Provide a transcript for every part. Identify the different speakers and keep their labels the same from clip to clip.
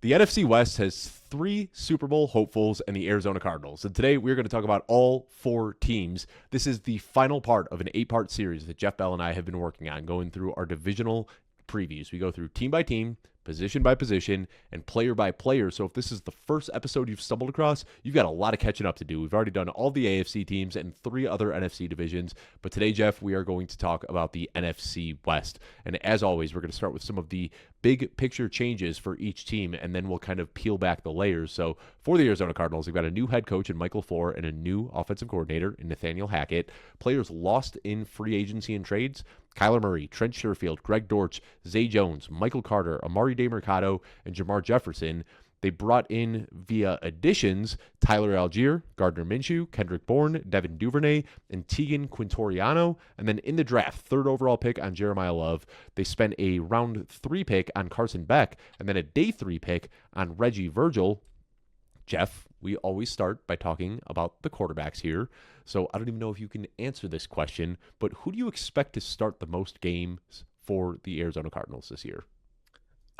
Speaker 1: The NFC West has three Super Bowl hopefuls and the Arizona Cardinals. And today we're going to talk about all four teams. This is the final part of an 8-part series that Jeff Bell and I have been working on, going through our divisional previews. We go through team by team, position by position, and player by player. So if this is the first episode you've stumbled across, you've got a lot of catching up to do. We've already done all the AFC teams and 3 other NFC divisions. But today, Jeff, we are going to talk about the NFC West. And as always, we're going to start with some of the big picture changes for each team, and then we'll kind of peel back the layers. So for the Arizona Cardinals, they've got a new head coach in Michael Flohr and a new offensive coordinator in Nathaniel Hackett. Players lost in free agency and trades: Kyler Murray, Trent Sherfield, Greg Dortch, Zay Jones, Michael Carter, Amari DeMercado, and Jamar Jefferson. They brought in via additions Tyler Algier, Gardner Minshew, Kendrick Bourne, Devin Duvernay, and Tegan Quintoriano. And then in the draft, 3rd overall pick on Jeremiah Love. They spent a round 3 pick on Carson Beck, and then a day 3 pick on Reggie Virgil. Jeff, we always start by talking about the quarterbacks here. So I don't even know if you can answer this question, but who do you expect to start the most games for the Arizona Cardinals this year?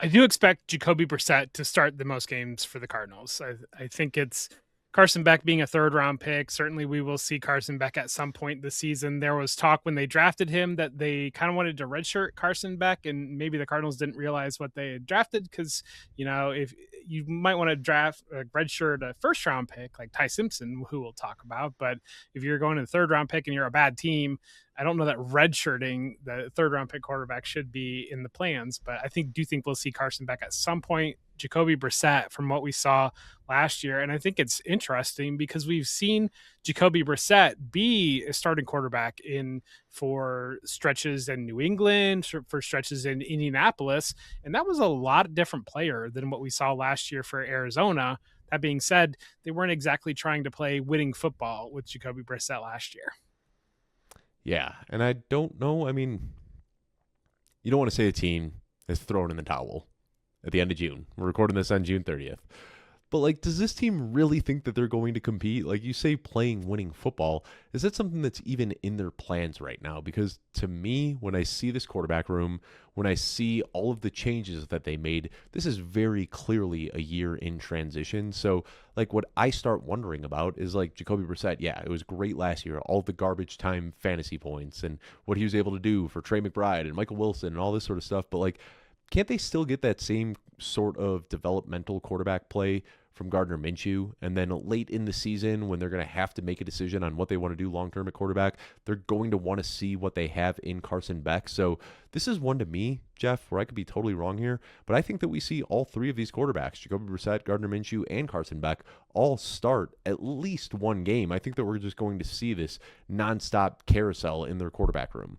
Speaker 2: I do expect Jacoby Brissett to start the most games for the Cardinals. I think it's Carson Beck being a 3rd-round pick. Certainly we will see Carson Beck at some point this season. There was talk when they drafted him that they kind of wanted to redshirt Carson Beck, and maybe the Cardinals didn't realize what they had drafted because, if you might want to draft a redshirt a 1st-round pick like Ty Simpson, who we'll talk about, but if you're going to the 3rd-round pick and you're a bad team, I don't know that redshirting the 3rd-round pick quarterback should be in the plans, but I do think we'll see Carson Beck at some point. Jacoby Brissett, from what we saw last year, and I think it's interesting because we've seen Jacoby Brissett be a starting quarterback for stretches in New England, for stretches in Indianapolis, and that was a lot different player than what we saw last year for Arizona. That being said, they weren't exactly trying to play winning football with Jacoby Brissett last year.
Speaker 1: Yeah, and I don't know. I mean, you don't want to say a team has thrown in the towel at the end of June. We're recording this on June 30th. But, does this team really think that they're going to compete? Like you say, playing winning football. Is that something that's even in their plans right now? Because to me, when I see this quarterback room, when I see all of the changes that they made, this is very clearly a year in transition. So, what I start wondering about is, Jacoby Brissett. Yeah, it was great last year. All the garbage time fantasy points and what he was able to do for Trey McBride and Michael Wilson and all this sort of stuff. But, can't they still get that same sort of developmental quarterback play from Gardner Minshew? And then late in the season, when they're going to have to make a decision on what they want to do long-term at quarterback, they're going to want to see what they have in Carson Beck. So this is one to me, Jeff, where I could be totally wrong here, but I think that we see all 3 of these quarterbacks, Jacoby Brissett, Gardner Minshew, and Carson Beck, all start at least one game. I think that we're just going to see this nonstop carousel in their quarterback room.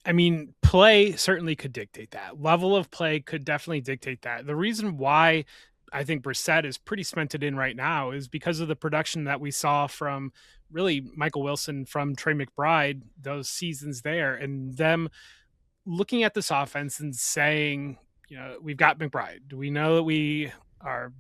Speaker 2: I mean, play certainly could dictate that. Level of play could definitely dictate that. The reason why I think Brissett is pretty cemented in right now is because of the production that we saw from really Michael Wilson, from Trey McBride, those seasons there, and them looking at this offense and saying, we've got McBride. We know that we are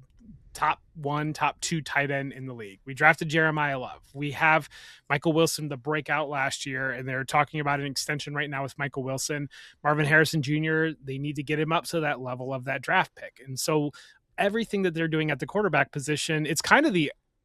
Speaker 2: top 1, top 2 tight end in the league. We drafted Jeremiah Love. We have Michael Wilson, the breakout last year, and they're talking about an extension right now with Michael Wilson. Marvin Harrison Jr., they need to get him up to that level of that draft pick. And so everything that they're doing at the quarterback position, it's kind of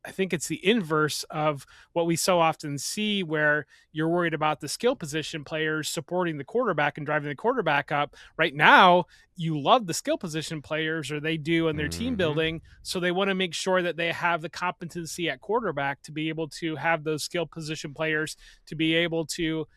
Speaker 2: I think it's the inverse of what we so often see, where you're worried about the skill position players supporting the quarterback and driving the quarterback up. Right now, you love the skill position players, or they do, in their team building. So they want to make sure that they have the competency at quarterback to be able to have those skill position players to be able to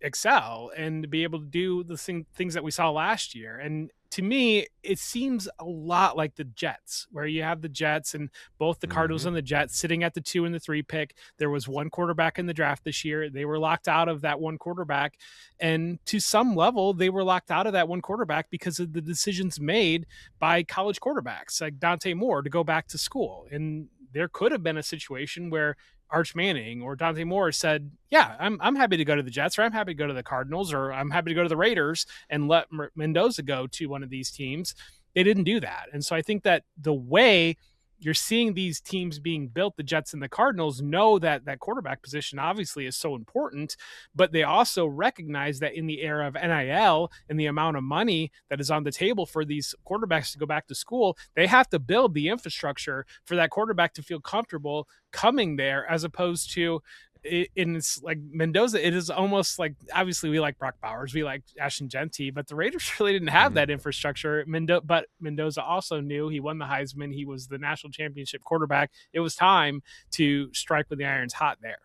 Speaker 2: excel and to be able to do the things that we saw last year. And to me, it seems a lot like the Jets, where you have the Jets and both the Cardinals and the Jets sitting at the 2 and the 3 pick. There was one quarterback in the draft this year. They were locked out of that one quarterback. And to some level, they were locked out of that one quarterback because of the decisions made by college quarterbacks like Dante Moore to go back to school. And there could have been a situation where Arch Manning or Dante Moore said, yeah, I'm happy to go to the Jets, or I'm happy to go to the Cardinals, or I'm happy to go to the Raiders, and let Mendoza go to one of these teams. They didn't do that. And so I think that the way you're seeing these teams being built. The Jets and the Cardinals know that that quarterback position obviously is so important, but they also recognize that in the era of NIL and the amount of money that is on the table for these quarterbacks to go back to school, they have to build the infrastructure for that quarterback to feel comfortable coming there, as opposed to it's like Mendoza. It is almost like, obviously we like Brock Bowers, we like Ashton Genty, but the Raiders really didn't have
Speaker 1: Mhm.
Speaker 2: that infrastructure. But Mendoza also knew, he won the Heisman, he was the national championship quarterback. It was time to strike with the irons hot there.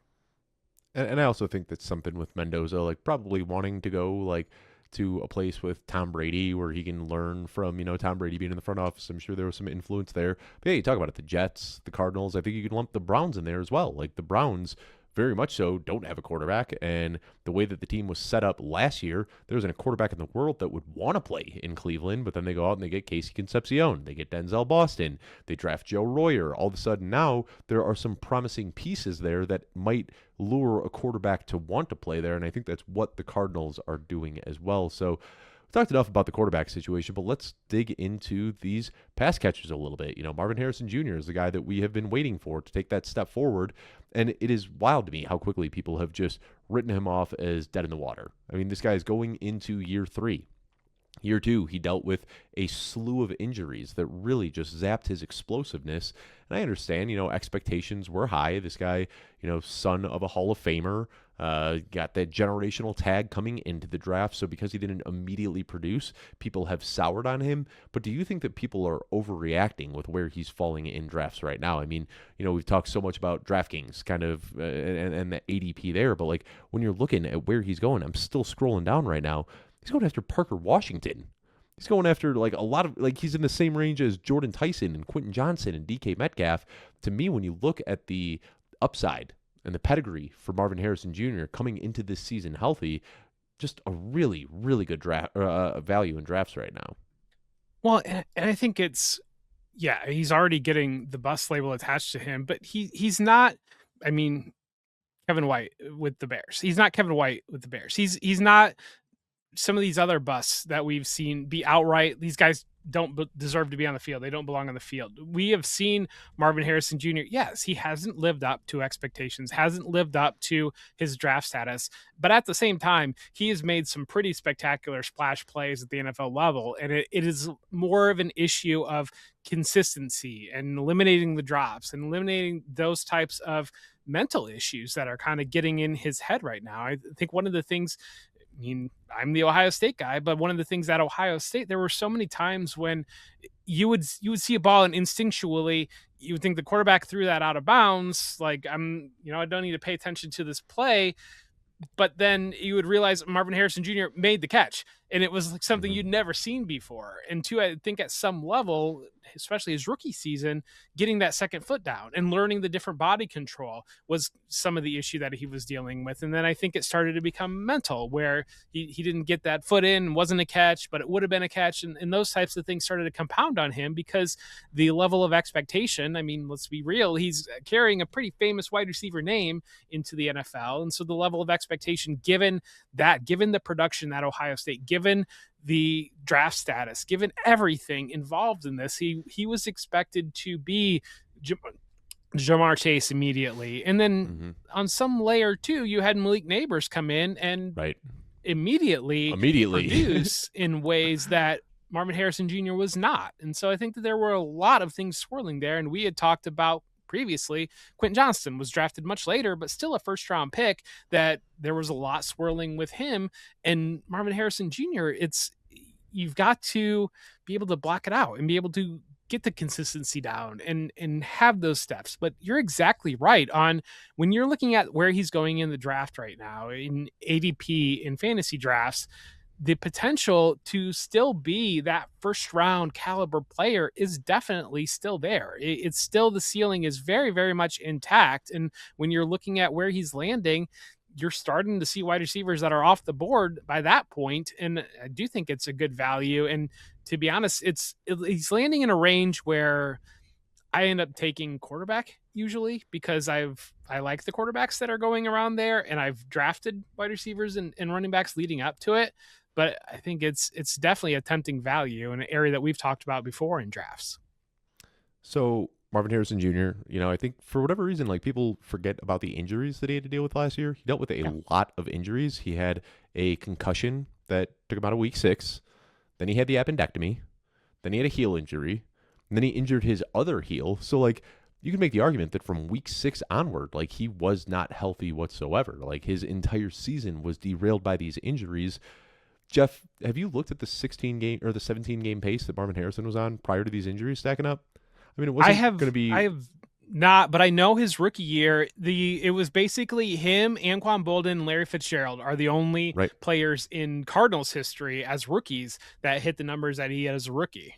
Speaker 1: And I also think that's something with Mendoza, like probably wanting to go like to a place with Tom Brady where he can learn from, Tom Brady being in the front office. I'm sure there was some influence there. But yeah, you talk about it, the Jets, the Cardinals. I think you can lump the Browns in there as well. Like the Browns, very much so, don't have a quarterback. And the way that the team was set up last year, there wasn't a quarterback in the world that would want to play in Cleveland. But then they go out and they get Casey Concepcion, they get Denzel Boston, they draft Joe Royer. All of a sudden now there are some promising pieces there that might lure a quarterback to want to play there. And I think that's what the Cardinals are doing as well. So we talked enough about the quarterback situation, but let's dig into these pass catchers a little bit. Marvin Harrison Jr. is the guy that we have been waiting for to take that step forward. And it is wild to me how quickly people have just written him off as dead in the water. I mean, this guy is going into year 3. Year 2, he dealt with a slew of injuries that really just zapped his explosiveness. And I understand, expectations were high. This guy, son of a Hall of Famer, got that generational tag coming into the draft. So because he didn't immediately produce, people have soured on him. But do you think that people are overreacting with where he's falling in drafts right now? I mean, we've talked so much about DraftKings kind of and the ADP there, but like when you're looking at where he's going, I'm still scrolling down right now. He's going after Parker Washington. He's going after like a lot of, like, he's in the same range as Jordan Tyson and Quentin Johnson and DK Metcalf. To me, when you look at the upside and the pedigree for Marvin Harrison Jr. coming into this season healthy, just a really, really good draft value in drafts right now.
Speaker 2: Well, and I think yeah, he's already getting the bust label attached to him, but he's not. I mean, Kevin White with the Bears. He's not Kevin White with the Bears. He's not some of these other busts that we've seen be outright. These guys don't deserve to be on the field. They don't belong on the field. We have seen Marvin Harrison Jr. Yes, he hasn't lived up to expectations, hasn't lived up to his draft status, but at the same time, he has made some pretty spectacular splash plays at the NFL level. And it is more of an issue of consistency and eliminating the drops and eliminating those types of mental issues that are kind of getting in his head right now. I think one of the things, I mean, I'm the Ohio State guy, but one of the things at Ohio State, there were so many times when you would see a ball and instinctually you would think the quarterback threw that out of bounds. Like, I don't need to pay attention to this play. But then you would realize Marvin Harrison Jr. made the catch, and it was like something
Speaker 1: Mm-hmm.
Speaker 2: you'd never seen before. And two, I think at some level, especially his rookie season, getting that second foot down and learning the different body control was some of the issue that he was dealing with. And then I think it started to become mental, where he didn't get that foot in, wasn't a catch, but it would have been a catch. And those types of things started to compound on him because the level of expectation, I mean, let's be real, he's carrying a pretty famous wide receiver name into the NFL. And so the level of expectation, given the production at Ohio State, given the draft status, given everything involved in this, he was expected to be Jamar Chase immediately. And then
Speaker 1: Mm-hmm.
Speaker 2: on some layer too, you had Malik Neighbors come in and
Speaker 1: Right.
Speaker 2: immediately produce in ways that Marvin Harrison Jr. was not. And so I think that there were a lot of things swirling there. And we had talked about previously, Quentin Johnston was drafted much later, but still a first round pick, that there was a lot swirling with him. And Marvin Harrison Jr., you've got to be able to block it out and be able to get the consistency down and have those steps. But you're exactly right on when you're looking at where he's going in the draft right now in ADP in fantasy drafts, the potential to still be that first round caliber player is definitely still there. It's still, the ceiling is very, very much intact. And when you're looking at where he's landing, you're starting to see wide receivers that are off the board by that point. And I do think it's a good value. And to be honest, he's landing in a range where I end up taking quarterback usually because I like the quarterbacks that are going around there, and I've drafted wide receivers and running backs leading up to it. But I think it's definitely a tempting value in an area that we've talked about before in drafts.
Speaker 1: So Marvin Harrison Jr., I think for whatever reason, like people forget about the injuries that he had to deal with last year. He dealt with a
Speaker 2: Yeah.
Speaker 1: lot of injuries. He had a concussion that took him out of week 6. Then he had the appendectomy. Then he had a heel injury. And then he injured his other heel. So, like, you can make the argument that from week 6 onward, like, he was not healthy whatsoever. Like, his entire season was derailed by these injuries. Jeff, have you looked at the 16 game or the 17 game pace that Marvin Harrison was on prior to these injuries stacking up? I mean, it wasn't going to be.
Speaker 2: I have not, but I know his rookie year, it was basically him, Anquan Bolden, and Larry Fitzgerald are the only
Speaker 1: Right.
Speaker 2: players in Cardinals history as rookies that hit the numbers that he had as a rookie.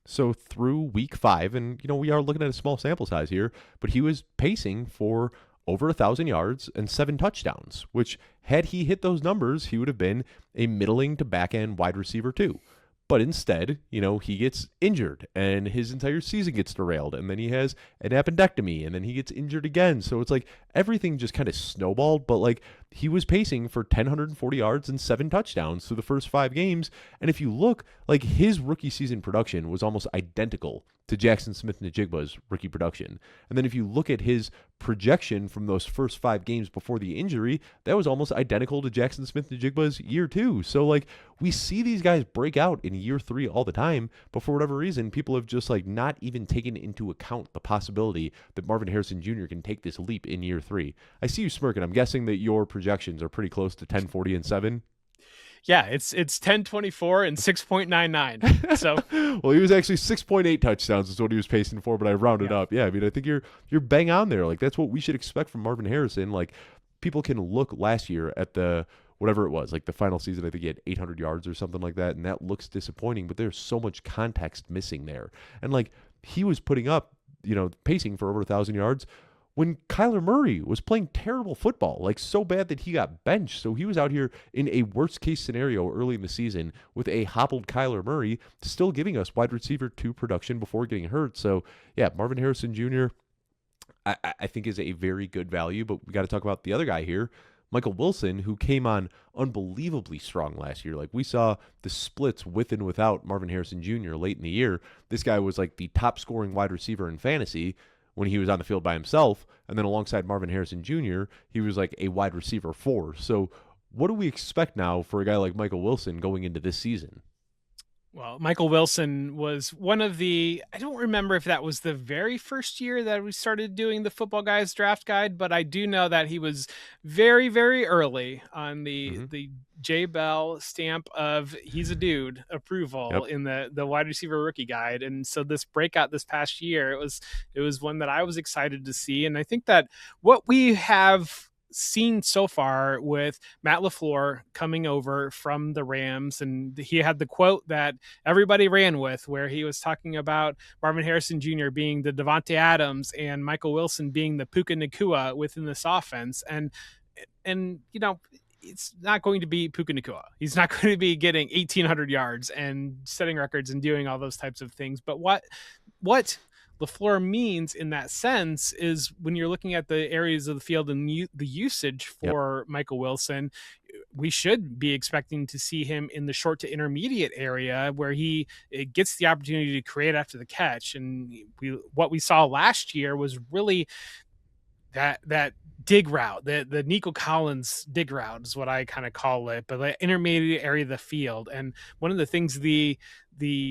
Speaker 1: So through week 5, and we are looking at a small sample size here, but he was pacing for over 1,000 yards and 7 touchdowns, which had he hit those numbers, he would have been a middling to back end wide receiver too. But instead, he gets injured and his entire season gets derailed. And then he has an appendectomy and then he gets injured again. So it's like everything just kind of snowballed. But like he was pacing for 1,040 yards and 7 touchdowns through the first 5 games. And if you look, like his rookie season production was almost identical to Jackson Smith-Njigba's rookie production. And then if you look at his projection from those first 5 games before the injury, that was almost identical to Jackson Smith-Njigba's year 2. So like we see these guys break out in year 3 all the time, but for whatever reason, people have just like not even taken into account the possibility that Marvin Harrison Jr. can take this leap in year 3. I see you smirking. I'm guessing that your projections are pretty close to 1040 and 7.
Speaker 2: Yeah, it's 1024 and 6.99. So
Speaker 1: well, he was actually 6.8 touchdowns is what he was pacing for, but I rounded up. Yeah, I mean, I think you're bang on there. Like that's what we should expect from Marvin Harrison. Like people can look last year at the whatever it was, like the final season, I think he had 800 yards or something like that, and that looks disappointing, but there's so much context missing there. And like he was putting up, pacing for over 1,000 yards when Kyler Murray was playing terrible football, like so bad that he got benched. So he was out here in a worst case scenario early in the season with a hobbled Kyler Murray, still giving us wide receiver 2 production before getting hurt. So yeah, Marvin Harrison Jr. I think is a very good value, but we got to talk about the other guy here, Michael Wilson, who came on unbelievably strong last year. Like we saw the splits with and without Marvin Harrison Jr. late in the year. This guy was like the top scoring wide receiver in fantasy when he was on the field by himself. And then alongside Marvin Harrison Jr., he was like a wide receiver 4. So what do we expect now for a guy like Michael Wilson going into this season?
Speaker 2: Well, Michael Wilson was one of I don't remember if that was the very first year that we started doing the Football Guys draft guide, but I do know that he was very, very early on the J Bell stamp of he's a dude approval in the wide receiver rookie guide. And so this breakout this past year, it was one that I was excited to see. And I think that what we have seen so far with Matt LaFleur coming over from the Rams, and he had the quote that everybody ran with where he was talking about Marvin Harrison Jr. being the Devontae Adams and Michael Wilson being the Puka Nacua within this offense. And it's not going to be Puka Nacua. He's not going to be getting 1,800 yards and setting records and doing all those types of things. But what LaFleur means in that sense is when you're looking at the areas of the field and the usage for Michael Wilson, we should be expecting to see him in the short to intermediate area where he gets the opportunity to create after the catch. And what we saw last year was really that dig route, the Nico Collins dig route is what I kind of call it, but the intermediate area of the field. And one of the things the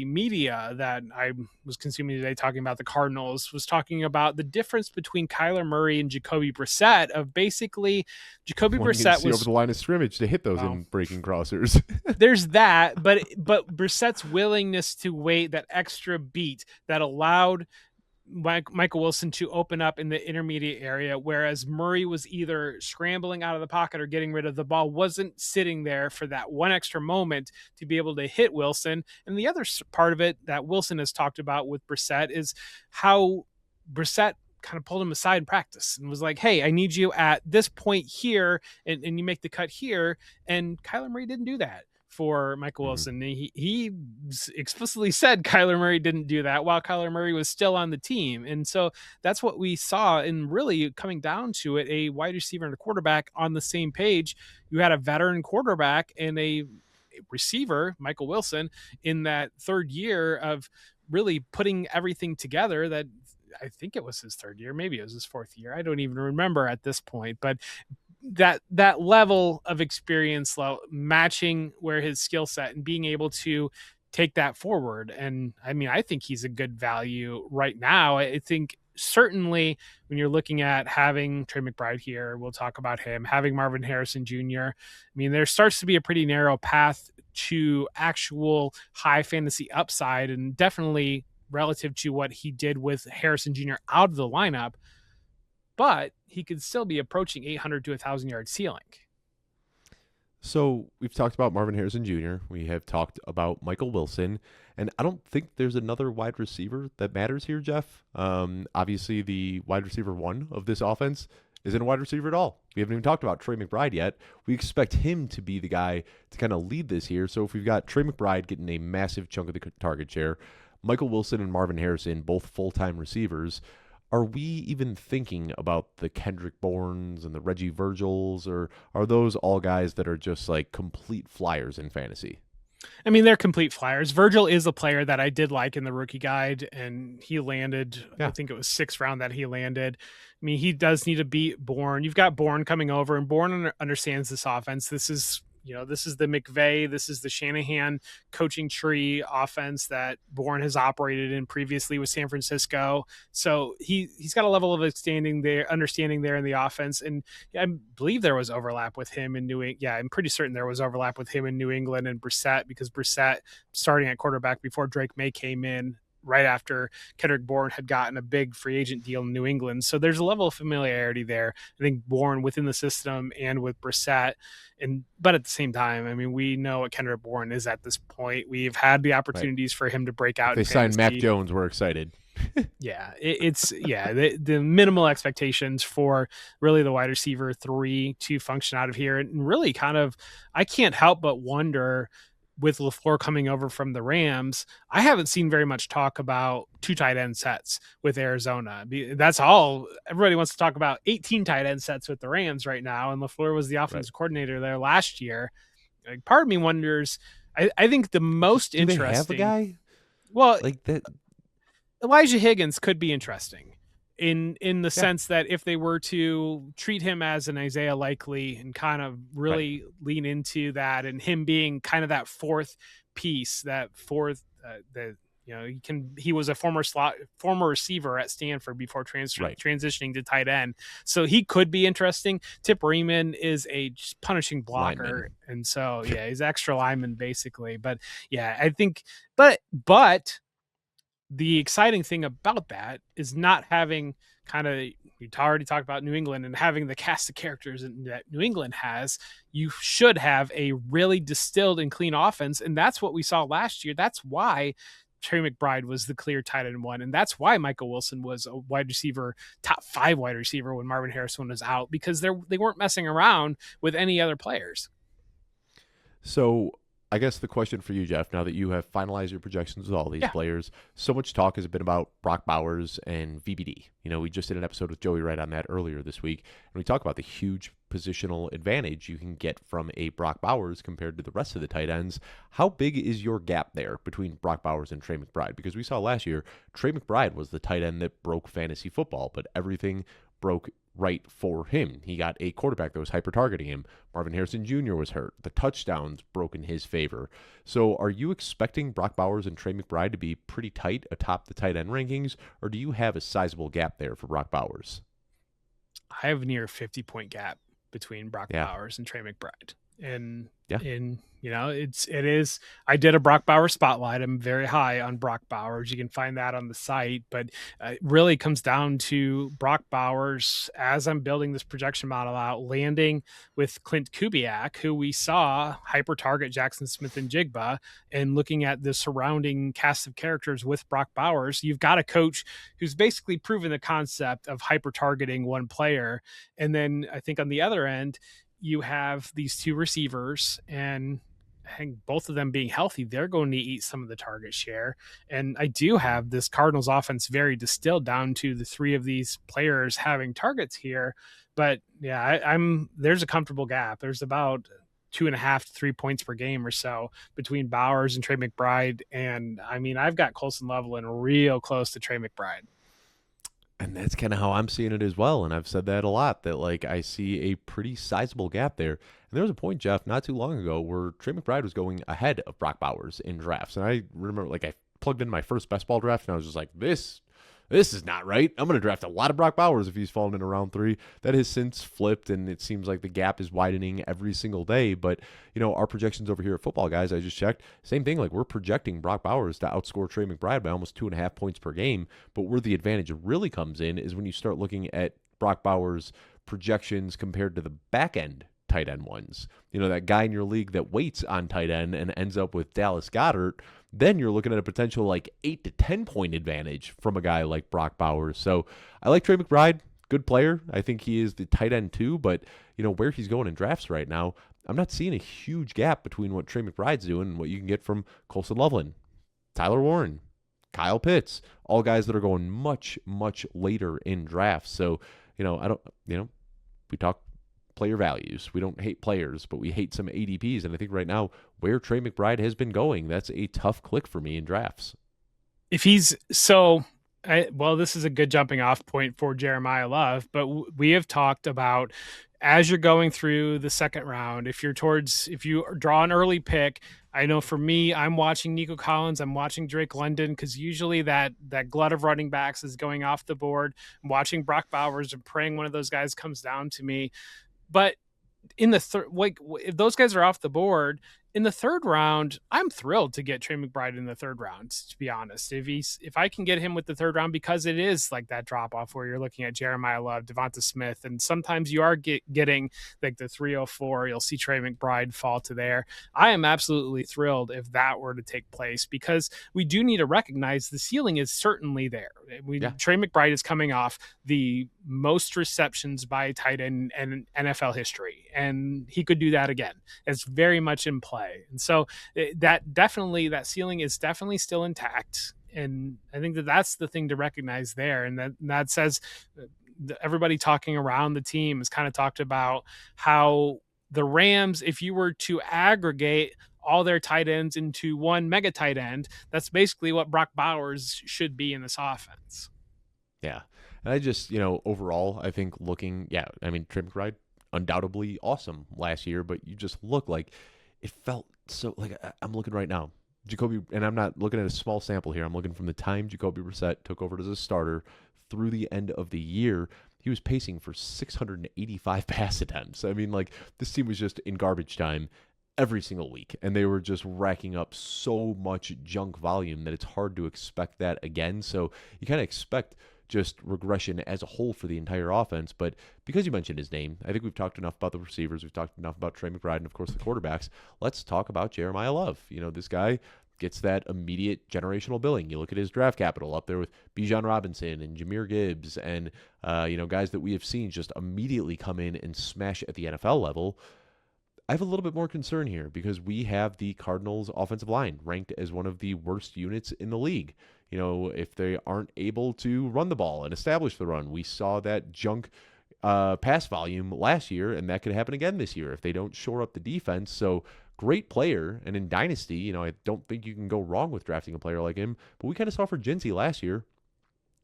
Speaker 2: media that I was consuming today talking about the Cardinals was talking about the difference between Kyler Murray and Jacoby Brissett of basically Jacoby Brissett was
Speaker 1: over the line of scrimmage to hit those in breaking crossers.
Speaker 2: There's that, but Brissett's willingness to wait that extra beat that allowed Michael Wilson to open up in the intermediate area, whereas Murray was either scrambling out of the pocket or getting rid of the ball, wasn't sitting there for that one extra moment to be able to hit Wilson. And the other part of it that Wilson has talked about with Brissett is how Brissett kind of pulled him aside in practice and was like, hey, I need you at this point here, and you make the cut here. And Kyler Murray didn't do that for Michael Wilson. He explicitly said Kyler Murray didn't do that while Kyler Murray was still on the team. And so that's what we saw. And really coming down to it, a wide receiver and a quarterback on the same page. You had a veteran quarterback and a receiver, Michael Wilson, in that third year of really putting everything together that I think it was his third year, maybe it was his fourth year. I don't even remember at this point, but that level of experience matching where his skill set and being able to take that forward. And I mean, I think he's a good value right now. I think certainly when you're looking at having Trey McBride here, we'll talk about him, having Marvin Harrison Jr. I mean, there starts to be a pretty narrow path to actual high fantasy upside, and definitely relative to what he did with Harrison Jr. out of the lineup, but he could still be approaching 800 to 1,000 yard ceiling.
Speaker 1: So we've talked about Marvin Harrison Jr. We have talked about Michael Wilson, and I don't think there's another wide receiver that matters here, Jeff. Obviously, the wide receiver one of this offense isn't a wide receiver at all. We haven't even talked about Trey McBride yet. We expect him to be the guy to kind of lead this here. So if we've got Trey McBride getting a massive chunk of the target share, Michael Wilson and Marvin Harrison, both full-time receivers, are we even thinking about the Kendrick Bournes and the Reggie Virgils, or are those all guys that are just like complete flyers in fantasy?
Speaker 2: I mean, they're complete flyers. Virgil is a player that I did like in the rookie guide, and he landed, I think it was 6th round that he landed. I mean, he does need to beat Bourne. You've got Bourne coming over, and Bourne understands this offense. This is the McVay, this is the Shanahan coaching tree offense that Bourne has operated in previously with San Francisco. So he's got a level of understanding there in the offense. And I believe there was overlap with him in New England. Yeah, I'm pretty certain there was overlap with him in New England and Brissett, because Brissett starting at quarterback before Drake May came in right after Kendrick Bourne had gotten a big free agent deal in New England. So there's a level of familiarity there. I think Bourne within the system and with Brissett. But at the same time, I mean, we know what Kendrick Bourne is at this point. We've had the opportunities for him to break out.
Speaker 1: If they signed Mac Jones, we're excited.
Speaker 2: Yeah, the minimal expectations for really the wide receiver 3 to function out of here. And really kind of, I can't help but wonder, with LaFleur coming over from the Rams, I haven't seen very much talk about 2 tight end sets with Arizona. That's all everybody wants to talk about, 18 tight end sets with the Rams right now. And LaFleur was the offensive coordinator there last year. Like, part of me wonders, I think the most interesting.
Speaker 1: Do they have a guy?
Speaker 2: Well,
Speaker 1: like that.
Speaker 2: Elijah Higgins could be interesting in the sense that if they were to treat him as an Isaiah Likely and kind of really lean into that, and him being kind of that fourth piece, that fourth, he was a former receiver at Stanford before transitioning to tight end. So he could be interesting. Tip Riemann is a punishing blocker. Lineman. And so, he's extra lineman basically. But I think, but the exciting thing about that is not having kind of, we already talked about New England and having the cast of characters that New England has. You should have a really distilled and clean offense. And that's what we saw last year. That's why Trey McBride was the clear tight end 1. And that's why Michael Wilson was a wide receiver, top 5 wide receiver when Marvin Harrison was out, because they weren't messing around with any other players.
Speaker 1: So I guess the question for you, Jeff, now that you have finalized your projections with all these players, so much talk has been about Brock Bowers and VBD. We just did an episode with Joey Wright on that earlier this week, and we talk about the huge positional advantage you can get from a Brock Bowers compared to the rest of the tight ends. How big is your gap there between Brock Bowers and Trey McBride? Because we saw last year, Trey McBride was the tight end that broke fantasy football, but everything broke right for him. He got a quarterback that was hyper-targeting him. Marvin Harrison Jr. was hurt. The touchdowns broke in his favor. So are you expecting Brock Bowers and Trey McBride to be pretty tight atop the tight end rankings, or do you have a sizable gap there for Brock Bowers?
Speaker 2: I have near 50-point gap between Brock Bowers and Trey McBride. And it is, I did a Brock Bowers spotlight. I'm very high on Brock Bowers. You can find that on the site, but it really comes down to Brock Bowers, as I'm building this projection model out, landing with Clint Kubiak, who we saw hyper target Jackson Smith and Jigba, and looking at the surrounding cast of characters with Brock Bowers. You've got a coach who's basically proven the concept of hyper targeting one player. And then I think on the other end, you have these 2 receivers, and I think both of them being healthy, they're going to eat some of the target share. And I do have this Cardinals offense very distilled down to the 3 of these players having targets here. But there's a comfortable gap. There's about 2.5 to 3 points per game or so between Bowers and Trey McBride. And I mean, I've got Colson Loveland real close to Trey McBride.
Speaker 1: And that's kind of how I'm seeing it as well. And I've said that a lot, that like I see a pretty sizable gap there. And there was a point, Jeff, not too long ago where Trey McBride was going ahead of Brock Bowers in drafts. And I remember like I plugged in my first best ball draft and I was just like, this is not right. I'm going to draft a lot of Brock Bowers if he's fallen into round 3. That has since flipped, and it seems like the gap is widening every single day. But, our projections over here at Football Guys, I just checked, same thing. Like, we're projecting Brock Bowers to outscore Trey McBride by almost 2.5 points per game. But where the advantage really comes in is when you start looking at Brock Bowers' projections compared to the back end tight end ones. That guy in your league that waits on tight end and ends up with Dallas Goedert, then you're looking at a potential like 8 to 10 point advantage from a guy like Brock Bowers. So I like Trey McBride, good player. I think he is the tight end too, but where he's going in drafts right now, I'm not seeing a huge gap between what Trey McBride's doing and what you can get from Colson Loveland, Tyler Warren, Kyle Pitts, all guys that are going much, much later in drafts. So, I don't, we talk player values. We don't hate players, but we hate some ADPs. And I think right now, where Trey McBride has been going, that's a tough click for me in drafts.
Speaker 2: If he's so, well, this is a good jumping off point for Jeremiah Love, but we have talked about as you're going through the second round, if you draw an early pick, I know for me, I'm watching Nico Collins, I'm watching Drake London, because usually that glut of running backs is going off the board. I'm watching Brock Bowers and praying one of those guys comes down to me. But in the third, like if those guys are off the board in the third round, I'm thrilled to get Trey McBride in the third round, to be honest. If I can get him with the third round, because it is like that drop off where you're looking at Jeremiah Love, Devonta Smith, and sometimes you are getting like the 304, you'll see Trey McBride fall to there. I am absolutely thrilled if that were to take place, because we do need to recognize the ceiling is certainly there. Trey McBride is coming off the most receptions by a tight end in NFL history, and he could do that again. It's very much in play. And so that ceiling is definitely still intact. And I think that's the thing to recognize there. And that says everybody talking around the team has kind of talked about how the Rams, if you were to aggregate all their tight ends into one mega tight end, that's basically what Brock Bowers should be in this offense.
Speaker 1: Yeah. And I just, overall, I think Trey McBride, undoubtedly awesome last year, but you just look like it felt so like I'm looking right now. Jacoby, and I'm not looking at a small sample here. I'm looking from the time Jacoby Brissett took over as a starter through the end of the year. He was pacing for 685 pass attempts. I mean, like, this team was just in garbage time every single week, and they were just racking up so much junk volume that it's hard to expect that again. So you kind of expect just regression as a whole for the entire offense. But because you mentioned his name, I think we've talked enough about the receivers. We've talked enough about Trey McBride and, of course, the quarterbacks. Let's talk about Jeremiah Love. This guy gets that immediate generational billing. You look at his draft capital up there with Bijan Robinson and Jahmyr Gibbs and, guys that we have seen just immediately come in and smash at the NFL level. I have a little bit more concern here because we have the Cardinals offensive line ranked as one of the worst units in the league. If they aren't able to run the ball and establish the run, we saw that junk pass volume last year, and that could happen again this year if they don't shore up the defense. So great player, and in Dynasty, I don't think you can go wrong with drafting a player like him. But we kind of saw for Jinsey last year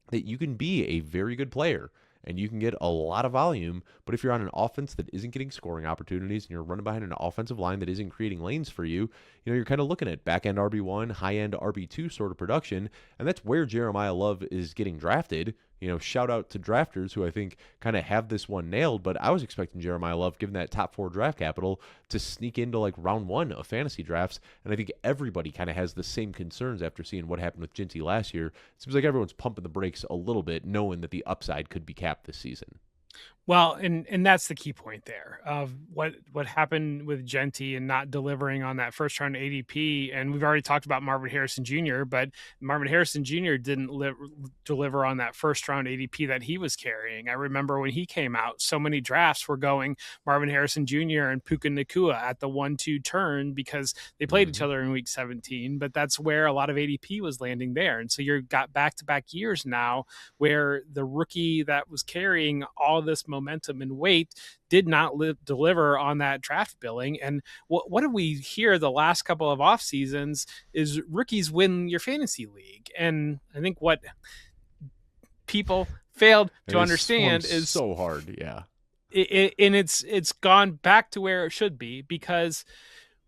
Speaker 1: that you can be a very good player and you can get a lot of volume, but if you're on an offense that isn't getting scoring opportunities and you're running behind an offensive line that isn't creating lanes for you, you're kind of looking at back-end RB1, high-end RB2 sort of production, and that's where Jeremiah Love is getting drafted. Shout out to drafters who I think kind of have this one nailed, but I was expecting Jeremiah Love, given that top 4 draft capital, to sneak into like round 1 of fantasy drafts, and I think everybody kind of has the same concerns after seeing what happened with Jinsey last year. It seems like everyone's pumping the brakes a little bit, knowing that the upside could be capped this season.
Speaker 2: Well, and that's the key point there of what happened with Genty and not delivering on that first round ADP. And we've already talked about Marvin Harrison Jr., but Marvin Harrison Jr. didn't deliver on that first round ADP that he was carrying. I remember when he came out, so many drafts were going Marvin Harrison Jr. and Puka Nacua at the 1-2 turn because they played each other in week 17, but that's where a lot of ADP was landing there. And so you've got back-to-back years now where the rookie that was carrying all this momentum and weight did not deliver on that draft billing. And what did we hear the last couple of off seasons is rookies win your fantasy league. And I think what people failed
Speaker 1: And
Speaker 2: to
Speaker 1: they swung
Speaker 2: understand is
Speaker 1: so hard. Yeah.
Speaker 2: and it's gone back to where it should be, because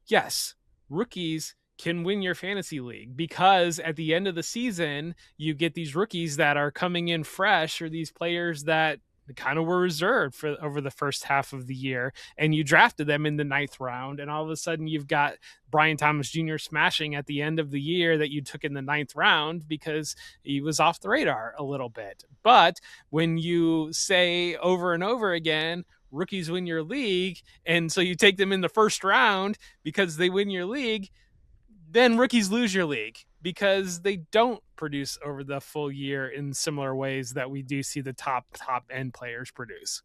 Speaker 2: yes, rookies can win your fantasy league, because at the end of the season, you get these rookies that are coming in fresh, or these players that kind of were reserved for over the first half of the year, and you drafted them in the ninth round, and all of a sudden you've got Brian Thomas Jr. smashing at the end of the year that you took in the ninth round because he was off the radar a little bit. But when you say over and over again, rookies win your league, and so you take them in the first round because they win your league, then rookies lose your league because they don't produce over the full year in similar ways that we do see the top end players produce.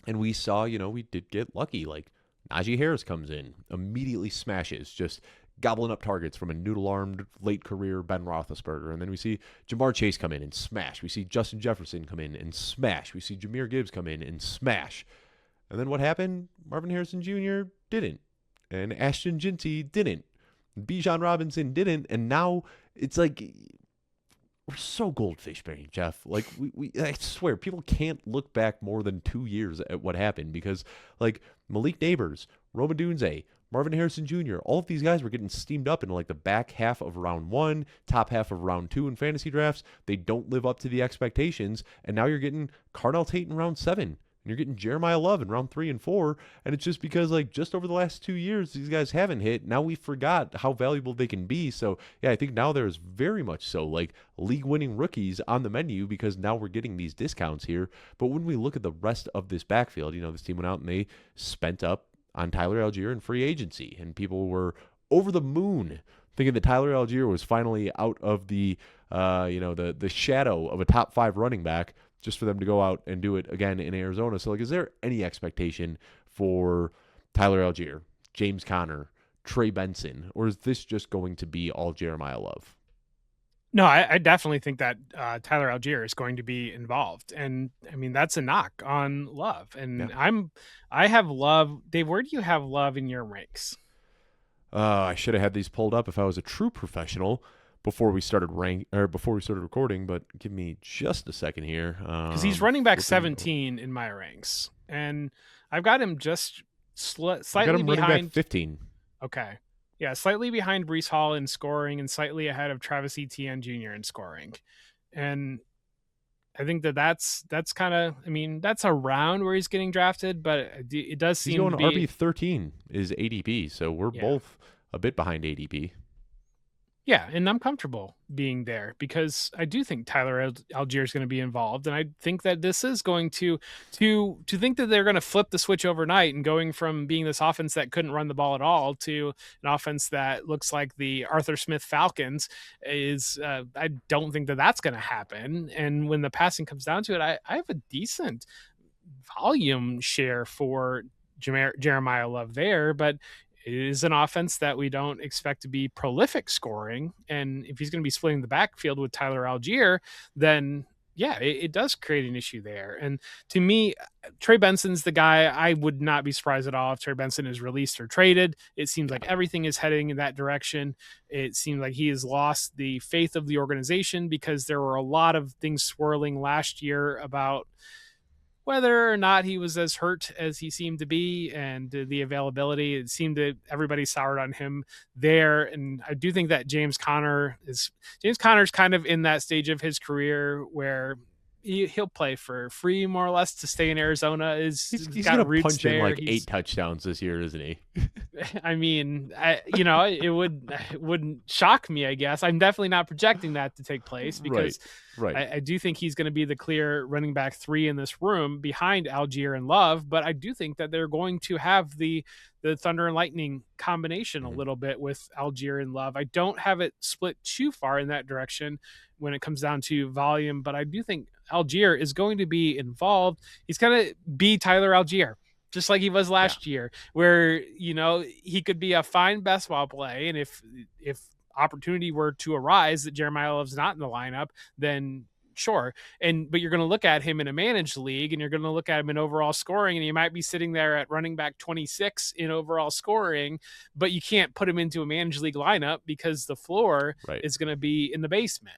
Speaker 1: And we saw, we did get lucky. Like Najee Harris comes in, immediately smashes, just gobbling up targets from a noodle-armed late career Ben Roethlisberger. And then we see Jamar Chase come in and smash. We see Justin Jefferson come in and smash. We see Jahmyr Gibbs come in and smash. And then what happened? Marvin Harrison Jr. didn't. And Ashton Jinty didn't. Bijan Robinson didn't. And now it's like we're so goldfish brain, Jeff. Like we I swear people can't look back more than 2 years at what happened, because like Malik Neighbors, Roma Dunze, Marvin Harrison Jr., all of these guys were getting steamed up in like the back half of round 1, top half of round 2 in fantasy drafts. They don't live up to the expectations, and now you're getting Cardell Tate in round 7. And you're getting Jeremiah Love in round 3 and 4, and it's just because like just over the last 2 years these guys haven't hit. Now we forgot how valuable they can be. So yeah, I think now there's very much so like league-winning rookies on the menu, because now we're getting these discounts here. But when we look at the rest of this backfield, this team went out and they spent up on Tyler Algier in free agency, and people were over the moon thinking that Tyler Algier was finally out of the the shadow of a top 5 running back, just for them to go out and do it again in Arizona. So, like, is there any expectation for Tyler Algier, James Conner, Trey Benson, or is this just going to be all Jeremiah Love?
Speaker 2: No, I definitely think that Tyler Algier is going to be involved, and I mean that's a knock on Love. And
Speaker 1: Yeah.
Speaker 2: I have Love. Dave, where do you have Love in your ranks?
Speaker 1: I should have had these pulled up if I was a true professional before we started recording, but give me just a second here.
Speaker 2: Because he's running back 17 in my ranks, and I've got him just slightly behind.
Speaker 1: Running back 15.
Speaker 2: Okay, yeah, slightly behind Breece Hall in scoring, and slightly ahead of Travis Etienne Jr. in scoring. And I think that's kind of, I mean, that's around where he's getting drafted, but it does seem
Speaker 1: he's going
Speaker 2: to be
Speaker 1: RB13 is ADP, so we're both a bit behind ADP.
Speaker 2: Yeah, and I'm comfortable being there because I do think Tyler Algier is going to be involved, and I think that this is going to think that they're going to flip the switch overnight and going from being this offense that couldn't run the ball at all to an offense that looks like the Arthur Smith Falcons is. I don't think that that's going to happen. And when the passing comes down to it, I have a decent volume share for Jeremiah Love there, but it is an offense that we don't expect to be prolific scoring. And if he's going to be splitting the backfield with Tyler Algier, then yeah, it does create an issue there. And to me, Trey Benson's the guy. I would not be surprised at all if Trey Benson is released or traded. It seems like everything is heading in that direction. It seems like he has lost the faith of the organization because there were a lot of things swirling last year about whether or not he was as hurt as he seemed to be, and the availability. It seemed that everybody soured on him there. And I do think that James Conner's kind of in that stage of his career where he'll play for free more or less to stay in Arizona.
Speaker 1: He's got going to punch in like 8 touchdowns this year, isn't he?
Speaker 2: I mean, it wouldn't shock me, I guess. I'm definitely not projecting that to take place because
Speaker 1: right.
Speaker 2: I do think he's going to be the clear running back 3 in this room behind Algier and Love, but I do think that they're going to have the Thunder and Lightning combination a little bit with Algier and Love. I don't have it split too far in that direction when it comes down to volume, but I do think Algier is going to be involved. He's going to be Tyler Algier, just like he was last year, where, he could be a fine best ball play. And if opportunity were to arise that Jeremiah Love's not in the lineup, then sure. But you're going to look at him in a managed league, and you're going to look at him in overall scoring, and he might be sitting there at running back 26 in overall scoring, but you can't put him into a managed league lineup because the floor is going to be in the basement.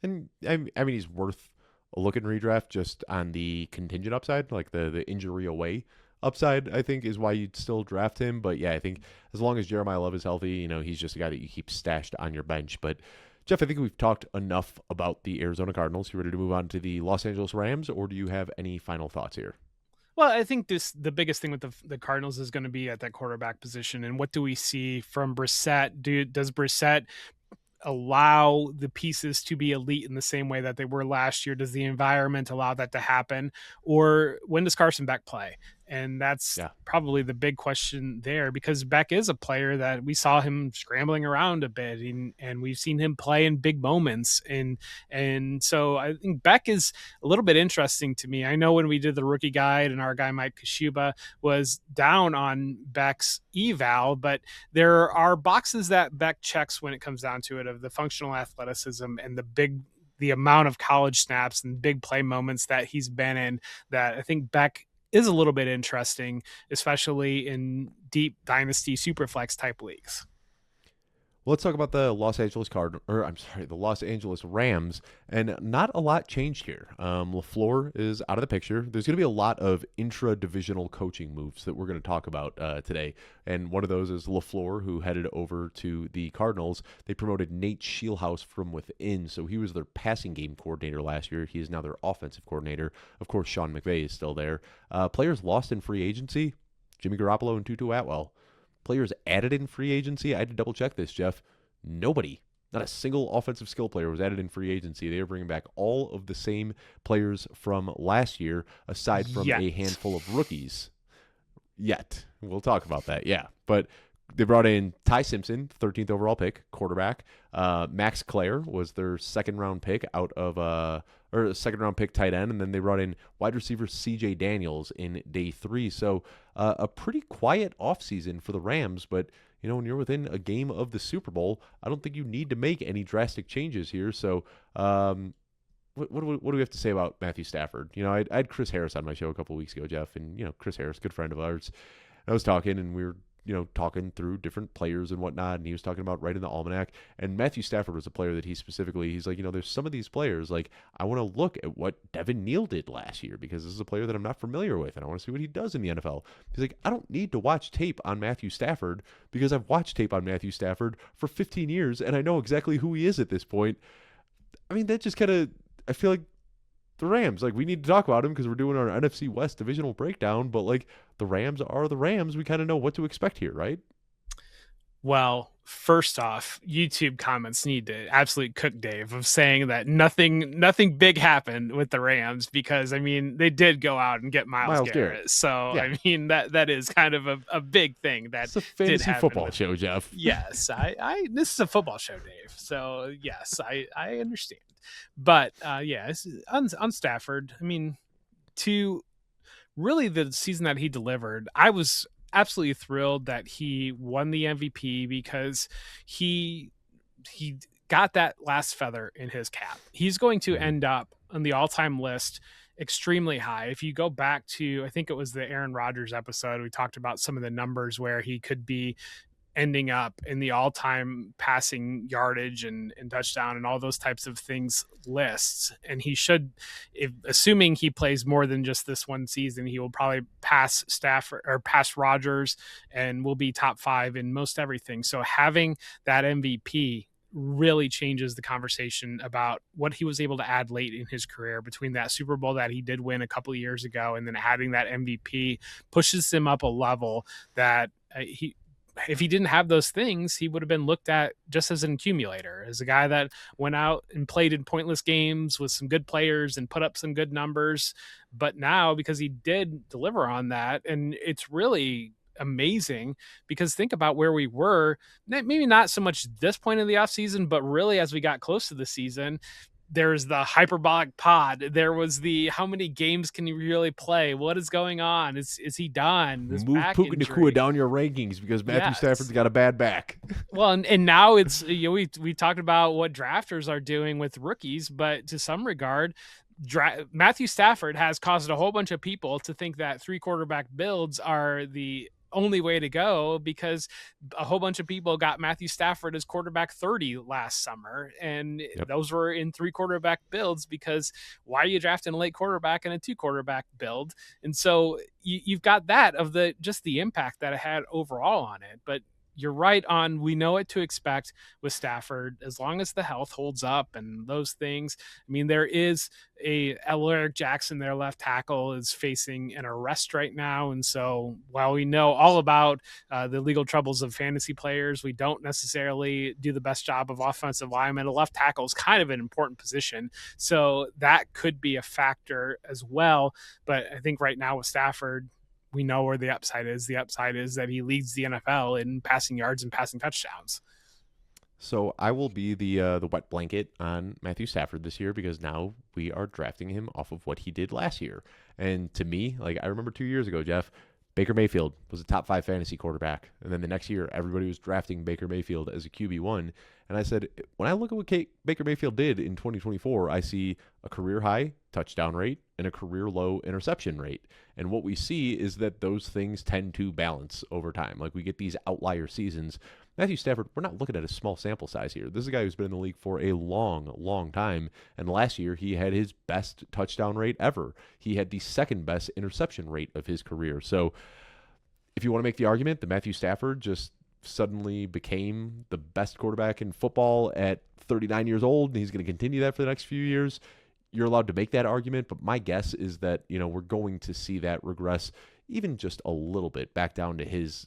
Speaker 1: And I mean, he's worth a look in redraft just on the contingent upside, like the injury away upside, I think is why you'd still draft him. But yeah, I think as long as Jeremiah Love is healthy, he's just a guy that you keep stashed on your bench. But Jeff, I think we've talked enough about the Arizona Cardinals. You ready to move on to the Los Angeles Rams, or do you have any final thoughts here?
Speaker 2: Well, I think the biggest thing with the Cardinals is going to be at that quarterback position, and what do we see from Brissett? Does Brissett allow the pieces to be elite in the same way that they were last year? Does the environment allow that to happen? Or when does Carson Beck play? And that's probably the big question there, because Beck is a player that we saw him scrambling around a bit, and we've seen him play in big moments. And so I think Beck is a little bit interesting to me. I know when we did the rookie guide and our guy Mike Kashuba was down on Beck's eval, but there are boxes that Beck checks when it comes down to it, of the functional athleticism and the amount of college snaps and big play moments that he's been in, that I think Beck is a little bit interesting, especially in deep dynasty superflex type leagues.
Speaker 1: Well, let's talk about the the Los Angeles Rams, and not a lot changed here. LaFleur is out of the picture. There's going to be a lot of intra-divisional coaching moves that we're going to talk about today, and one of those is LaFleur, who headed over to the Cardinals. They promoted Nate Scheelhaus from within, so he was their passing game coordinator last year. He is now their offensive coordinator. Of course, Sean McVay is still there. Players lost in free agency: Jimmy Garoppolo and Tutu Atwell. Players added in free agency, I had to double check this, Jeff. Nobody, not a single offensive skill player was added in free agency. They are bringing back all of the same players from last year, aside from a handful of rookies. Yet. We'll talk about that, yeah. But they brought in Ty Simpson, 13th overall pick, quarterback. Max Clare was their second-round pick second-round pick tight end, and then they brought in wide receiver C.J. Daniels in day 3. So a pretty quiet offseason for the Rams, but when you're within a game of the Super Bowl, I don't think you need to make any drastic changes here. So what do we have to say about Matthew Stafford? I had Chris Harris on my show a couple weeks ago, Jeff, and Chris Harris, good friend of ours. I was talking, and we were talking through different players and whatnot, and he was talking about writing the almanac, and Matthew Stafford was a player that he's like, there's some of these players, like, I want to look at what Devin Neal did last year, because this is a player that I'm not familiar with, and I want to see what he does in the NFL. He's like, I don't need to watch tape on Matthew Stafford, because I've watched tape on Matthew Stafford for 15 years, and I know exactly who he is at this point. I mean, that just kind of, I feel like the Rams, like, we need to talk about him because we're doing our NFC West divisional breakdown, but like, the Rams are the Rams. We kind of know what to expect here, right?
Speaker 2: Well, first off, YouTube comments need to absolutely cook Dave of saying that nothing big happened with the Rams, because they did go out and get Myles Garrett. So yeah. That is kind of a big thing that
Speaker 1: it's a fantasy football show, Jeff.
Speaker 2: Yes, I this is a football show, Dave. So yes, I understand. But on Stafford, to really the season that he delivered, I was absolutely thrilled that he won the MVP, because he got that last feather in his cap. He's going to end up on the all-time list extremely high. If you go back to, I think it was the Aaron Rodgers episode, we talked about some of the numbers where he could be ending up in the all-time passing yardage and touchdown and all those types of things lists. And he should, assuming he plays more than just this one season, he will probably pass Stafford or pass Rodgers and will be top 5 in most everything. So having that MVP really changes the conversation about what he was able to add late in his career. Between that Super Bowl that he did win a couple of years ago and then adding that MVP pushes him up a level that if he didn't have those things, he would have been looked at just as an accumulator, as a guy that went out and played in pointless games with some good players and put up some good numbers. But now, because he did deliver on that, and it's really amazing, because think about where we were, maybe not so much this point in the offseason, but really as we got close to the season. There's the hyperbolic pod. There was the how many games can you really play? What is going on? Is he done?
Speaker 1: This move Puka Nacua down your rankings because Matthew Stafford's got a bad back.
Speaker 2: Well, and now it's we talked about what drafters are doing with rookies, but to some regard, Matthew Stafford has caused a whole bunch of people to think that 3 quarterback builds are the only way to go, because a whole bunch of people got Matthew Stafford as quarterback 30 last summer, and
Speaker 1: Yep.
Speaker 2: those were in 3 quarterback builds, because why are you drafting a late quarterback in a 2 quarterback build? And so you've got that of the just the impact that it had overall on it. But you're right on. We know what to expect with Stafford as long as the health holds up and those things. I mean, there is Eric Jackson, their left tackle, is facing an arrest right now. And so while we know all about the legal troubles of fantasy players, we don't necessarily do the best job of offensive linemen. A left tackle is kind of an important position. So that could be a factor as well. But I think right now with Stafford, we know where the upside is. The upside is that he leads the NFL in passing yards and passing touchdowns.
Speaker 1: So I will be the wet blanket on Matthew Stafford this year because now we are drafting him off of what he did last year. And to me, like I remember 2 years ago, Jeff, Baker Mayfield was a top 5 fantasy quarterback. And then the next year, everybody was drafting Baker Mayfield as a QB1. And I said, when I look at what Baker Mayfield did in 2024, I see a career high touchdown rate and a career low interception rate. And what we see is that those things tend to balance over time. Like we get these outlier seasons. Matthew Stafford, we're not looking at a small sample size here. This is a guy who's been in the league for a long, long time. And last year, he had his best touchdown rate ever. He had the second best interception rate of his career. So if you want to make the argument that Matthew Stafford just suddenly became the best quarterback in football at 39 years old, and he's going to continue that for the next few years, you're allowed to make that argument. But my guess is that, we're going to see that regress even just a little bit back down to his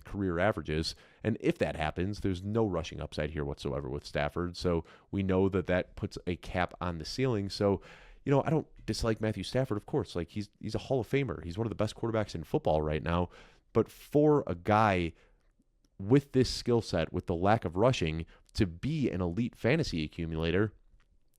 Speaker 1: career averages. And if that happens, there's no rushing upside here whatsoever with Stafford. So we know that that puts a cap on the ceiling. So, I don't dislike Matthew Stafford, of course. Like he's a Hall of Famer. He's one of the best quarterbacks in football right now. But for a guy with this skill set, with the lack of rushing, to be an elite fantasy accumulator,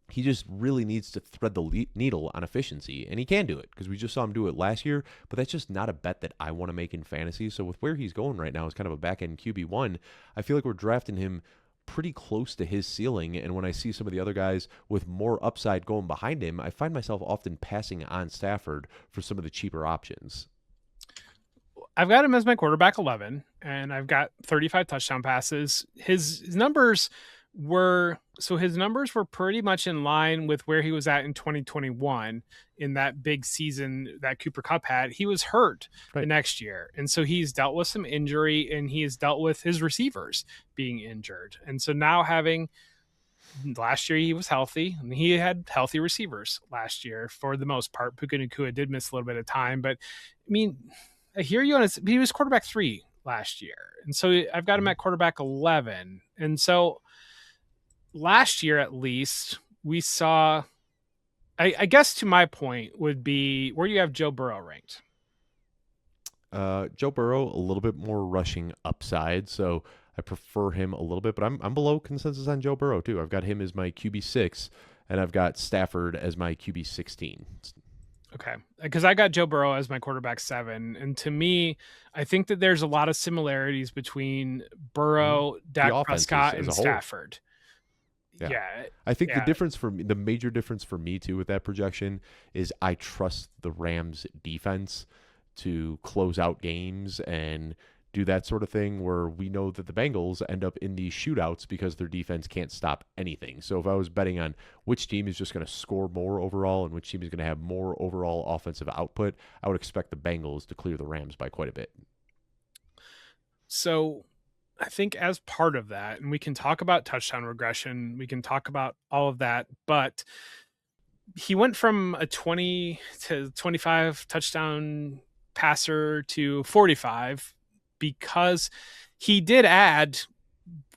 Speaker 1: he just really needs to thread the needle on efficiency, and he can do it because we just saw him do it last year, but that's just not a bet that I want to make in fantasy. So with where he's going right now as kind of a back-end QB1, I feel like we're drafting him pretty close to his ceiling, and when I see some of the other guys with more upside going behind him, I find myself often passing on Stafford for some of the cheaper options.
Speaker 2: I've got him as my quarterback 11, and I've got 35 touchdown passes. His numbers were pretty much in line with where he was at in 2021 in that big season that Cooper Kupp had. He was hurt the next year, and so he's dealt with some injury, and he has dealt with his receivers being injured. And so now last year he was healthy, and he had healthy receivers last year for the most part. Puka Nacua did miss a little bit of time, but I mean, I hear you on he was quarterback 3 last year. And so I've got him at quarterback 11. And so last year, at least, we saw, I guess to my point would be, where do you have Joe Burrow ranked?
Speaker 1: Joe Burrow, a little bit more rushing upside, so I prefer him a little bit, but I'm below consensus on Joe Burrow too. I've got him as my QB6, and I've got Stafford as my QB16.
Speaker 2: Okay, because I got Joe Burrow as my quarterback 7, and to me, I think that there's a lot of similarities between Burrow, Dak Prescott, and Stafford. Yeah.
Speaker 1: I think the major difference for me too with that projection is I trust the Rams defense to close out games and do that sort of thing, where we know that the Bengals end up in these shootouts because their defense can't stop anything. So if I was betting on which team is just going to score more overall and which team is going to have more overall offensive output, I would expect the Bengals to clear the Rams by quite a bit.
Speaker 2: So I think as part of that, and we can talk about touchdown regression, we can talk about all of that, but he went from a 20 to 25 touchdown passer to 45 because he did add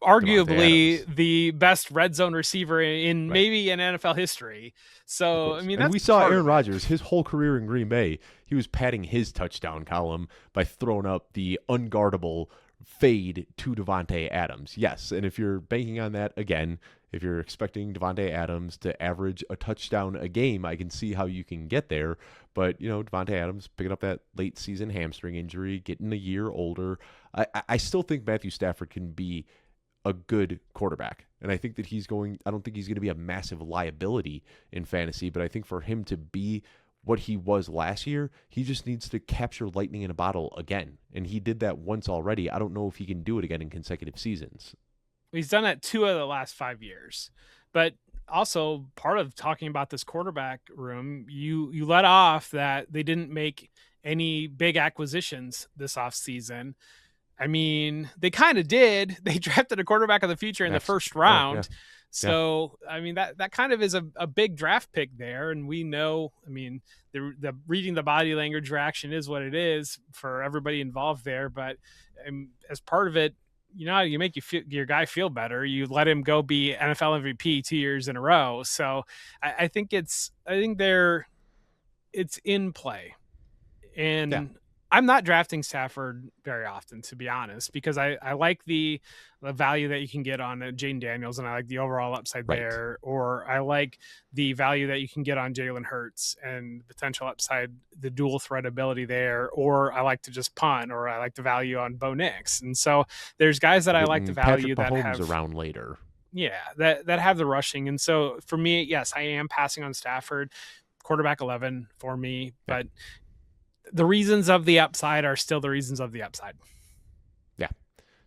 Speaker 2: arguably the best red zone receiver in maybe in NFL history. So, I mean,
Speaker 1: and we saw Aaron Rodgers, his whole career in Green Bay, he was padding his touchdown column by throwing up the unguardable fade to Davante Adams. Yes, and if you're banking on that, again, if you're expecting Davante Adams to average a touchdown a game, I can see how you can get there. But, Davante Adams picking up that late season hamstring injury, getting a year older. I still think Matthew Stafford can be a good quarterback. And I think that I don't think he's going to be a massive liability in fantasy, but I think for him to be what he was last year. He just needs to capture lightning in a bottle again. And he did that once already. I don't know if he can do it again in consecutive seasons.
Speaker 2: He's done that 2 of the last 5 years. But also part of talking about this quarterback room, you let off that they didn't make any big acquisitions this offseason. I mean, they kind of did. They drafted a quarterback of the future in the first round. So, I mean, that kind of is a big draft pick there. And we know, I mean, the reading the body language reaction is what it is for everybody involved there. But as part of it, you make your guy feel better. You let him go be NFL MVP 2 years in a row. So I think it's in play. And I'm not drafting Stafford very often, to be honest, because I like the value that you can get on Jaden Daniels, and I like the overall upside there, or I like the value that you can get on Jalen Hurts and potential upside, the dual threat ability there, or I like to just punt, or I like the value on Bo Nix. And so there's guys that I like the value that have
Speaker 1: around later.
Speaker 2: Yeah, that have the rushing. And so for me, yes, I am passing on Stafford, quarterback 11 for me, but the reasons of the upside are still the reasons of the upside.
Speaker 1: Yeah.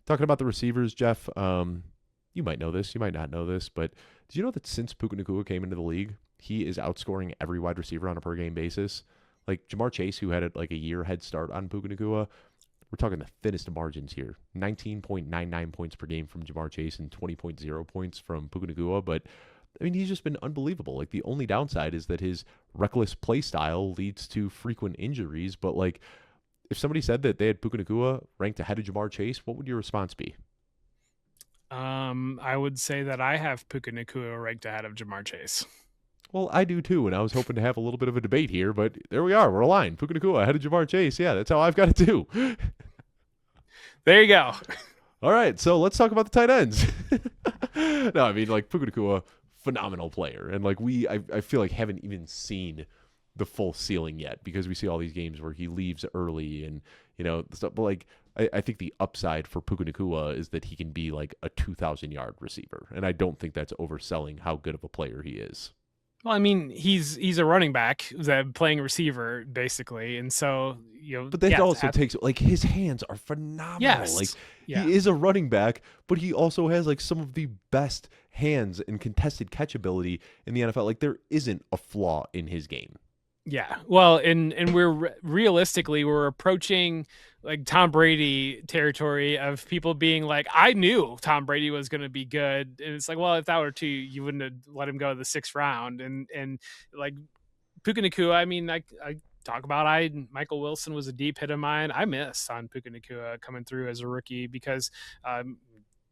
Speaker 1: Talking about the receivers, Jeff, you might know this, you might not know this, but did you know that since Puka Nacua came into the league, he is outscoring every wide receiver on a per game basis? Like Jamar Chase, who had like a year head start on Puka Nacua, we're talking the thinnest of margins here. 19.99 points per game from Jamar Chase and 20.0 points from Puka Nacua, but I mean, he's just been unbelievable. Like, the only downside is that his reckless play style leads to frequent injuries. But, like, if somebody said that they had Puka Nacua ranked ahead of Jamar Chase, what would your response be?
Speaker 2: I would say that I have Puka Nacua ranked ahead of Jamar Chase.
Speaker 1: Well, I do too, and I was hoping to have a little bit of a debate here, but there we are. We're aligned. Puka Nacua ahead of Jamar Chase. Yeah, that's how I've got it too.
Speaker 2: There you go.
Speaker 1: All right, so let's talk about the tight ends. No, I mean, like, Puka Nacua, phenomenal player, and like I feel like haven't even seen the full ceiling yet, because we see all these games where he leaves early and stuff. But like I think the upside for Puka Nacua is that he can be like a 2,000-yard receiver, and I don't think that's overselling how good of a player he is.
Speaker 2: Well, I mean, he's a running back playing receiver basically, and so
Speaker 1: But that also takes, like, his hands are phenomenal.
Speaker 2: Yes.
Speaker 1: Like, he is a running back, but he also has like some of the best hands and contested catch ability in the NFL. Like, there isn't a flaw in his game.
Speaker 2: Yeah. Well, and we're approaching like Tom Brady territory of people being like, I knew Tom Brady was going to be good. And it's like, well, if that were true, you wouldn't have let him go the 6th round. And like Puka Nacua, I mean, I talk about Michael Wilson was a deep hit of mine. I missed on Puka Nacua coming through as a rookie because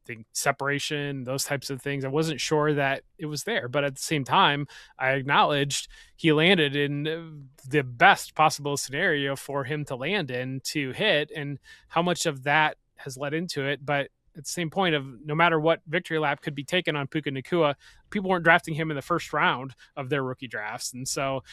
Speaker 2: the separation, those types of things. I wasn't sure that it was there, but at the same time, I acknowledged he landed in the best possible scenario for him to land in to hit, and how much of that has led into it. But at the same point of no matter what victory lap could be taken on Puka Nacua, people weren't drafting him in the first round of their rookie drafts. And so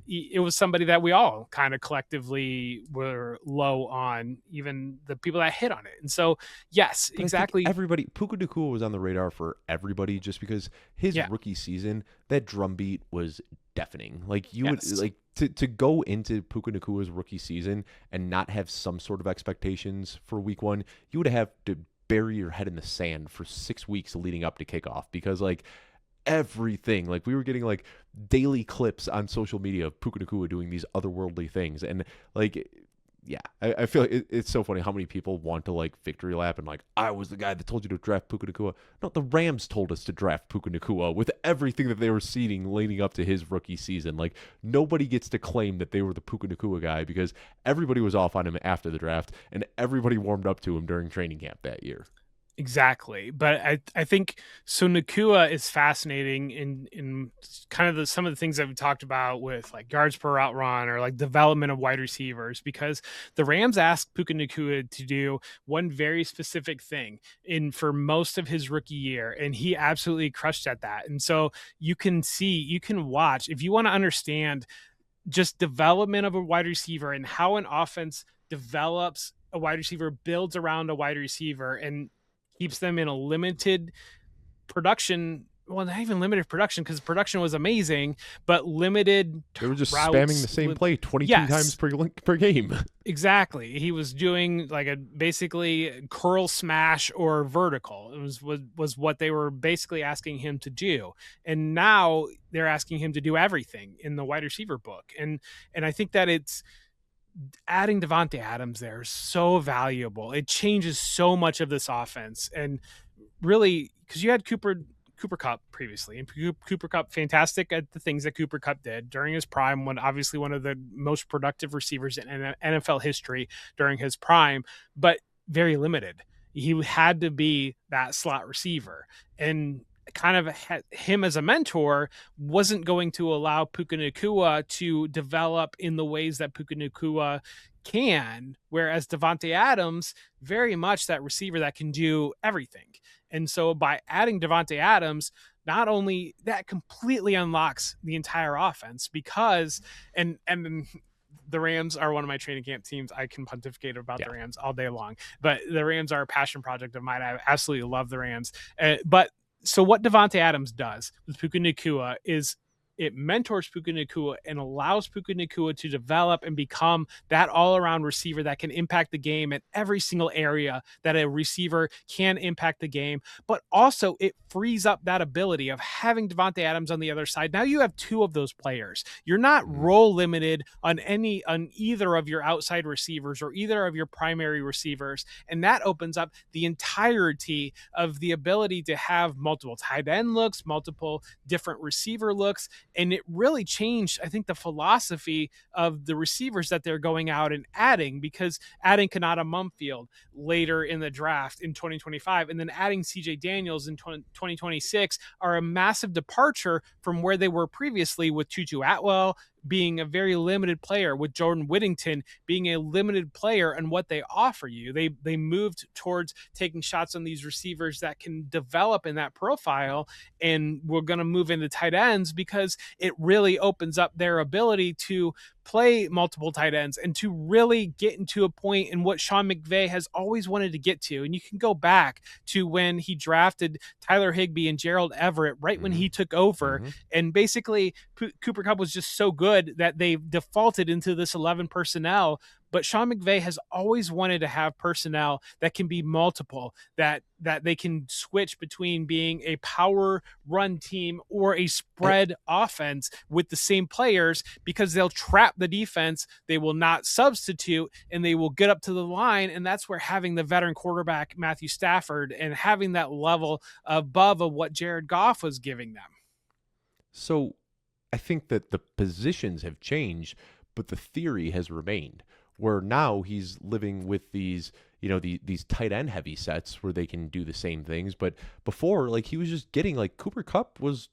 Speaker 2: it was somebody that we all kind of collectively were low on, even the people that hit on it. And so, yes,
Speaker 1: but
Speaker 2: exactly.
Speaker 1: Everybody, Puka Nacua was on the radar for everybody just because his rookie season, that drumbeat was deafening. Like, you would like to go into Puka Nacua's rookie season and not have some sort of expectations for week 1, you would have to bury your head in the sand for 6 weeks leading up to kickoff, because like everything, like we were getting like daily clips on social media of Puka Nacua doing these otherworldly things, and like I feel like it's so funny how many people want to like victory lap and like, I was the guy that told you to draft Puka Nacua. No, the Rams told us to draft Puka Nacua with everything that they were seeding leading up to his rookie season. Like, nobody gets to claim that they were the Puka Nacua guy, because everybody was off on him after the draft and everybody warmed up to him during training camp that year.
Speaker 2: Exactly. But I think so Nacua is fascinating in kind of some of the things that we talked about with like yards per route run or like development of wide receivers, because the Rams asked Puka Nacua to do one very specific thing for most of his rookie year, and he absolutely crushed at that. And so you can watch, if you want to understand just development of a wide receiver and how an offense develops a wide receiver, builds around a wide receiver, and keeps them in a limited production well, not even limited production, because production was amazing, but limited
Speaker 1: They were just spamming the
Speaker 2: routes.
Speaker 1: same play 22 times
Speaker 2: Yes,
Speaker 1: per game.
Speaker 2: exactly. He was doing like a basically curl smash or vertical. It was what they were basically asking him to do. And now they're asking him to do everything in the wide receiver book. And I think that it's adding Devontae Adams there is so valuable. It changes so much of this offense. And really, because you had Cooper Cup previously, and Cooper Cup fantastic at the things that Cooper Cup did during his prime, when obviously one of the most productive receivers in NFL history during his prime, but very limited. He had to be that slot receiver, and kind of him as a mentor wasn't going to allow Puka Nacua to develop in the ways that Puka Nacua can, whereas Devontae Adams, very much that receiver that can do everything. And so by adding Devontae Adams, not only that completely unlocks the entire offense, because and the Rams are one of my training camp teams. I can pontificate about
Speaker 1: Yeah.
Speaker 2: the Rams all day long, but the Rams are a passion project of mine. I absolutely love the Rams. But so what Devontae Adams does with Puka Nacua is it mentors Puka Nacua and allows Puka Nacua to develop and become that all-around receiver that can impact the game at every single area that a receiver can impact the game. But also it frees up that ability of having Devontae Adams on the other side. Now you have two of those players. You're not role limited on either of your outside receivers or either of your primary receivers. And that opens up the entirety of the ability to have multiple tight end looks, multiple different receiver looks. And it really changed, I think, the philosophy of the receivers that they're going out and adding, because adding Kanata Mumfield later in the draft in 2025 and then adding CJ Daniels in 2026 are a massive departure from where they were previously, with Tutu Atwell being a very limited player, with Jordan Whittington being a limited player and what they offer you. They moved towards taking shots on these receivers that can develop in that profile, and we're going to move into tight ends because it really opens up their ability to play multiple tight ends and to really get into a point in what Sean McVay has always wanted to get to. And you can go back to when he drafted Tyler Higbee and Gerald Everett right when he took over. And basically Cooper Kupp was just so good that they defaulted into this 11 personnel. But Sean McVay has always wanted to have personnel that can be multiple, that they can switch between being a power run team or a spread offense with the same players, because they'll trap the defense, they will not substitute, and they will get up to the line. And that's where having the veteran quarterback Matthew Stafford and having that level above of what Jared Goff was giving them.
Speaker 1: So I think that the positions have changed, but the theory has remained, where now he's living with these, these tight end heavy sets where they can do the same things. But before, like, he was just getting, like, Cooper Kupp was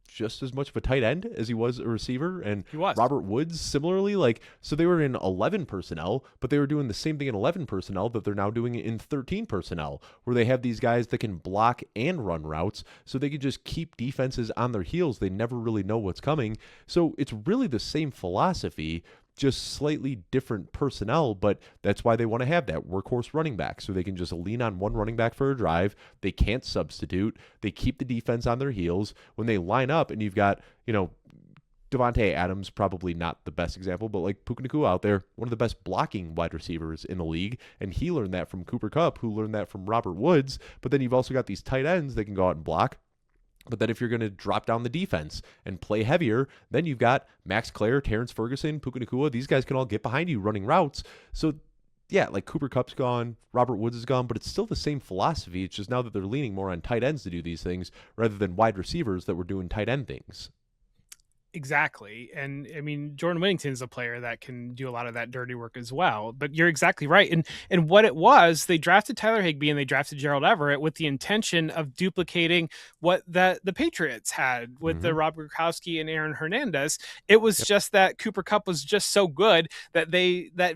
Speaker 1: just as much of a tight end as he was a receiver, and
Speaker 2: He was.
Speaker 1: Robert Woods similarly. Like, so they were in 11 personnel, but they were doing the same thing in 11 personnel that they're now doing in 13 personnel, where they have these guys that can block and run routes, so they can just keep defenses on their heels. They never really know what's coming. So it's really the same philosophy, just slightly different personnel, but that's why they want to have that workhorse running back, so they can just lean on one running back for a drive. They can't substitute. They keep the defense on their heels. When they line up and you've got, Devontae Adams, probably not the best example, but like Puka Nacua out there, one of the best blocking wide receivers in the league, and he learned that from Cooper Kupp, who learned that from Robert Woods. But then you've also got these tight ends that can go out and block. But then if you're going to drop down the defense and play heavier, then you've got Max Clare, Terrence Ferguson, Puka Nacua. These guys can all get behind you running routes. So, yeah, like Cooper Kupp's gone, Robert Woods is gone, but it's still the same philosophy. It's just now that they're leaning more on tight ends to do these things rather than wide receivers that were doing tight end things.
Speaker 2: Exactly. And I mean, Jordan Whittington is a player that can do a lot of that dirty work as well. But you're exactly right. And what it was, they drafted Tyler Higbee and they drafted Gerald Everett with the intention of duplicating what the Patriots had with the Rob Gronkowski and Aaron Hernandez. It was just that Cooper Kupp was just so good that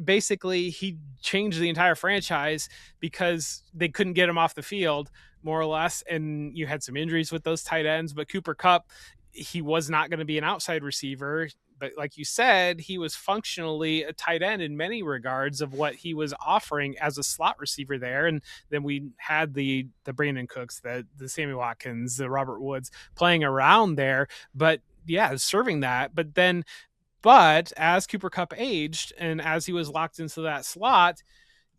Speaker 2: basically he changed the entire franchise because they couldn't get him off the field, more or less. And you had some injuries with those tight ends, but Cooper Kupp, he was not going to be an outside receiver. But like you said, he was functionally a tight end in many regards of what he was offering as a slot receiver there. And then we had the Brandon Cooks, the Sammy Watkins, the Robert Woods playing around there. But yeah, serving that. But as Cooper Kupp aged and as he was locked into that slot,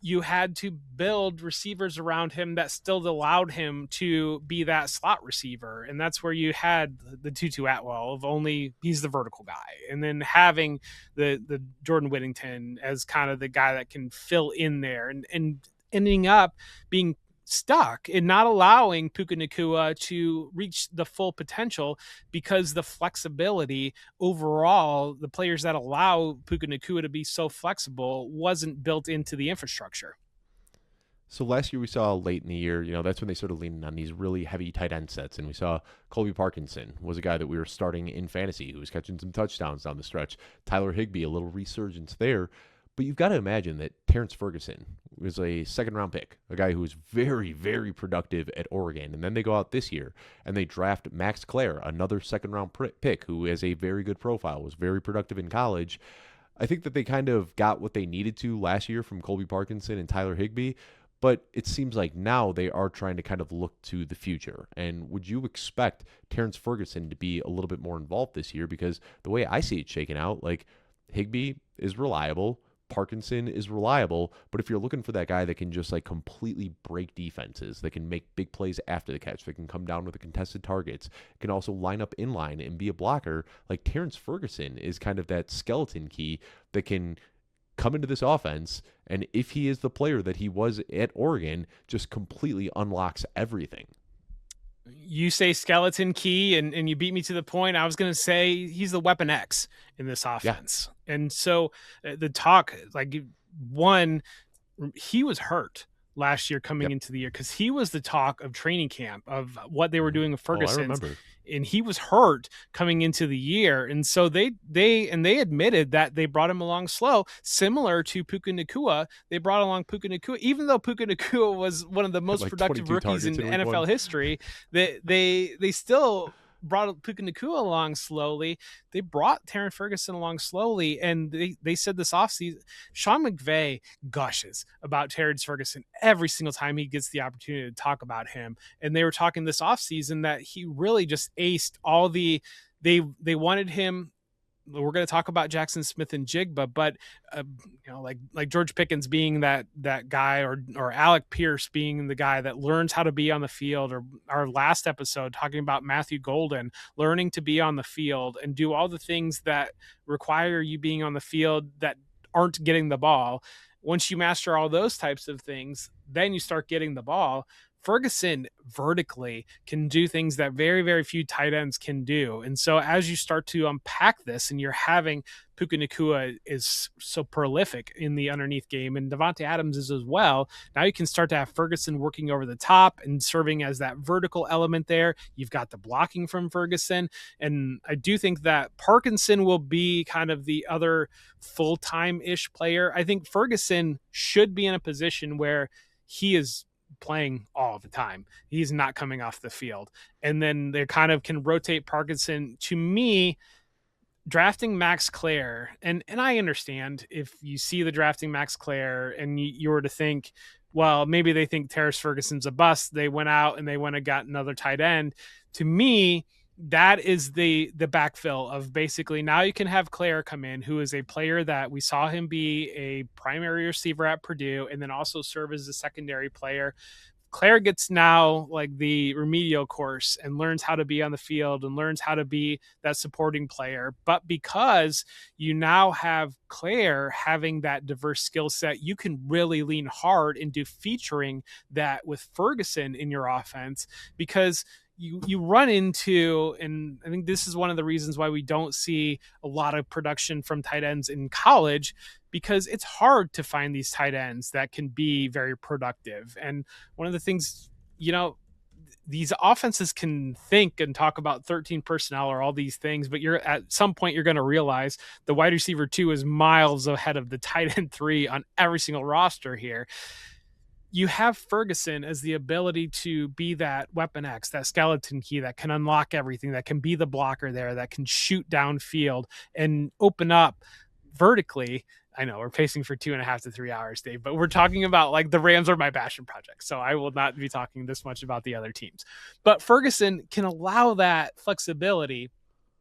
Speaker 2: you had to build receivers around him that still allowed him to be that slot receiver. And that's where you had the Tutu Atwell of only he's the vertical guy. And then having the Jordan Whittington as kind of the guy that can fill in there and ending up being stuck and not allowing Puka Nacua to reach the full potential because the flexibility overall, the players that allow Puka Nacua to be so flexible wasn't built into the infrastructure.
Speaker 1: So last year we saw late in the year, that's when they started leaning on these really heavy tight end sets. And we saw Colby Parkinson was a guy that we were starting in fantasy who was catching some touchdowns down the stretch. Tyler Higbee, a little resurgence there. But you've got to imagine that Terrence Ferguson was a second-round pick, a guy who was very, very productive at Oregon. And then they go out this year and they draft Max Clare, another second-round pick who has a very good profile, was very productive in college. I think that they kind of got what they needed to last year from Colby Parkinson and Tyler Higbee, but it seems like now they are trying to kind of look to the future. And would you expect Terrence Ferguson to be a little bit more involved this year? Because the way I see it shaking out, like Higbee is reliable, Parkinson is reliable, but if you're looking for that guy that can just like completely break defenses, that can make big plays after the catch, that can come down with the contested targets, can also line up in line and be a blocker, like Terrence Ferguson is kind of that skeleton key that can come into this offense, and if he is the player that he was at Oregon, just completely unlocks everything.
Speaker 2: You say skeleton key, and you beat me to the point. I was going to say he's the weapon X in this offense. Yeah. And so the talk, like one, he was hurt last year coming into the year because he was the talk of training camp of what they were doing with Ferguson.
Speaker 1: I remember.
Speaker 2: And he was hurt coming into the year. And so they admitted that they brought him along slow, similar to Puka Nacua. They brought along Puka Nacua, even though Puka Nacua was one of the most productive rookies in NFL history. They still brought Puka Nacua along slowly. They brought Terrence Ferguson along slowly, and they said this offseason, Sean McVay gushes about Terrence Ferguson every single time he gets the opportunity to talk about him. And they were talking this offseason that he really just aced all they wanted him. We're going to talk about Jackson Smith and Jigba, but like George Pickens being that guy, or Alec Pierce being the guy that learns how to be on the field, or our last episode talking about Matthew Golden learning to be on the field and do all the things that require you being on the field that aren't getting the ball. Once you master all those types of things, then you start getting the ball. Ferguson vertically can do things that very, very few tight ends can do. And so as you start to unpack this, and you're having Puka Nacua is so prolific in the underneath game, and Devontae Adams is as well, now you can start to have Ferguson working over the top and serving as that vertical element there. You've got the blocking from Ferguson. And I do think that Parkinson will be kind of the other full-time-ish player. I think Ferguson should be in a position where he is playing all the time. He's not coming off the field. And then they kind of can rotate Parkinson. To me, drafting Max Clare, and I understand if you see the drafting Max Clare and you were to think, well, maybe they think Terrence Ferguson's a bust. They went out and they went and got another tight end. To me, that is the backfill of basically now you can have Clare come in, who is a player that we saw him be a primary receiver at Purdue and then also serve as a secondary player. Clare gets now like the remedial course and learns how to be on the field and learns how to be that supporting player. But because you now have Clare having that diverse skill set, you can really lean hard into featuring that with Ferguson in your offense, because you run into, and I think this is one of the reasons why we don't see a lot of production from tight ends in college, because it's hard to find these tight ends that can be very productive. And one of the things, these offenses can think and talk about 13 personnel or all these things, but you're at some point you're going to realize the wide receiver 2 is miles ahead of the tight end 3 on every single roster here. you have Ferguson as the ability to be that weapon X, that skeleton key that can unlock everything, that can be the blocker there, that can shoot downfield and open up vertically. I know we're pacing for 2.5 to 3 hours, Dave, but we're talking about like the Rams are my passion project. So I will not be talking this much about the other teams. But Ferguson can allow that flexibility.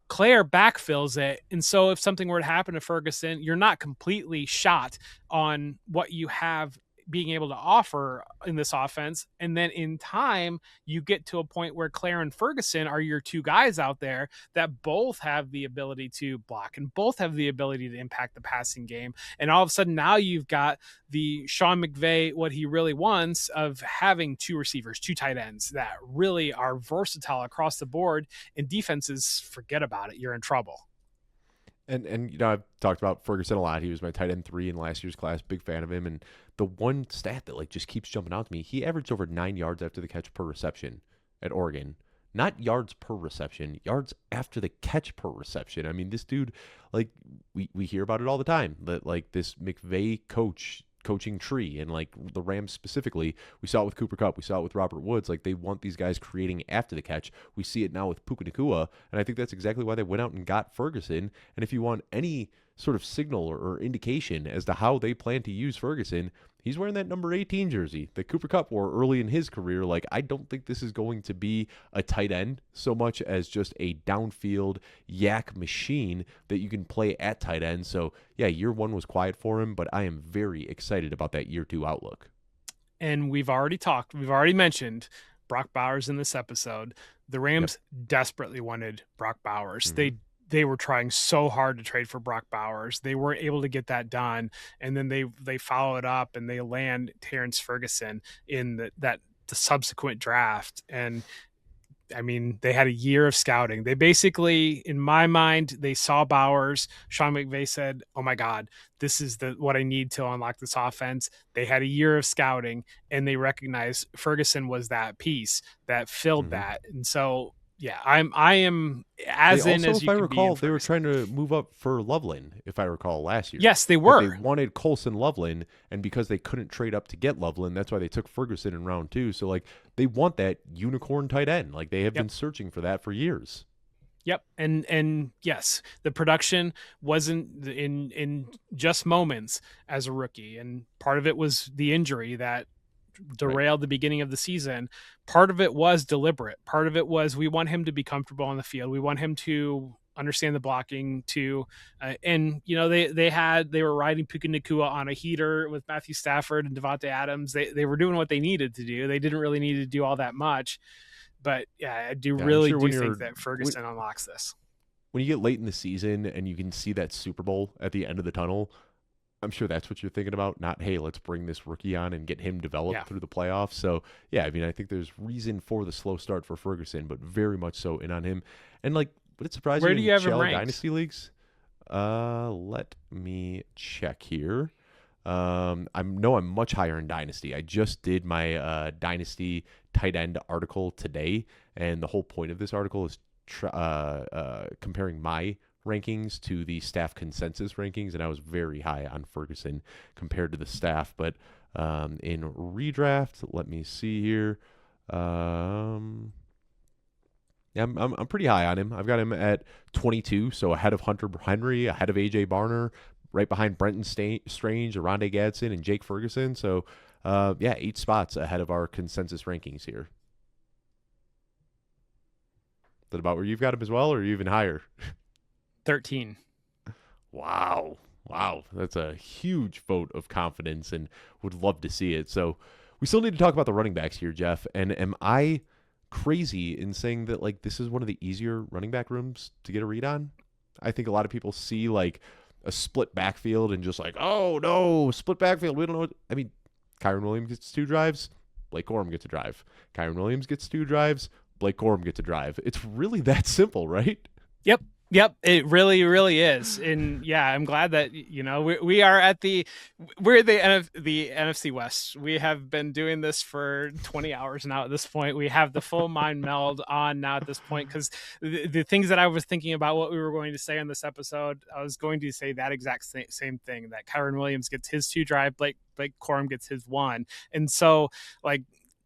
Speaker 2: Claire backfills it. And so if something were to happen to Ferguson, you're not completely shot on what you have being able to offer in this offense. And then in time, you get to a point where Claire and Ferguson are your two guys out there that both have the ability to block and both have the ability to impact the passing game. And all of a sudden now you've got the Sean McVay, what he really wants of having two receivers, two tight ends that really are versatile across the board, and defenses forget about it. You're in trouble.
Speaker 1: And you know, I've talked about Ferguson a lot. He was my tight end 3 in last year's class. Big fan of him. And the one stat that like just keeps jumping out to me, he averaged over 9 yards after the catch per reception at Oregon. Not yards per reception, yards after the catch per reception. I mean, this dude, like we hear about it all the time, that like this McVay coaching tree, and like the Rams specifically, we saw it with Cooper Kupp, we saw it with Robert Woods. Like they want these guys creating after the catch. We see it now with Puka Nacua, and I think that's exactly why they went out and got Ferguson. And if you want any sort of signal or indication as to how they plan to use Ferguson, he's wearing that number 18 jersey that Cooper Kupp wore early in his career. Like, I don't think this is going to be a tight end so much as just a downfield yak machine that you can play at tight end. So, yeah, year 1 was quiet for him, but I am very excited about that year 2 outlook.
Speaker 2: And we've already mentioned Brock Bowers in this episode. The Rams desperately wanted Brock Bowers.
Speaker 1: Mm-hmm.
Speaker 2: They were trying so hard to trade for Brock Bowers. They weren't able to get that done. And then they follow it up and they land Terrence Ferguson in the subsequent draft. And I mean, they had a year of scouting. They basically, in my mind, they saw Bowers. Sean McVay said, "Oh my God, this is what I need to unlock this offense." They had a year of scouting and they recognized Ferguson was that piece that filled that. And so, yeah, I am as
Speaker 1: they
Speaker 2: in
Speaker 1: also,
Speaker 2: as
Speaker 1: if
Speaker 2: you
Speaker 1: I
Speaker 2: can
Speaker 1: recall,
Speaker 2: be.
Speaker 1: they were trying to move up for Loveland, if I recall, last year.
Speaker 2: Yes, they were.
Speaker 1: They wanted Colson Loveland, and because they couldn't trade up to get Loveland, that's why they took Ferguson in round 2. So, like, they want that unicorn tight end. Like, they have been searching for that for years.
Speaker 2: Yep. And yes, the production wasn't in just moments as a rookie. And part of it was the injury that derailed the beginning of the season. Part of it was deliberate. Part of it was we want him to be comfortable on the field. We want him to understand the blocking too. And you know, they were riding Puka Nacua on a heater with Matthew Stafford and Devontae Adams. They were doing what they needed to do. They didn't really need to do all that much. But yeah, I do think that Ferguson unlocks this.
Speaker 1: When you get late in the season and you can see that Super Bowl at the end of the tunnel, I'm sure that's what you're thinking about. Not, hey, let's bring this rookie on and get him developed through the playoffs. So, yeah, I mean, I think there's reason for the slow start for Ferguson, but very much so in on him. And, like, would it surprise you
Speaker 2: in
Speaker 1: Shallow Dynasty leagues? Let me check here. I'm much higher in Dynasty. I just did my Dynasty tight end article today, and the whole point of this article is comparing my rankings to the staff consensus rankings, and I was very high on Ferguson compared to the staff. But in redraft, let me see here. Yeah, I'm pretty high on him. I've got him at 22, so ahead of Hunter Henry, ahead of AJ Barner, right behind Brenton Strange, Aronde Gadsden, and Jake Ferguson. So, 8 spots ahead of our consensus rankings here. Is that about where you've got him as well, or are you even higher?
Speaker 2: 13.
Speaker 1: Wow. That's a huge vote of confidence, and would love to see it. So we still need to talk about the running backs here, Jeff. And am I crazy in saying that, like, this is one of the easier running back rooms to get a read on? I think a lot of people see, like, a split backfield and just like, oh, no, split backfield. We don't know. I mean, Kyron Williams gets 2 drives. Blake Corum gets a drive. Kyron Williams gets 2 drives. Blake Corum gets a drive. It's really that simple, right?
Speaker 2: Yep. Yep, it really, really is, and yeah, I'm glad that we are at the NFC West. We have been doing this for 20 hours now. At this point, we have the full mind meld on now. At this point, because the things that I was thinking about what we were going to say on this episode, I was going to say that exact same thing. That Kyron Williams gets his 2 drive, Blake Corum gets his 1, and so like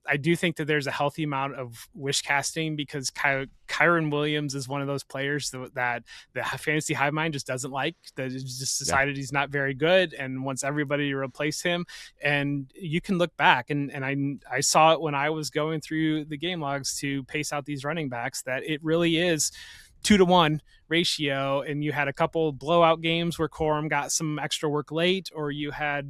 Speaker 2: I do think that there's a healthy amount of wish casting because Kyron Williams is one of those players that the fantasy hive mind just doesn't like. That just decided he's not very good and wants everybody to replace him. And you can look back, and I saw it when I was going through the game logs to pace out these running backs, that it really is 2-to-1 ratio, and you had a couple blowout games where Corum got some extra work late, or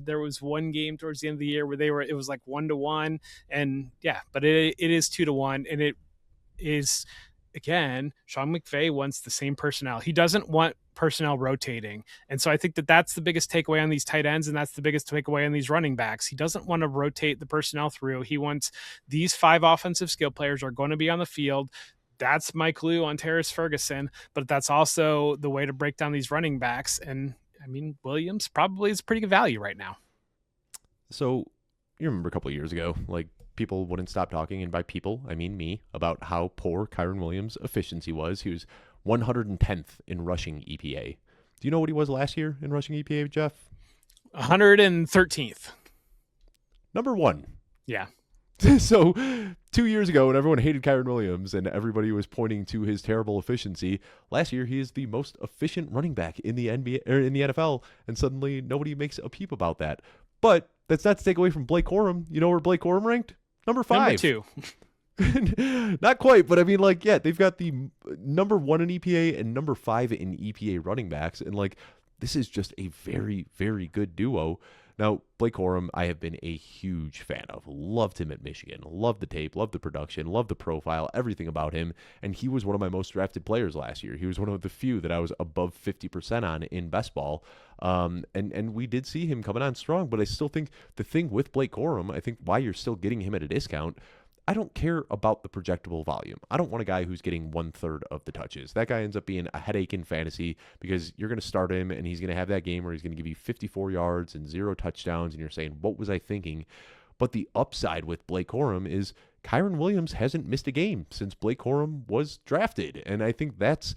Speaker 2: there was one game towards the end of the year where it was like 1-to-1, and yeah, but it is 2-to-1, and it is, again, Sean McVay wants the same personnel. He doesn't want personnel rotating, and so I think that that's the biggest takeaway on these tight ends, and that's the biggest takeaway on these running backs. He doesn't want to rotate the personnel through. He wants these 5 offensive skill players are going to be on the field. That's my clue on Terrace Ferguson, but that's also the way to break down these running backs. And I mean, Williams probably is pretty good value right now.
Speaker 1: So you remember a couple of years ago, like, people wouldn't stop talking, and by people, I mean me, about how poor Kyron Williams' efficiency was. He was 110th in rushing EPA. Do you know what he was last year in rushing EPA, Jeff?
Speaker 2: 113th.
Speaker 1: Number 1.
Speaker 2: Yeah.
Speaker 1: So 2 years ago, when everyone hated Kyron Williams and everybody was pointing to his terrible efficiency, last year he is the most efficient running back in the NBA or in the NFL, and suddenly nobody makes a peep about that. But that's not to take away from Blake Corum. You know where Blake Corum ranked? Number 5.
Speaker 2: Number
Speaker 1: 2. Not quite, but I mean, like, yeah, they've got the number 1 in EPA and number 5 in EPA running backs, and like, this is just a very, very good duo. Now, Blake Corum, I have been a huge fan of. Loved him at Michigan. Loved the tape, loved the production, loved the profile, everything about him. And he was one of my most drafted players last year. He was one of the few that I was above 50% on in best ball. And we did see him coming on strong, but I still think the thing with Blake Corum, I think why you're still getting him at a discount, I don't care about the projectable volume. I don't want a guy who's getting 1/3 of the touches. That guy ends up being a headache in fantasy because you're going to start him and he's going to have that game where he's going to give you 54 yards and 0 touchdowns, and you're saying, what was I thinking? But the upside with Blake Corum is Kyron Williams hasn't missed a game since Blake Corum was drafted. And I think that's,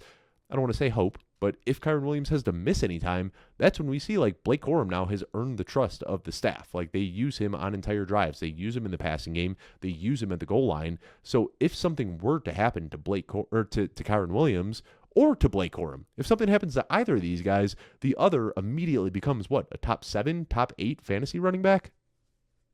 Speaker 1: I don't want to say hope, but if Kyron Williams has to miss any time, that's when we see, like, Blake Corum now has earned the trust of the staff. Like, they use him on entire drives. They use him in the passing game. They use him at the goal line. So if something were to happen to to Kyron Williams or to Blake Corum, if something happens to either of these guys, the other immediately becomes what, a top 7, top 8 fantasy running back?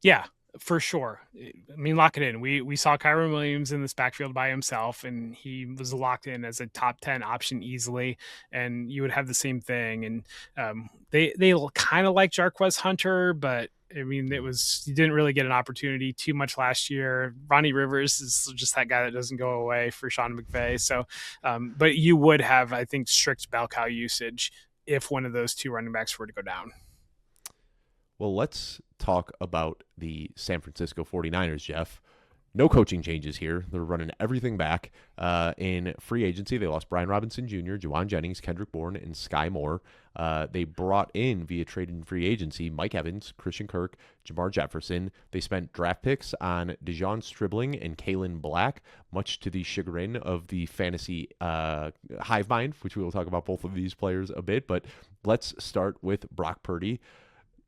Speaker 2: Yeah, for sure. I mean, lock it in. We saw Kyron Williams in this backfield by himself, and he was locked in as a top 10 option easily. And you would have the same thing. And they kind of like Jarquez Hunter, but I mean, you didn't really get an opportunity too much last year. Ronnie Rivers is just that guy that doesn't go away for Sean McVay. So, but you would have, I think, strict bell cow usage if one of those 2 running backs were to go down.
Speaker 1: Well, let's talk about the San Francisco 49ers, Jeff. No coaching changes here. They're running everything back. In free agency, they lost Brian Robinson Jr., Juwan Jennings, Kendrick Bourne, and Sky Moore. They brought in, via trade and free agency, Mike Evans, Christian Kirk, Jamar Jefferson. They spent draft picks on DeJon Stribling and Kalen Black, much to the chagrin of the fantasy hive mind, which we will talk about both of these players a bit. But let's start with Brock Purdy.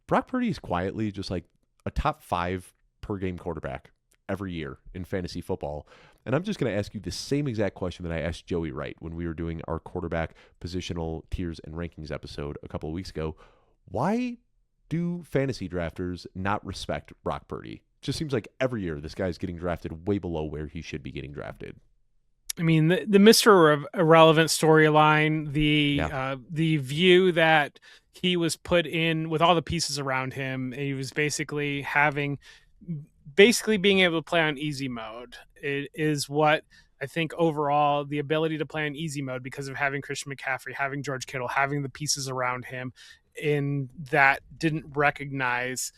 Speaker 1: Brock Purdy is quietly just like a top 5 per game quarterback every year in fantasy football. And I'm just going to ask you the same exact question that I asked Joey Wright when we were doing our quarterback positional tiers and rankings episode a couple of weeks ago. Why do fantasy drafters not respect Brock Purdy? It just seems like every year this guy's getting drafted way below where he should be getting drafted.
Speaker 2: I mean, the Mr. Irrelevant storyline, the view that he was put in with all the pieces around him, and he was basically being able to play on easy mode. It is what I think overall, the ability to play on easy mode because of having Christian McCaffrey, having George Kittle, having the pieces around him, and that didn't recognize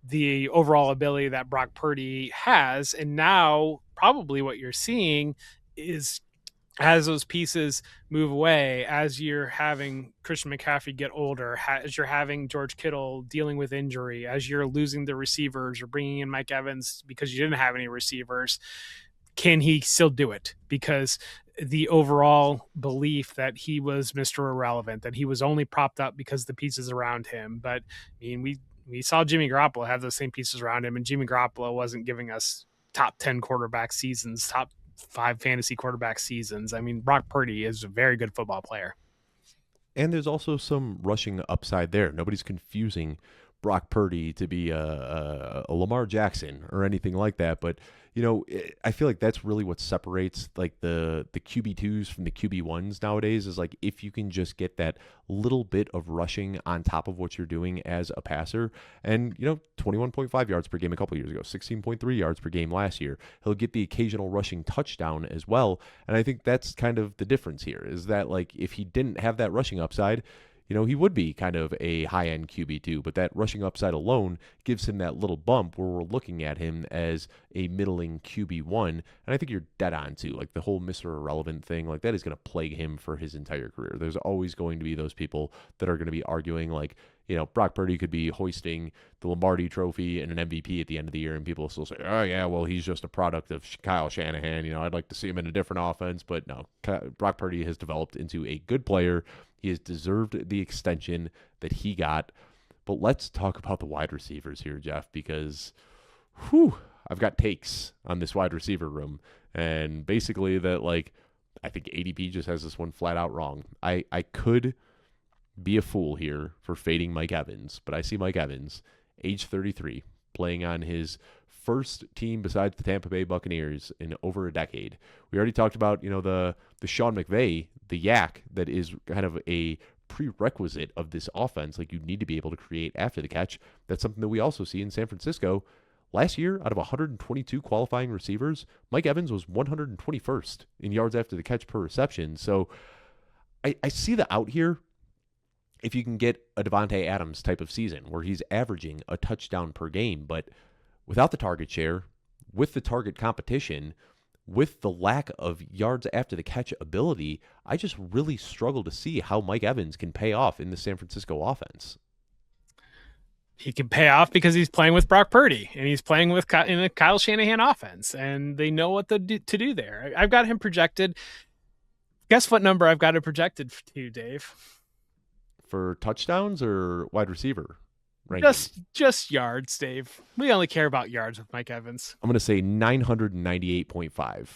Speaker 2: the overall ability that Brock Purdy has. And now probably what you're seeing is as those pieces move away, as you're having Christian McCaffrey get older, as you're having George Kittle dealing with injury, as you're losing the receivers or bringing in Mike Evans because you didn't have any receivers, can he still do it? Because the overall belief that he was Mr. Irrelevant, that he was only propped up because the pieces around him. But I mean, we saw Jimmy Garoppolo have those same pieces around him, and Jimmy Garoppolo wasn't giving us top 10 quarterback seasons, top 5 fantasy quarterback seasons. I mean, Brock Purdy is a very good football player.
Speaker 1: And there's also some rushing upside there. Nobody's confusing Brock Purdy to be a Lamar Jackson or anything like that. But, I feel like that's really what separates like the QB2s from the QB1s nowadays is like if you can just get that little bit of rushing on top of what you're doing as a passer. And, 21.5 yards per game a couple years ago, 16.3 yards per game last year. He'll get the occasional rushing touchdown as well. And I think that's kind of the difference here is that like if he didn't have that rushing upside, he would be kind of a high-end QB2, but that rushing upside alone gives him that little bump where we're looking at him as a middling QB1. And I think you're dead on too. Like the whole Mr. Irrelevant thing, like that is going to plague him for his entire career. There's always going to be those people that are going to be arguing like, Brock Purdy could be hoisting the Lombardi trophy and an MVP at the end of the year, and people will still say, oh, yeah, well, he's just a product of Kyle Shanahan. I'd like to see him in a different offense. But no, Brock Purdy has developed into a good player. He has deserved the extension that he got. But let's talk about the wide receivers here, Jeff, because I've got takes on this wide receiver room. And basically that, like, I think ADP just has this one flat out wrong. I could be a fool here for fading Mike Evans, but I see Mike Evans, age 33, playing on his first team besides the Tampa Bay Buccaneers in over a decade. We already talked about, the Sean McVay, the yak that is kind of a prerequisite of this offense. Like you need to be able to create after the catch. That's something that we also see in San Francisco. Last year, out of 122 qualifying receivers, Mike Evans was 121st in yards after the catch per reception. So I see the out here. If you can get a Devontae Adams type of season where he's averaging a touchdown per game, but without the target share, with the target competition, with the lack of yards after the catch ability, I just really struggle to see how Mike Evans can pay off in the San Francisco offense.
Speaker 2: He can pay off because he's playing with Brock Purdy and he's playing with in a Kyle Shanahan offense, and they know what to do there. I've got him projected. Guess what number I've got it projected to, Dave?
Speaker 1: For touchdowns or wide receiver ranking?
Speaker 2: Just yards, Dave. We only care about yards with Mike Evans.
Speaker 1: I'm going to say 998.5.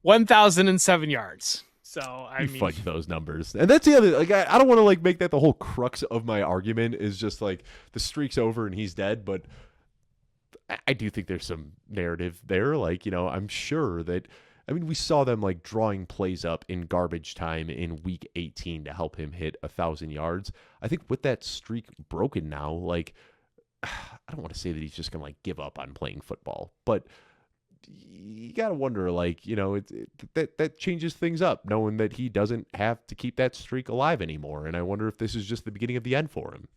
Speaker 2: 1,007 yards. So I mean,
Speaker 1: fudge those numbers, and that's the other. Like, I don't want to like make that the whole crux of my argument. Is just like the streak's over and he's dead, but I do think there's some narrative there. Like I'm sure that. I mean, we saw them like drawing plays up in garbage time in week 18 to help him hit 1,000 yards. I think with that streak broken now, like, I don't want to say that he's just going to like give up on playing football, but you got to wonder, like, that changes things up knowing that he doesn't have to keep that streak alive anymore. And I wonder if this is just the beginning of the end for him.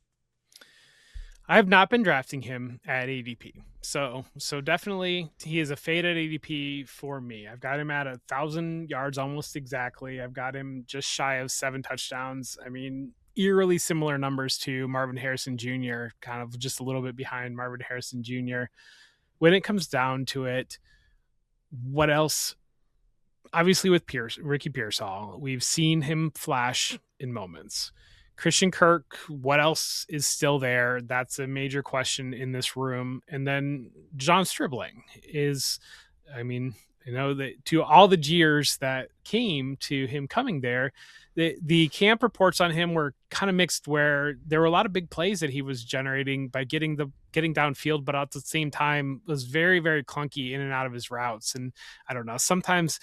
Speaker 2: I have not been drafting him at ADP. So definitely he is a fade at ADP for me. I've got him at 1,000 yards almost exactly. I've got him just shy of 7 touchdowns. I mean, eerily similar numbers to Marvin Harrison Jr., kind of just a little bit behind Marvin Harrison Jr. When it comes down to it, what else? Obviously with Ricky Pearsall, we've seen him flash in moments. Christian Kirk, what else is still there? That's a major question in this room. And then John Stribling is, I mean, that to all the jeers that came to him coming there, the camp reports on him were kind of mixed, where there were a lot of big plays that he was generating by getting downfield, but at the same time was very, very clunky in and out of his routes. And I don't know, sometimes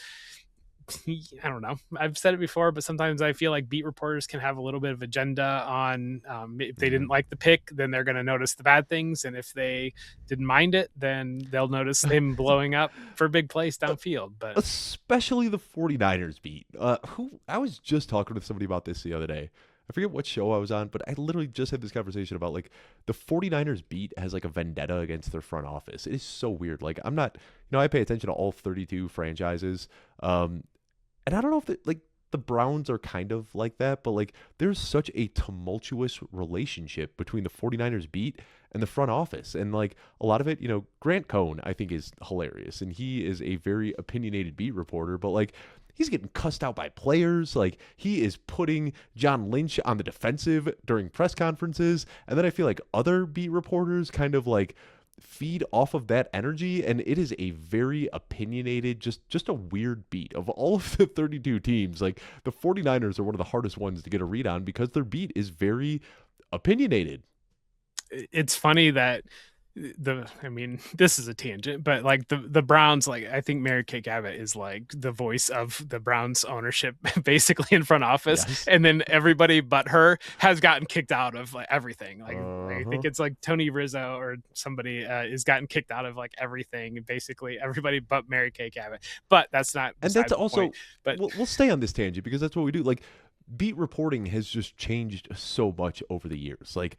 Speaker 2: I don't know. I've said it before, but sometimes I feel like beat reporters can have a little bit of agenda on if they didn't like the pick, then they're going to notice the bad things. And if they didn't mind it, then they'll notice him blowing up for big plays downfield. But
Speaker 1: especially the 49ers beat. I was just talking with somebody about this the other day. I forget what show I was on, but I literally just had this conversation about like the 49ers beat has like a vendetta against their front office. It is so weird. Like I'm not, I pay attention to all 32 franchises. and I don't know if the Browns are kind of like that, but like there's such a tumultuous relationship between the 49ers beat and the front office. And like a lot of it, Grant Cohn, I think, is hilarious. And he is a very opinionated beat reporter, but like he's getting cussed out by players. Like he is putting John Lynch on the defensive during press conferences. And then I feel like other beat reporters kind of like feed off of that energy, and it is a very opinionated, just a weird beat. Of all of the 32 teams, like the 49ers are one of the hardest ones to get a read on because their beat is very opinionated.
Speaker 2: It's funny that this is a tangent, but like the Browns, like I think Mary Kay Abbott is like the voice of the Browns ownership basically in front office.
Speaker 1: Yes.
Speaker 2: And then everybody but her has gotten kicked out of like everything. Like I think it's like Tony Rizzo or somebody is gotten kicked out of like everything, basically everybody but Mary Kay Abbott. But that's not,
Speaker 1: and that's also
Speaker 2: point. But
Speaker 1: we'll stay on this tangent because that's what we do. Like beat reporting has just changed so much over the years. Like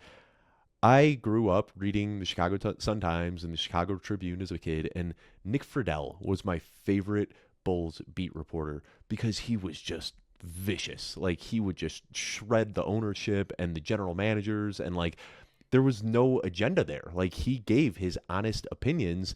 Speaker 1: I grew up reading the Chicago Sun-Times and the Chicago Tribune as a kid, and Nick Friedel was my favorite Bulls beat reporter because he was just vicious. Like he would just shred the ownership and the general managers, and like there was no agenda there. Like he gave his honest opinions.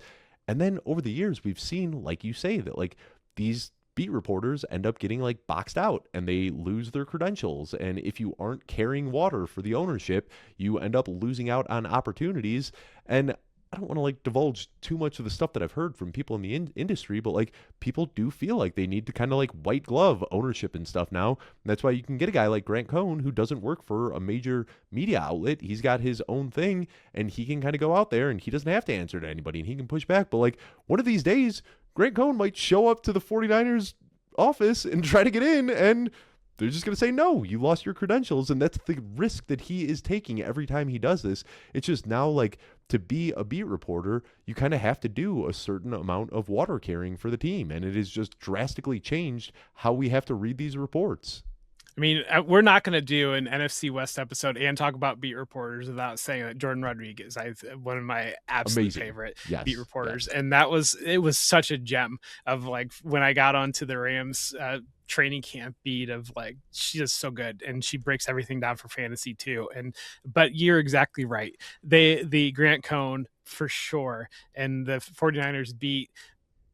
Speaker 1: And then over the years, we've seen, like you say, that like these beat reporters end up getting like boxed out and they lose their credentials. And if you aren't carrying water for the ownership, you end up losing out on opportunities. And I don't want to like divulge too much of the stuff that I've heard from people in the industry, but like people do feel like they need to kind of like white glove ownership and stuff now. And that's why you can get a guy like Grant Cohn who doesn't work for a major media outlet. He's got his own thing and he can kind of go out there and he doesn't have to answer to anybody and he can push back. But like one of these days, Grant Cohn might show up to the 49ers office and try to get in, and they're just going to say, no, you lost your credentials. And that's the risk that he is taking every time he does this. It's just now like to be a beat reporter, you kind of have to do a certain amount of water carrying for the team. And it has just drastically changed how we have to read these reports.
Speaker 2: I mean, we're not going to do an NFC West episode and talk about beat reporters without saying that Jordan Rodriguez, one of my absolute favorite beat reporters. Yes. And it was such a gem of like when I got onto the Rams training camp beat of like, she is so good and she breaks everything down for fantasy too. But you're exactly right. The Grant Cohn for sure. And the 49ers beat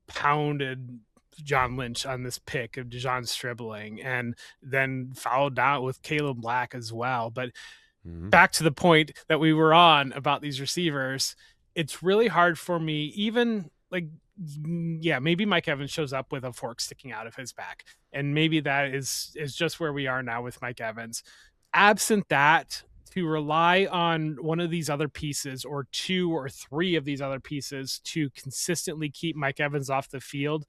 Speaker 2: pounded John Lynch on this pick of Dejon Stribling and then followed out with Caleb Black as well. But back to the point that we were on about these receivers, it's really hard for me, even like, yeah, maybe Mike Evans shows up with a fork sticking out of his back. And maybe that is just where we are now with Mike Evans. Absent that, to rely on one of these other pieces or two or three of these other pieces to consistently keep Mike Evans off the field,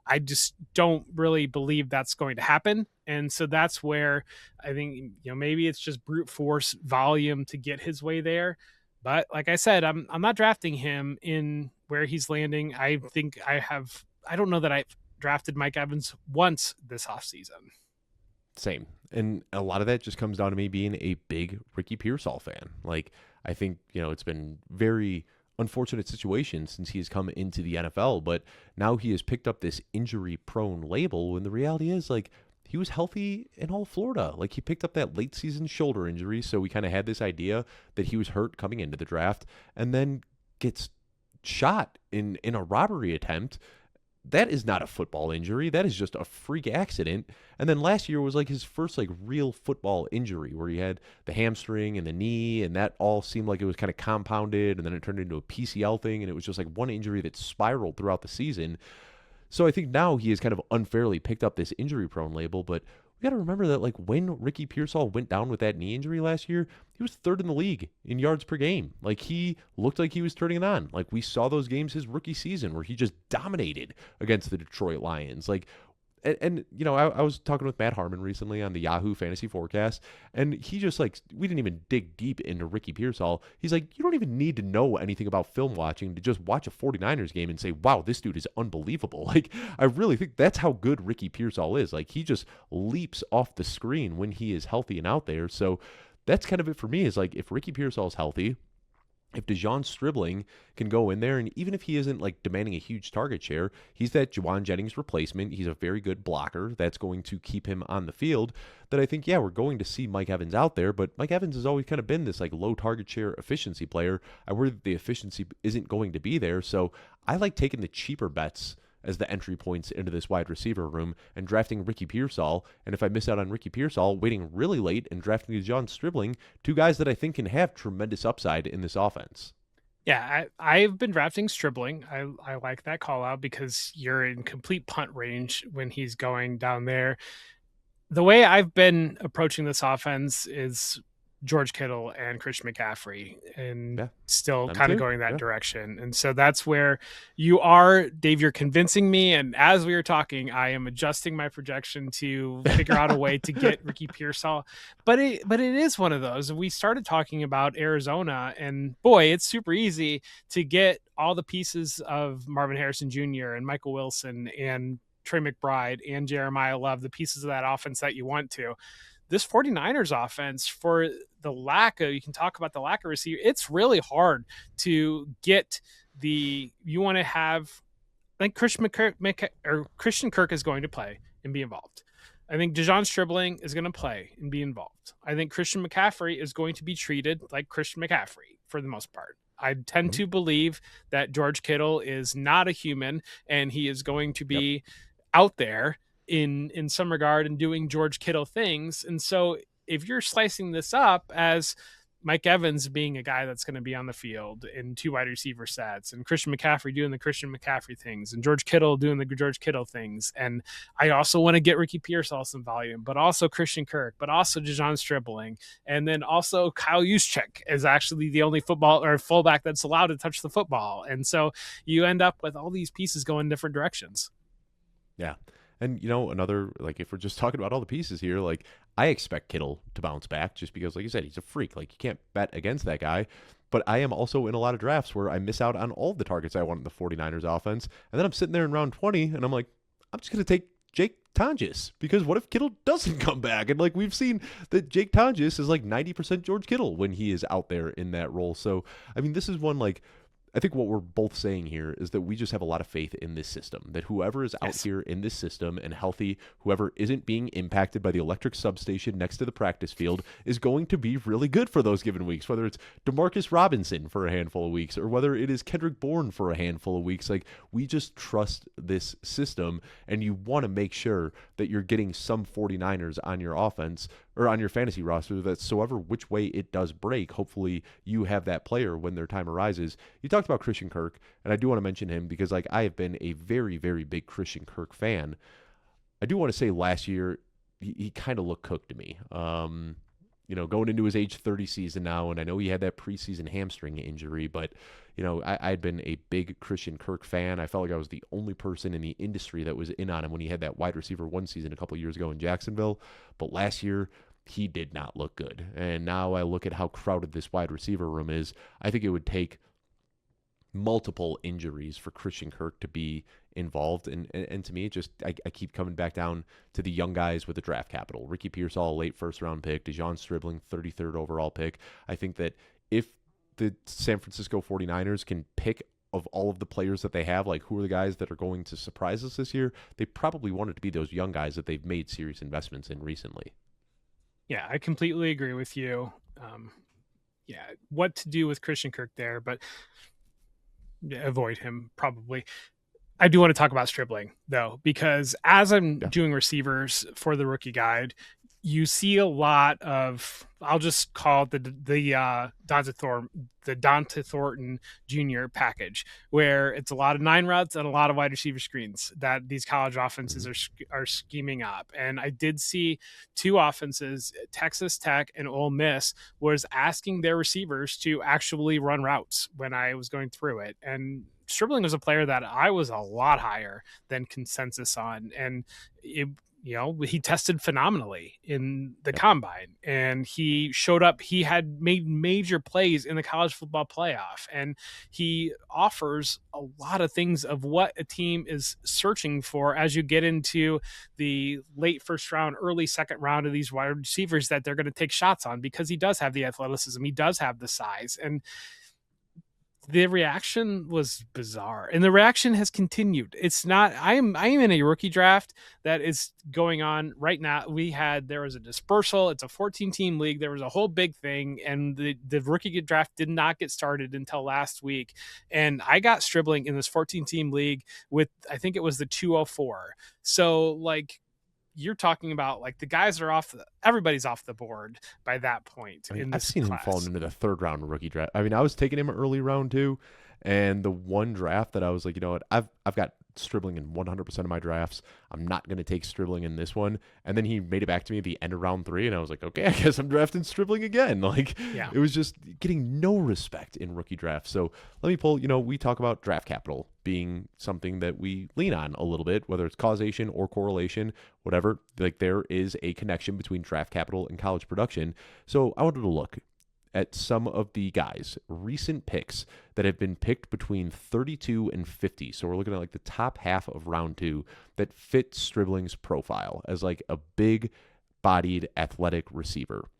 Speaker 2: I just don't really believe that's going to happen. And so that's where I think, maybe it's just brute force volume to get his way there. But like I said, I'm not drafting him in where he's landing. I think I don't know that I've drafted Mike Evans once this offseason.
Speaker 1: Same. And a lot of that just comes down to me being a big Ricky Pearsall fan. Like, I think, it's been very unfortunate situation since he has come into the NFL, but now he has picked up this injury-prone label when the reality is, like, he was healthy in all Florida. Like, he picked up that late-season shoulder injury, so we kind of had this idea that he was hurt coming into the draft, and then gets shot in a robbery attempt. That is not a football injury. That is just a freak accident. And then last year was like his first like real football injury where he had the hamstring and the knee, and that all seemed like it was kind of compounded, and then it turned into a PCL thing, and it was just like one injury that spiraled throughout the season. So I think now he has kind of unfairly picked up this injury-prone label, but we got to remember that like when Ricky Pearsall went down with that knee injury last year, he was third in the league in yards per game. Like he looked like he was turning it on. Like we saw those games his rookie season where he just dominated against the Detroit Lions. Like, and I was talking with Matt Harmon recently on the Yahoo Fantasy Forecast, and he just like, we didn't even dig deep into Ricky Pearsall. He's like, you don't even need to know anything about film watching to just watch a 49ers game and say, wow, this dude is unbelievable. Like, I really think that's how good Ricky Pearsall is. Like, he just leaps off the screen when he is healthy and out there. So that's kind of it for me, is like, if Ricky Pearsall is healthy, if DeJon Stribling can go in there, and even if he isn't like demanding a huge target share, he's that Juwan Jennings replacement. He's a very good blocker that's going to keep him on the field. That I think, yeah, we're going to see Mike Evans out there, but Mike Evans has always kind of been this like low target share efficiency player. I worry that the efficiency isn't going to be there. So I like taking the cheaper bets as the entry points into this wide receiver room and drafting Ricky Pearsall. And if I miss out on Ricky Pearsall, waiting really late and drafting John Stribling, two guys that I think can have tremendous upside in this offense.
Speaker 2: Yeah, I've been drafting Stribling. I like that call out because you're in complete punt range when he's going down there. The way I've been approaching this offense is George Kittle and Christian McCaffrey, and
Speaker 1: Yeah,
Speaker 2: still
Speaker 1: them
Speaker 2: kind of
Speaker 1: too.
Speaker 2: going that
Speaker 1: Yeah.
Speaker 2: direction. And so that's where you are, Dave. You're convincing me. And as we were talking, I am adjusting my projection to figure out a way to get Ricky Pearsall. But it is one of those. We started talking about Arizona, and boy, it's super easy to get all the pieces of Marvin Harrison Jr. and Michael Wilson and Trey McBride and Jeremiah Love, the pieces of that offense that you want to. This 49ers offense, for the lack of, you can talk about the lack of receiver, it's really hard to get you want to have, like Christian Kirk is going to play and be involved. I think DeJon Stribling is going to play and be involved. I think Christian McCaffrey is going to be treated like Christian McCaffrey for the most part. I tend to believe that George Kittle is not a human, and he is going to
Speaker 1: Yep.
Speaker 2: be out there in some regard and doing George Kittle things. And so if you're slicing this up as Mike Evans being a guy that's going to be on the field in two wide receiver sets, and Christian McCaffrey doing the Christian McCaffrey things, and George Kittle doing the George Kittle things, and I also want to get Ricky Pearsall some volume, but also Christian Kirk, but also DeJon Stribling, and then also Kyle Juszczyk is actually the only football or fullback that's allowed to touch the football. And so you end up with all these pieces going different directions.
Speaker 1: Yeah. And, another, like, if we're just talking about all the pieces here, like, I expect Kittle to bounce back just because, like you said, he's a freak. Like, you can't bet against that guy. But I am also in a lot of drafts where I miss out on all the targets I want in the 49ers offense. And then I'm sitting there in round 20, and I'm like, I'm just going to take Jake Tonjes, because what if Kittle doesn't come back? And, like, we've seen that Jake Tonjes is, like, 90% George Kittle when he is out there in that role. So, I mean, this is one, like, I think what we're both saying here is that we just have a lot of faith in this system, that whoever is out here in this system and healthy, whoever isn't being impacted by the electric substation next to the practice field, is going to be really good for those given weeks, whether it's Demarcus Robinson for a handful of weeks or whether it is Kendrick Bourne for a handful of weeks. Like, we just trust this system, and you want to make sure that you're getting some 49ers on your offense or on your fantasy roster, that so ever which way it does break, hopefully you have that player when their time arises. You talked about Christian Kirk, and I do want to mention him because, like, I have been a very, very big Christian Kirk fan. I do want to say last year he kind of looked cooked to me. Going into his age 30 season now, and I know he had that preseason hamstring injury, but I'd been a big Christian Kirk fan. I felt like I was the only person in the industry that was in on him when he had that wide receiver one season a couple years ago in Jacksonville. But last year, he did not look good. And now I look at how crowded this wide receiver room is. I think it would take multiple injuries for Christian Kirk to be involved. And to me, I keep coming back down to the young guys with the draft capital. Ricky Pearsall, late first-round pick. DeJon Stribling, 33rd overall pick. I think that if the San Francisco 49ers can pick of all of the players that they have, like who are the guys that are going to surprise us this year, they probably want it to be those young guys that they've made serious investments in recently.
Speaker 2: Yeah, I completely agree with you. What to do with Christian Kirk there, but avoid him probably. I do want to talk about Stribling, though, because as I'm doing receivers for the rookie guide, you see a lot of, I'll just call it the Dante Thornton Jr. package, where it's a lot of 9 routes and a lot of wide receiver screens that these college offenses are scheming up. And I did see 2 offenses, Texas Tech and Ole Miss, was asking their receivers to actually run routes when I was going through it. And Stribling was a player that I was a lot higher than consensus on. And he tested phenomenally in the combine, and he showed up. He had made major plays in the college football playoff, and he offers a lot of things of what a team is searching for as you get into the late first round, early second round of these wide receivers that they're going to take shots on, because he does have the athleticism. He does have the size. And The reaction was bizarre, and the reaction has continued. It's not. I am in a rookie draft that is going on right now. There was a dispersal. It's a 14-team league. There was a whole big thing, and the rookie draft did not get started until last week. And I got Stribling in this 14-team league with, I think it was the 204. So like, you're talking about like the guys are everybody's off the board by that point.
Speaker 1: I mean,
Speaker 2: in
Speaker 1: I've
Speaker 2: this
Speaker 1: seen him
Speaker 2: class.
Speaker 1: falling into the third round rookie draft. I mean, I was taking him early round too, and the one draft that I was like, you know what, I've got Stribling in 100% of my drafts. I'm not going to take Stribling in this one. And then he made it back to me at the end of round 3, and I was like, okay, I guess I'm drafting Stribling again. Like,
Speaker 2: Yeah.
Speaker 1: it was just getting no respect in rookie drafts. So let me pull, we talk about draft capital being something that we lean on a little bit, whether it's causation or correlation, whatever. Like, there is a connection between draft capital and college production. So I wanted to look at some of the guys, recent picks that have been picked between 32 and 50. So we're looking at like the top half of round 2 that fit Stribling's profile as like a big bodied athletic receiver.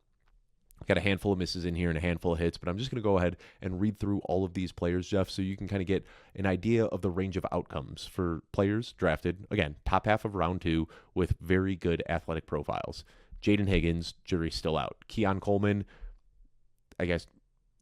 Speaker 1: Got a handful of misses in here and a handful of hits, but I'm just going to go ahead and read through all of these players, Jeff, so you can kind of get an idea of the range of outcomes for players drafted, again, top half of round 2 with very good athletic profiles. Jaden Higgins, jury's still out. Keon Coleman, I guess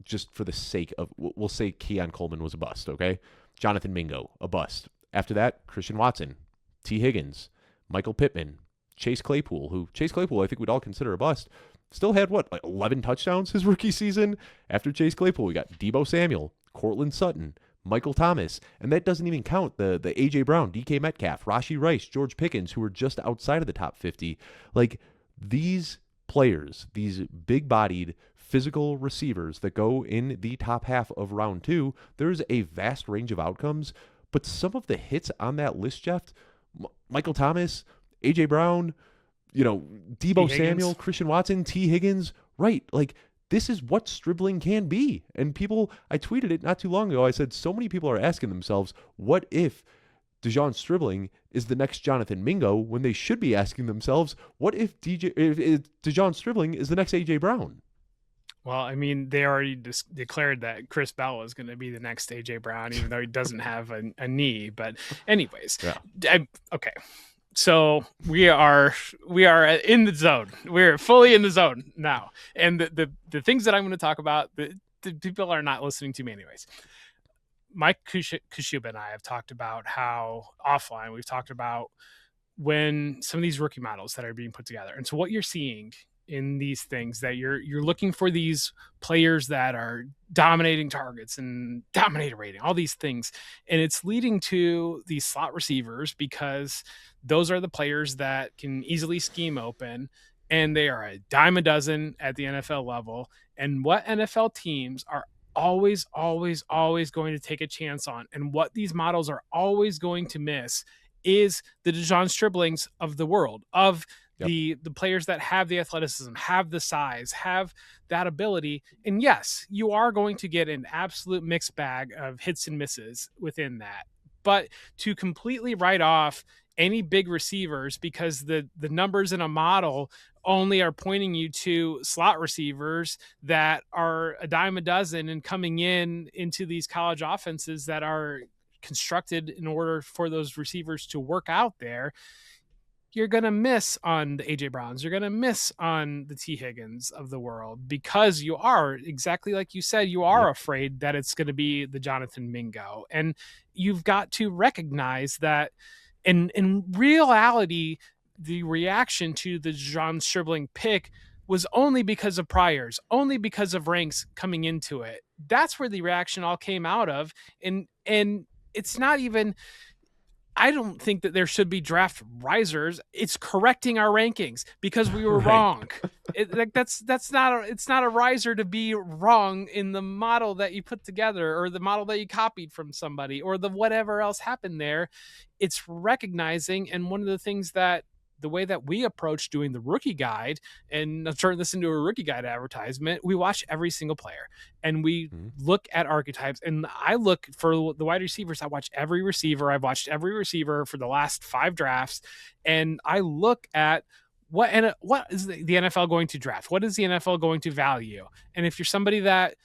Speaker 1: just for the sake of, we'll say Keon Coleman was a bust, okay? Jonathan Mingo, a bust. After that, Christian Watson, T. Higgins, Michael Pittman, Chase Claypool, I think we'd all consider a bust, still had, like 11 touchdowns his rookie season? After Chase Claypool, we got Deebo Samuel, Cortland Sutton, Michael Thomas, and that doesn't even count the A.J. Brown, DK Metcalf, Rashee Rice, George Pickens, who were just outside of the top 50. Like, these players, these big-bodied, physical receivers that go in the top half of round 2, there's a vast range of outcomes, but some of the hits on that list, Jeff, Michael Thomas, A.J. Brown, Deebo Samuel, Christian Watson, T. Higgins, right? Like, this is what Stribling can be. And people, I tweeted it not too long ago. I said, so many people are asking themselves, what if Dejon Stribling is the next Jonathan Mingo, when they should be asking themselves, what if Dejon Stribling is the next A.J. Brown?
Speaker 2: Well, I mean, they already declared that Chris Bell is going to be the next A.J. Brown, even though he doesn't have a knee. But anyways,
Speaker 1: yeah.
Speaker 2: Okay. So we are in the zone. We're fully in the zone now. And the things that I'm going to talk about, the people are not listening to me anyways. Mike Kushuba and I have talked about how offline we've talked about when some of these rookie models that are being put together. And so what you're seeing in these things, that you're looking for these players that are dominating targets and dominator rating, all these things. And it's leading to these slot receivers, because those are the players that can easily scheme open, and they are a dime a dozen at the NFL level. And what NFL teams are always going to take a chance on, and what these models are always going to miss, is the Dejon Striblings of the world, of the players that have the athleticism, have the size, have that ability. And yes, you are going to get an absolute mixed bag of hits and misses within that. But to completely write off any big receivers because the numbers in a model only are pointing you to slot receivers that are a dime a dozen and coming into these college offenses that are constructed in order for those receivers to work out there, you're going to miss on the AJ Browns. You're going to miss on the T Higgins of the world, because you are, exactly like you said, you are afraid that it's going to be the Jonathan Mingo. And you've got to recognize that in reality, the reaction to the Dejon Stribling pick was only because of priors, only because of ranks coming into it. That's where the reaction all came out of. And it's not even, I don't think that there should be draft risers. It's correcting our rankings because we were wrong. It's not a riser to be wrong in the model that you put together, or the model that you copied from somebody, or the whatever else happened there. It's recognizing. And one of the things that, the way that we approach doing the rookie guide, and I'm turning this into a rookie guide advertisement, we watch every single player and we look at archetypes. And I look for the wide receivers. I watch every receiver. I've watched every receiver for the last 5 drafts. And I look at what is the NFL going to draft? What is the NFL going to value? And if you're somebody that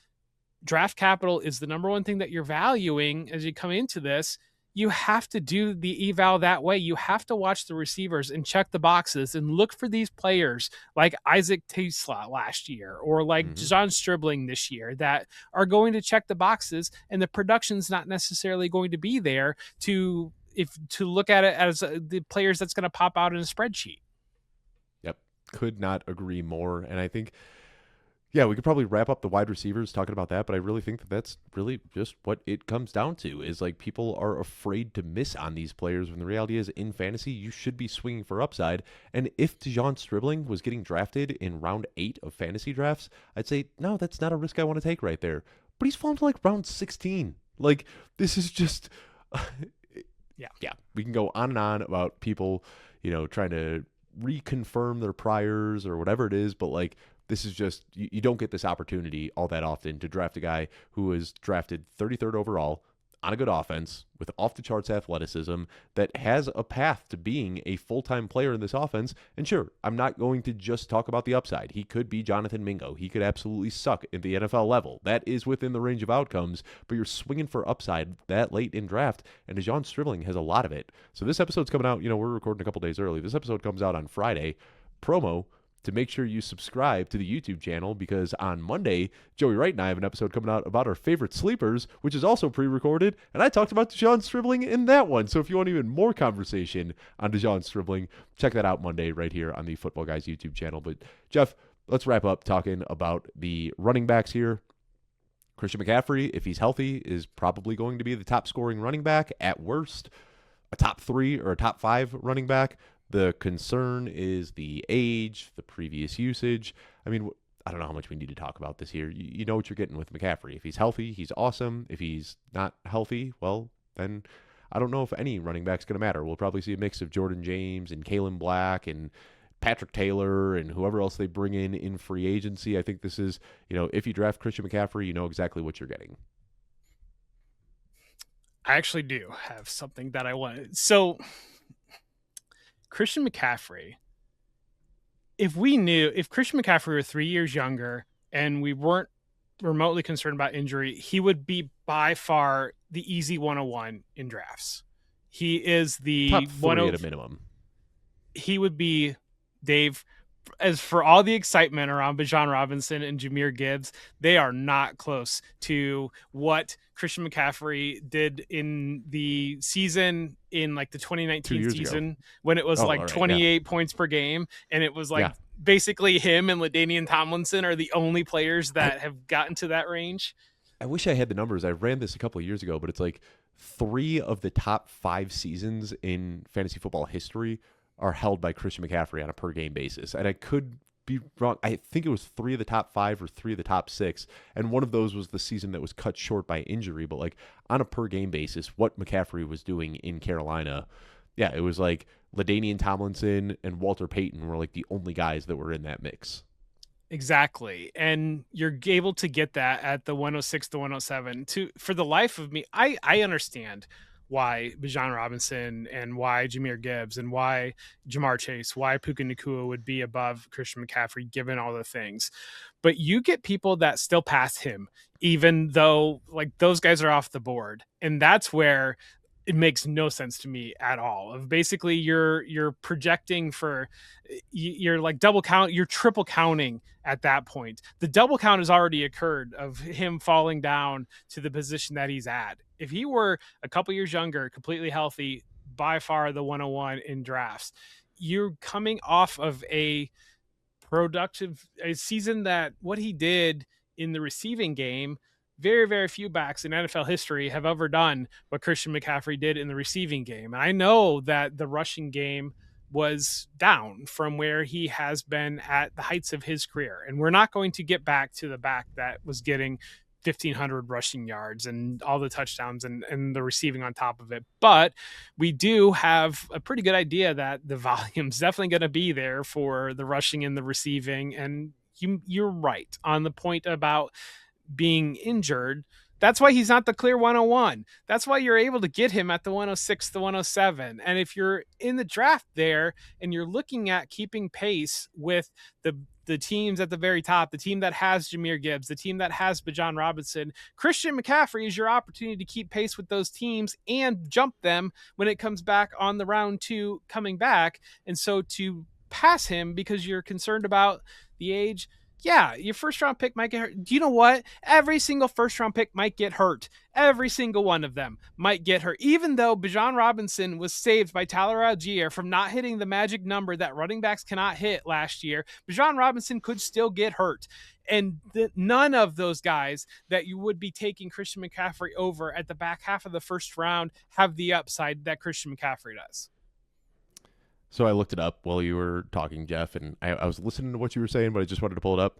Speaker 2: draft capital is the number one thing that you're valuing as you come into this. You have to do the eval that way. You have to watch the receivers and check the boxes and look for these players like Isaac Tesla last year or like
Speaker 1: Hmm.
Speaker 2: John Stribling this year that are going to check the boxes, and the production's not necessarily going to be there to look at it as the players that's going to pop out in a spreadsheet.
Speaker 1: Yep. Could not agree more. And I think, yeah, we could probably wrap up the wide receivers talking about that, but I really think that that's really just what it comes down to is like people are afraid to miss on these players when the reality is in fantasy, you should be swinging for upside. And if DeJon Stribling was getting drafted in round 8 of fantasy drafts, I'd say, no, that's not a risk I want to take right there. But he's fallen to like round 16. Like, this is just,
Speaker 2: Yeah.
Speaker 1: yeah, we can go on and on about people, trying to reconfirm their priors or whatever it is, but like, this is just, you don't get this opportunity all that often to draft a guy who was drafted 33rd overall on a good offense with off the charts athleticism that has a path to being a full-time player in this offense. And sure, I'm not going to just talk about the upside. He could be Jonathan Mingo. He could absolutely suck at the NFL level. That is within the range of outcomes, but you're swinging for upside that late in draft, and DeJon Stribling has a lot of it. So this episode's coming out, we're recording a couple days early. This episode comes out on Friday. Promo to make sure you subscribe to the YouTube channel, because on Monday, Joey Wright and I have an episode coming out about our favorite sleepers, which is also pre-recorded, and I talked about DeJon Stribling in that one. So if you want even more conversation on DeJon Stribling, check that out Monday right here on the Football Guys YouTube channel. But Jeff, let's wrap up talking about the running backs here. Christian McCaffrey, if he's healthy, is probably going to be the top scoring running back, at worst a top 3 or a top 5 running back. The concern is the age, the previous usage. I mean, I don't know how much we need to talk about this here. You know what you're getting with McCaffrey. If he's healthy, he's awesome. If he's not healthy, well, then I don't know if any running back's going to matter. We'll probably see a mix of Jordan James and Kalen Black and Patrick Taylor and whoever else they bring in free agency. I think this is, if you draft Christian McCaffrey, you know exactly what you're getting.
Speaker 2: I actually do have something that I want. So Christian McCaffrey, if Christian McCaffrey were 3 years younger and we weren't remotely concerned about injury, he would be by far the easy 101 in drafts. He is the
Speaker 1: top 3 at a minimum.
Speaker 2: He would be, Dave, as for all the excitement around Bijan Robinson and Jahmyr Gibbs, they are not close to what Christian McCaffrey did in the season in like the 2019 season when it was 28 points per game. And it was like basically him and LaDainian Tomlinson are the only players that have gotten to that range.
Speaker 1: I wish I had the numbers. I ran this a couple of years ago, but it's like 3 of the top 5 seasons in fantasy football history are held by Christian McCaffrey on a per game basis. And I could be wrong. I think it was 3 of the top 5 or 3 of the top 6. And one of those was the season that was cut short by injury. But like on a per game basis, what McCaffrey was doing in Carolina, yeah, it was like LaDainian Tomlinson and Walter Payton were like the only guys that were in that mix.
Speaker 2: Exactly. And you're able to get that at the 106 to 107. For the life of me, I understand why Bijan Robinson and why Jahmyr Gibbs and why Jamar Chase, why Puka Nacua would be above Christian McCaffrey, given all the things. But you get people that still pass him, even though like those guys are off the board. And that's where it makes no sense to me at all. Of basically you're projecting for, you're like double count, you're triple counting at that point. The double count has already occurred of him falling down to the position that he's at. If he were a couple years younger, completely healthy, by far the 101 in drafts, you're coming off of a season that what he did in the receiving game, very, very few backs in NFL history have ever done what Christian McCaffrey did in the receiving game. And I know that the rushing game was down from where he has been at the heights of his career. And we're not going to get back to the back that was getting 1,500 rushing yards and all the touchdowns and the receiving on top of it. But we do have a pretty good idea that the volume's definitely going to be there for the rushing and the receiving. And you're right on the point about being injured. That's why he's not the clear 101. That's why you're able to get him at the 106, the 107. And if you're in the draft there and you're looking at keeping pace with the teams at the very top, the team that has Jahmyr Gibbs, the team that has Bijan Robinson, Christian McCaffrey is your opportunity to keep pace with those teams and jump them when it comes back on the round 2 coming back. And so to pass him because you're concerned about the age, yeah, your first round pick might get hurt. Do you know what? Every single first round pick might get hurt. Every single one of them might get hurt. Even though Bijan Robinson was saved by Tyler Algier from not hitting the magic number that running backs cannot hit last year, Bijan Robinson could still get hurt. And none of those guys that you would be taking Christian McCaffrey over at the back half of the first round have the upside that Christian McCaffrey does.
Speaker 1: So I looked it up while you were talking, Jeff, and I was listening to what you were saying, but I just wanted to pull it up.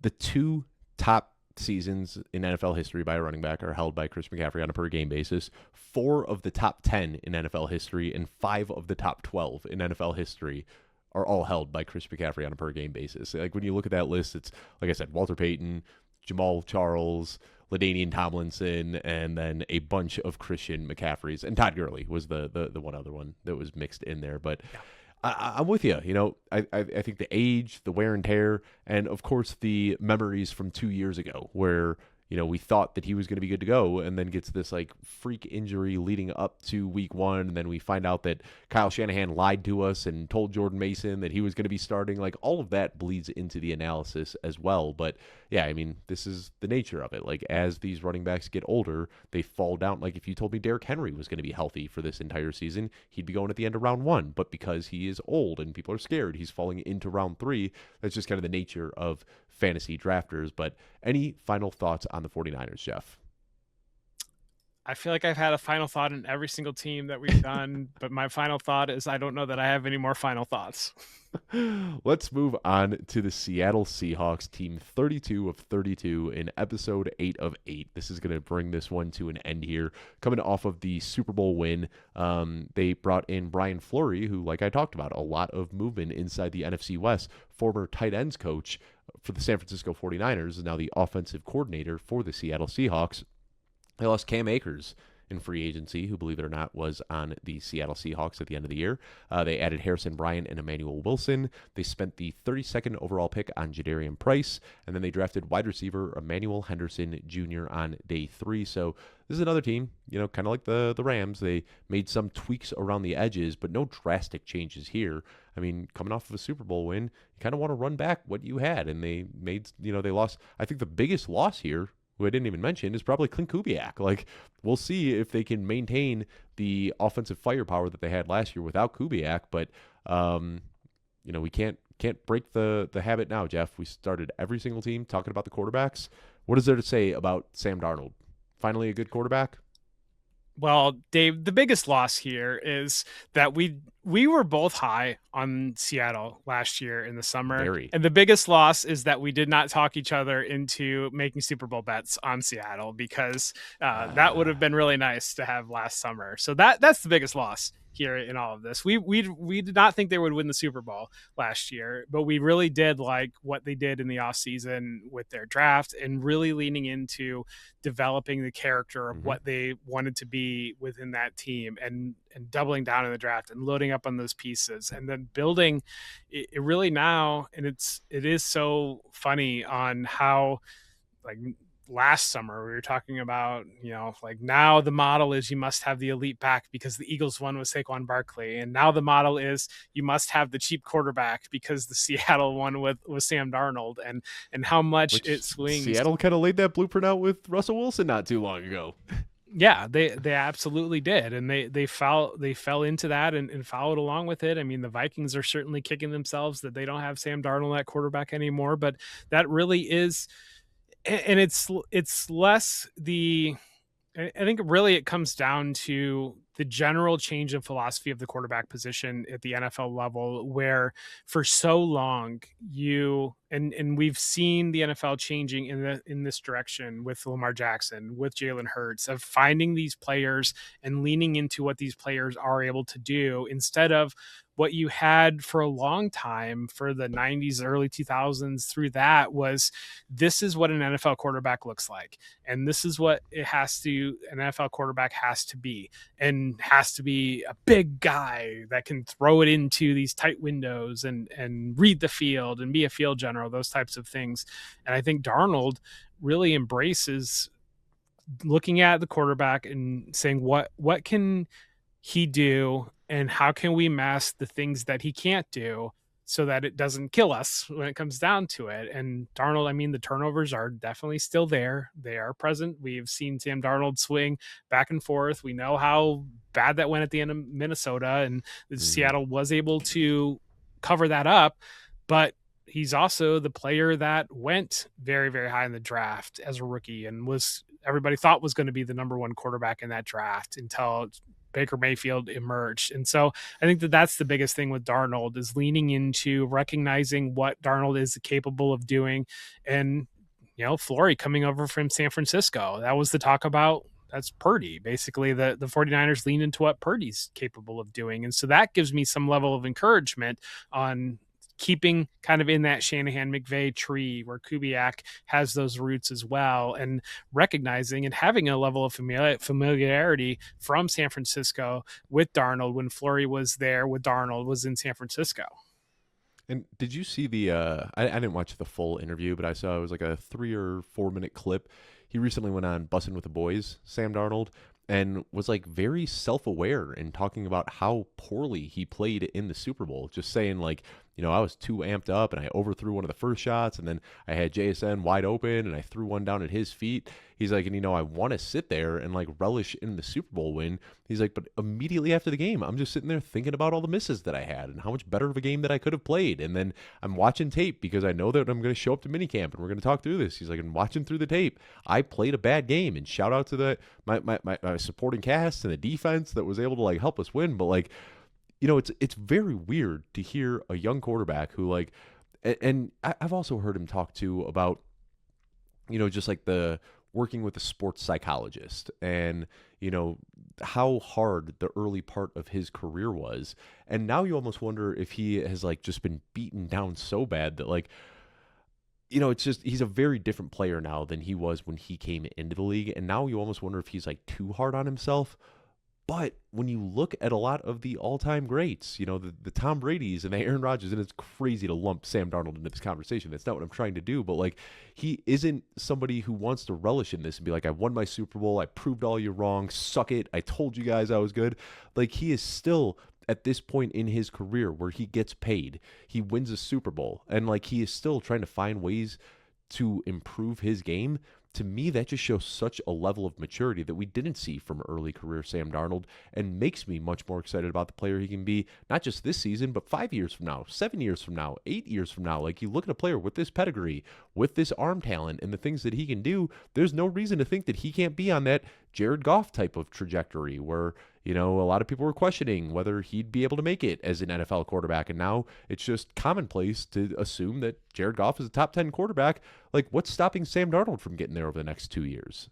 Speaker 1: The 2 top seasons in NFL history by a running back are held by Chris McCaffrey on a per game basis. 4 of the top 10 in NFL history and 5 of the top 12 in NFL history are all held by Chris McCaffrey on a per game basis. Like when you look at that list, it's like I said, Walter Payton, Jamal Charles, LaDainian Tomlinson, and then a bunch of Christian McCaffreys. And Todd Gurley was the one other one that was mixed in there. But yeah. I'm with you. You know, I think the age, the wear and tear, and of course the memories from 2 years ago where, you know, we thought that he was going to be good to go and then gets this like freak injury leading up to week 1. And then we find out that Kyle Shanahan lied to us and told Jordan Mason that he was going to be starting. Like all of that bleeds into the analysis as well. But yeah, I mean, this is the nature of it. Like as these running backs get older, they fall down. Like if you told me Derrick Henry was going to be healthy for this entire season, he'd be going at the end of round 1. But because he is old and people are scared, he's falling into round 3. That's just kind of the nature of fantasy drafters. But any final thoughts on the 49ers, Jeff?
Speaker 2: I feel like I've had a final thought in every single team that we've done, but my final thought is I don't know that I have any more final thoughts.
Speaker 1: Let's move on to the Seattle Seahawks, team 32 of 32 in episode 8 of 8. This is going to bring this one to an end here. Coming off of the Super Bowl win, they brought in Brian Fleury, who, like I talked about, a lot of movement inside the NFC West, former tight ends coach for the San Francisco 49ers, is now the offensive coordinator for the Seattle Seahawks. They lost Cam Akers in free agency, who, believe it or not, was on the Seattle Seahawks at the end of the year. They added Harrison Bryant and Emmanuel Wilson. They spent the 32nd overall pick on Jadarian Price, and then they drafted wide receiver Emmanuel Henderson Jr. on day 3. So this is another team, you know, kind of like the Rams. They made some tweaks around the edges, but no drastic changes here. I mean, coming off of a Super Bowl win, you kind of want to run back what you had, and they made, you know, they lost. I think the biggest loss here, who I didn't even mention, is probably Clint Kubiak. Like, we'll see if they can maintain the offensive firepower that they had last year without Kubiak. But, you know, we can't break the habit now, Jeff. We started every single team talking about the quarterbacks. What is there to say about Sam Darnold? Finally a good quarterback?
Speaker 2: Well, Dave, the biggest loss here is that we were both high on Seattle last year in the summer.
Speaker 1: Very.
Speaker 2: And the biggest loss is that we did not talk each other into making Super Bowl bets on Seattle because that would have been really nice to have last summer. So that's the biggest loss here in all of this. We did not think they would win the Super Bowl last year, but we really did like what they did in the offseason with their draft and really leaning into developing the character of what they wanted to be within that team and doubling down in the draft and loading up on those pieces and then building it really now. And it is so funny on how, like, last summer we were talking about, you know, like now the model is you must have the elite back because the Eagles won with Saquon Barkley, and now the model is you must have the cheap quarterback because the Seattle won with Sam Darnold, and how much it swings.
Speaker 1: Seattle kind of laid that blueprint out with Russell Wilson not too long ago.
Speaker 2: Yeah, they absolutely did, and they fell into that and followed along with it. I mean, the Vikings are certainly kicking themselves that they don't have Sam Darnold at quarterback anymore, but that really is. And it's less the, I think really it comes down to the general change in philosophy of the quarterback position at the NFL level, where for so long and we've seen the NFL changing in this direction with Lamar Jackson, with Jalen Hurts, of finding these players and leaning into what these players are able to do instead of what you had for a long time for the 90s, early 2000s through that was this is what an NFL quarterback looks like. And this is what an NFL quarterback has to be, and has to be a big guy that can throw it into these tight windows and read the field and be a field general, those types of things. And I think Darnold really embraces looking at the quarterback and saying what can he do and how can we mask the things that he can't do so that it doesn't kill us when it comes down to it. And Darnold, I mean, the turnovers are definitely still there. They are present. We've seen Sam Darnold swing back and forth. We know how bad that went at the end of Minnesota, and Seattle was able to cover that up. But he's also the player that went very, very high in the draft as a rookie and was everybody thought was going to be the number one quarterback in that draft until Baker Mayfield emerged. And so I think that that's the biggest thing with Darnold, is leaning into recognizing what Darnold is capable of doing. And, Flory coming over from San Francisco, that was the talk about. That's Purdy. Basically, the 49ers lean into what Purdy's capable of doing. And so that gives me some level of encouragement on keeping kind of in that Shanahan-McVay tree where Kubiak has those roots as well, and recognizing and having a level of familiarity from San Francisco with Darnold when Flory was there with Darnold was in San Francisco.
Speaker 1: And did you see the, I didn't watch the full interview, but I saw it was like a 3 or 4 minute clip. He recently went on Bussin' with the Boys, Sam Darnold, and was like very self-aware in talking about how poorly he played in the Super Bowl. Just saying like, I was too amped up and I overthrew one of the first shots, and then I had JSN wide open and I threw one down at his feet. He's like, and I want to sit there and like relish in the Super Bowl win. He's like, but immediately after the game, I'm just sitting there thinking about all the misses that I had and how much better of a game that I could have played. And then I'm watching tape because I know that I'm going to show up to minicamp and we're going to talk through this. He's like, and watching through the tape, I played a bad game. And shout out to my supporting cast and the defense that was able to like help us win. But like, it's very weird to hear a young quarterback who like, and I've also heard him talk too about, just like the working with a sports psychologist and, how hard the early part of his career was. And now you almost wonder if he has like just been beaten down so bad that like, it's just, he's a very different player now than he was when he came into the league. And now you almost wonder if he's like too hard on himself. But when you look at a lot of the all-time greats, the Tom Brady's and the Aaron Rodgers, and it's crazy to lump Sam Darnold into this conversation. That's not what I'm trying to do. But, like, he isn't somebody who wants to relish in this and be like, I won my Super Bowl. I proved all you wrong. Suck it. I told you guys I was good. Like, he is still at this point in his career where he gets paid. He wins a Super Bowl. And, like, he is still trying to find ways to improve his game. To me, that just shows such a level of maturity that we didn't see from early career Sam Darnold, and makes me much more excited about the player he can be, not just this season, but 5 years from now, 7 years from now, 8 years from now. Like, you look at a player with this pedigree, with this arm talent, and the things that he can do, there's no reason to think that he can't be on that Jared Goff type of trajectory where, a lot of people were questioning whether he'd be able to make it as an NFL quarterback. And now it's just commonplace to assume that Jared Goff is a top 10 quarterback. Like, what's stopping Sam Darnold from getting there over the next 2 years?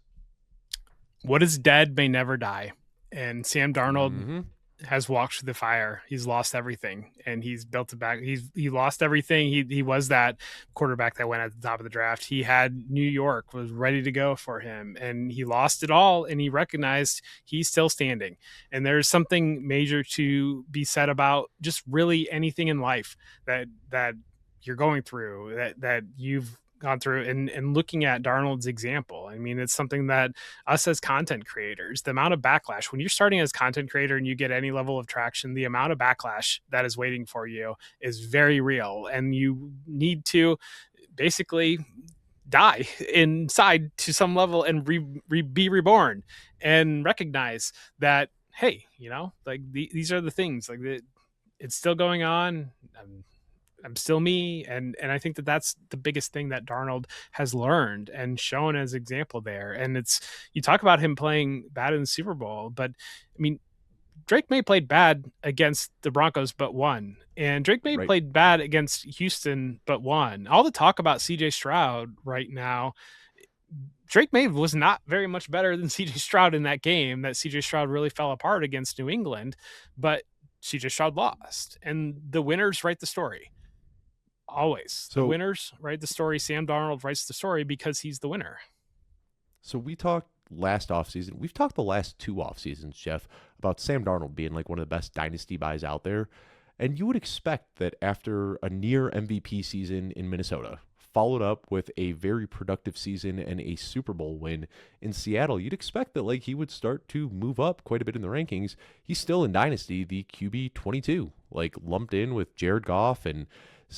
Speaker 2: What is dead may never die. And Sam Darnold has walked through the fire. He's lost everything, and he's built it back. He lost everything. He was that quarterback that went at the top of the draft. He had New York was ready to go for him, and he lost it all. And he recognized he's still standing. And there's something major to be said about just really anything in life that you're going through, that you've gone through, and looking at Darnold's example. I mean, it's something that us as content creators, the amount of backlash when you're starting as content creator and you get any level of traction, the amount of backlash that is waiting for you is very real. And you need to basically die inside to some level and be reborn and recognize that, hey, like these are the things, like it's still going on. I'm still me. And I think that that's the biggest thing that Darnold has learned and shown as example there. And you talk about him playing bad in the Super Bowl, but I mean, Drake May played bad against the Broncos, but won. And Drake May played bad against Houston, but won. All the talk about CJ Stroud right now, Drake May was not very much better than CJ Stroud in that game, that CJ Stroud really fell apart against New England. But CJ Stroud lost. And the winners write the story. Always. The
Speaker 1: So
Speaker 2: winners write the story. Sam Darnold writes the story because he's the winner.
Speaker 1: So we talked last offseason. We've talked the last two off seasons, Jeff, about Sam Darnold being like one of the best dynasty buys out there. And you would expect that after a near MVP season in Minnesota, followed up with a very productive season and a Super Bowl win in Seattle, you'd expect that like he would start to move up quite a bit in the rankings. He's still in dynasty, the QB 22, like lumped in with Jared Goff and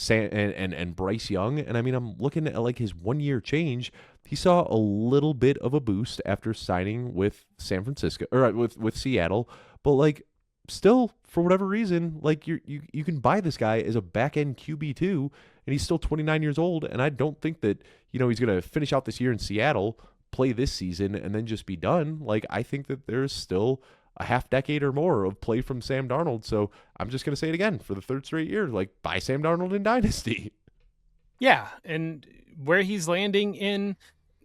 Speaker 1: and Bryce Young. And I mean, I'm looking at like his 1 year change. He saw a little bit of a boost after signing with San Francisco or with Seattle, but like still for whatever reason, like you can buy this guy as a back end QB2, and he's still 29 years old. And I don't think that he's going to finish out this year in Seattle, play this season, and then just be done. Like I think that there's still a half decade or more of play from Sam Darnold. So I'm just going to say it again for the third straight year, like buy Sam Darnold in Dynasty.
Speaker 2: Yeah, and where he's landing in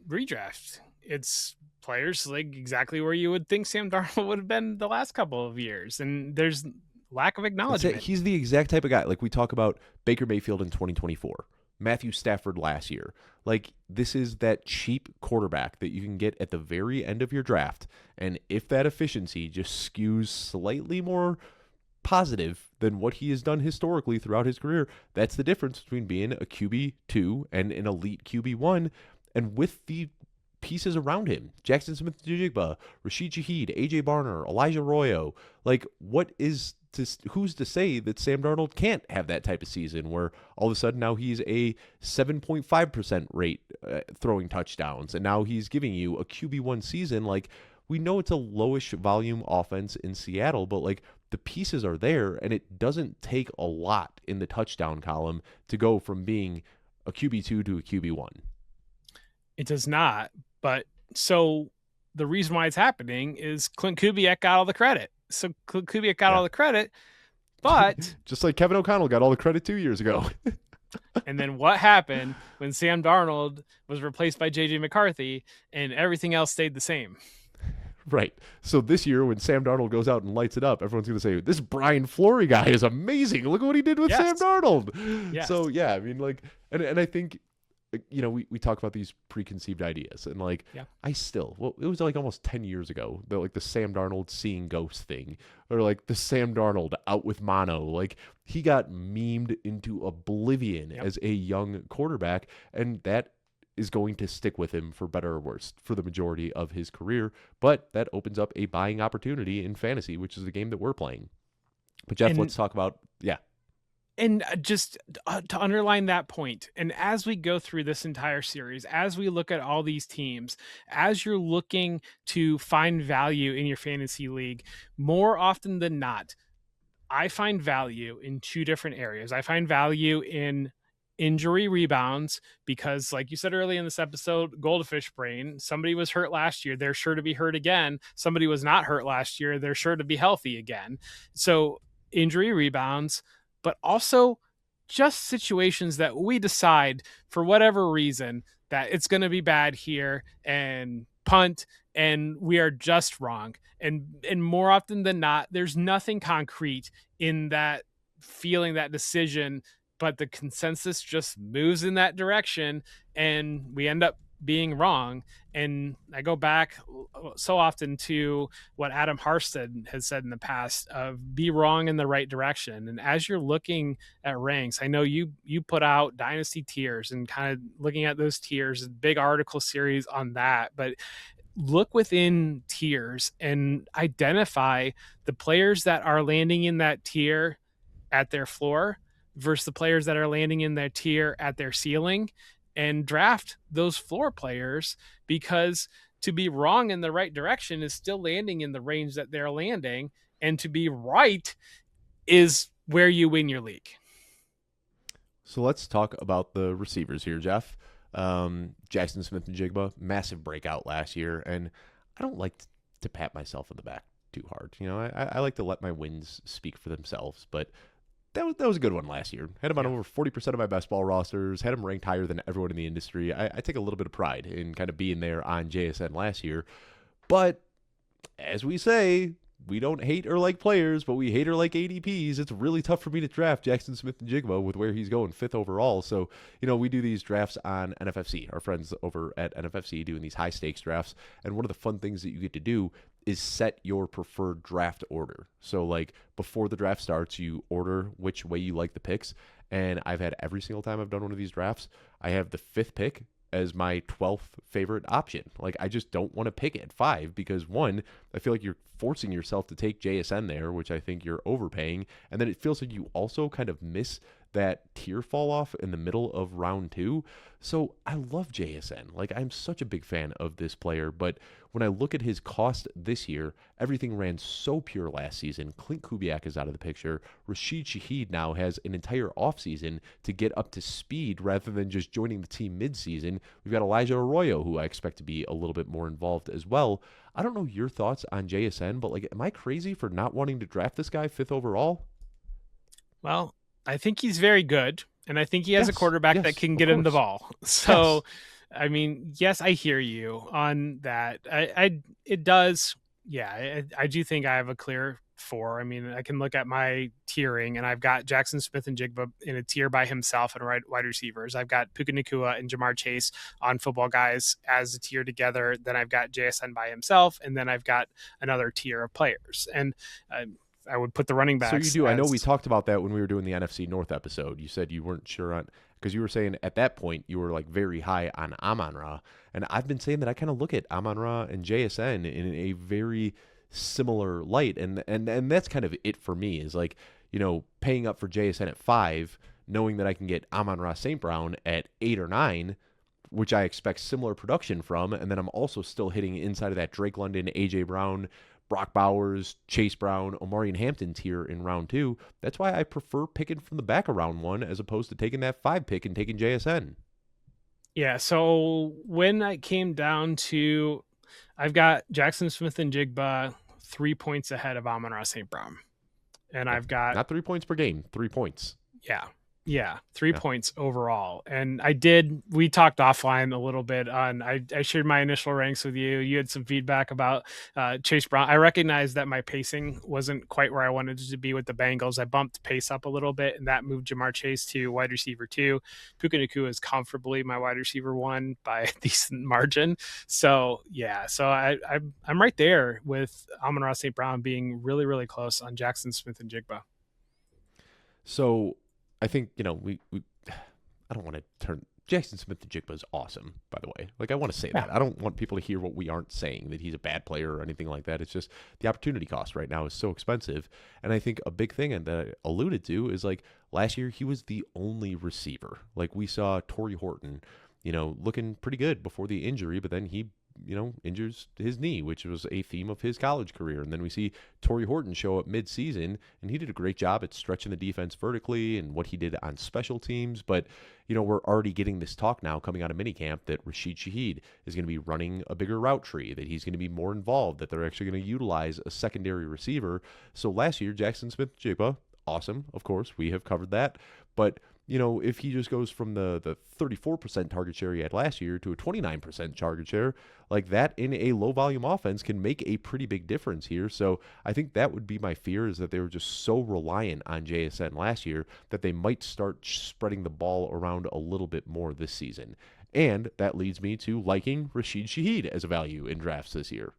Speaker 2: redraft, it's players like exactly where you would think Sam Darnold would have been the last couple of years. And there's lack of acknowledgement.
Speaker 1: He's the exact type of guy. Like we talk about Baker Mayfield in 2024, Matthew Stafford last year. Like this is that cheap quarterback that you can get at the very end of your draft. And if that efficiency just skews slightly more positive than what he has done historically throughout his career, that's the difference between being a QB2 and an elite QB1. And with the pieces around him, Jackson Smith-Njigba, Rashid Shaheed, AJ Barner, Elijah Arroyo, like who's to say that Sam Darnold can't have that type of season where all of a sudden now he's a 7.5% rate throwing touchdowns, and now he's giving you a QB1 season. Like we know it's a lowish volume offense in Seattle, but like the pieces are there, and it doesn't take a lot in the touchdown column to go from being a QB2 to a QB1.
Speaker 2: It does not. But so the reason why it's happening is Clint Kubiak got all the credit. So Clint Kubiak got all the credit, but
Speaker 1: just like Kevin O'Connell got all the credit 2 years ago.
Speaker 2: And then what happened when Sam Darnold was replaced by JJ McCarthy and everything else stayed the same?
Speaker 1: Right. So this year when Sam Darnold goes out and lights it up, everyone's going to say, this Brian Fleury guy is amazing. Look at what he did with Sam Darnold.
Speaker 2: Yes.
Speaker 1: So, yeah, I mean, like, and I think, we talk about these preconceived ideas, and like, it was like almost 10 years ago, the Sam Darnold seeing ghosts thing, or like the Sam Darnold out with mono, like he got memed into oblivion as a young quarterback, and that is going to stick with him for better or worse for the majority of his career. But that opens up a buying opportunity in fantasy, which is the game that we're playing. But Jeff, let's talk about,
Speaker 2: And just to underline that point, and as we go through this entire series, as we look at all these teams, as you're looking to find value in your fantasy league, more often than not, I find value in two different areas. I find value in injury rebounds because, like you said early in this episode, goldfish brain, somebody was hurt last year, they're sure to be hurt again. Somebody was not hurt last year, they're sure to be healthy again. So injury rebounds, but also just situations that we decide for whatever reason that it's going to be bad here and punt, and we are just wrong. And more often than not, there's nothing concrete in that feeling, that decision, but the consensus just moves in that direction and we end up being wrong. And I go back so often to what Adam Harstad has said in the past of be wrong in the right direction. And as you're looking at ranks, I know you put out dynasty tiers and kind of looking at those tiers, big article series on that, but look within tiers and identify the players that are landing in that tier at their floor versus the players that are landing in their tier at their ceiling, and draft those floor players, because to be wrong in the right direction is still landing in the range that they're landing, and to be right is where you win your league.
Speaker 1: So let's talk about the receivers here, Jeff. Jackson Smith-Njigba, massive breakout last year, and I don't like to pat myself on the back too hard. I like to let my wins speak for themselves, but that was a good one last year. Had him on over 40% of my best ball rosters, had him ranked higher than everyone in the industry. I take a little bit of pride in kind of being there on JSN last year. But as we say, we don't hate or like players, but we hate or like ADPs. It's really tough for me to draft Jackson Smith-Njigba with where he's going 5th overall. So, we do these drafts on NFFC. Our friends over at NFFC doing these high stakes drafts. And one of the fun things that you get to do is set your preferred draft order. So, like, before the draft starts, you order which way you like the picks. And I've had every single time I've done one of these drafts, I have the 5th pick as my 12th favorite option. Like, I just don't want to pick it at 5 because, one, I feel like you're forcing yourself to take JSN there, which I think you're overpaying. And then it feels like you also kind of miss that tier fall off in the middle of round 2. So I love JSN. Like, I'm such a big fan of this player, but when I look at his cost this year, everything ran so pure last season. Clint Kubiak is out of the picture. Rashid Shaheed now has an entire offseason to get up to speed rather than just joining the team midseason. We've got Elijah Arroyo, who I expect to be a little bit more involved as well. I don't know your thoughts on JSN, but, like, am I crazy for not wanting to draft this guy 5th overall?
Speaker 2: Well, I think he's very good, and I think he has a
Speaker 1: Yes,
Speaker 2: quarterback
Speaker 1: yes,
Speaker 2: that can
Speaker 1: of
Speaker 2: get him the
Speaker 1: course.
Speaker 2: ball. So,
Speaker 1: Yes.
Speaker 2: I mean, yes, I hear you on that. It does. Yeah, I do think I have a clear 4. I mean, I can look at my tiering, and I've got Jackson Smith and Jigba in a tier by himself and wide receivers. I've got Puka Nacua and Jamar Chase on Football Guys as a tier together. Then I've got JSN by himself, and then I've got another tier of players. And I would put the running
Speaker 1: So you
Speaker 2: backs
Speaker 1: do. I know we
Speaker 2: as
Speaker 1: talked about that when we were doing the NFC North episode. You said you weren't sure on because you were saying at that point you were like very high on Amon-Ra, and I've been saying that I kind of look at Amon-Ra and JSN in a very similar light, and that's kind of it for me. Is like paying up for JSN at 5, knowing that I can get Amon-Ra St. Brown at 8 or 9, which I expect similar production from, and then I'm also still hitting inside of that Drake London, AJ Brown, Brock Bowers, Chase Brown, Omarion Hampton tier in round 2. That's why I prefer picking from the back of round 1 as opposed to taking that 5 pick and taking JSN.
Speaker 2: Yeah, so when I came down to, I've got Jackson Smith and Jigba 3 points ahead of Amon-Ra St. Brown. And
Speaker 1: Okay.
Speaker 2: I've got,
Speaker 1: Not 3 points per game, 3 points.
Speaker 2: yeah, 3
Speaker 1: Yeah.
Speaker 2: points overall. And we talked offline a little bit on, I shared my initial ranks with you. You had some feedback about Chase Brown. I recognized that my pacing wasn't quite where I wanted it to be with the Bengals. I bumped pace up a little bit, and that moved Jamar Chase to wide receiver 2. Puka Nacua is comfortably my wide receiver 1 by a decent margin. So yeah, so I'm right there with Amon-Ra St. Brown being really, really close on Jackson Smith and Jigba.
Speaker 1: So I think, I don't want to turn Jackson Smith-Njigba is awesome, by the way. Like, I want to say
Speaker 2: Yeah.
Speaker 1: that. I don't want people to hear what we aren't saying, that he's a bad player or anything like that. It's just the opportunity cost right now is so expensive. And I think a big thing that I alluded to is, like, last year he was the only receiver. Like, we saw Torrey Horton, looking pretty good before the injury, but then he injures his knee, which was a theme of his college career. And then we see Torrey Horton show up mid-season, and he did a great job at stretching the defense vertically and what he did on special teams. But, we're already getting this talk now coming out of minicamp that Rashid Shaheed is going to be running a bigger route tree, that he's going to be more involved, that they're actually going to utilize a secondary receiver. So last year, Jackson Smith-Njigba, awesome, of course, we have covered that. But if he just goes from the 34% target share he had last year to a 29% target share, like that in a low volume offense can make a pretty big difference here. So I think that would be my fear, is that they were just so reliant on JSN last year that they might start spreading the ball around a little bit more this season. And that leads me to liking Rashid Shaheed as a value in drafts this year.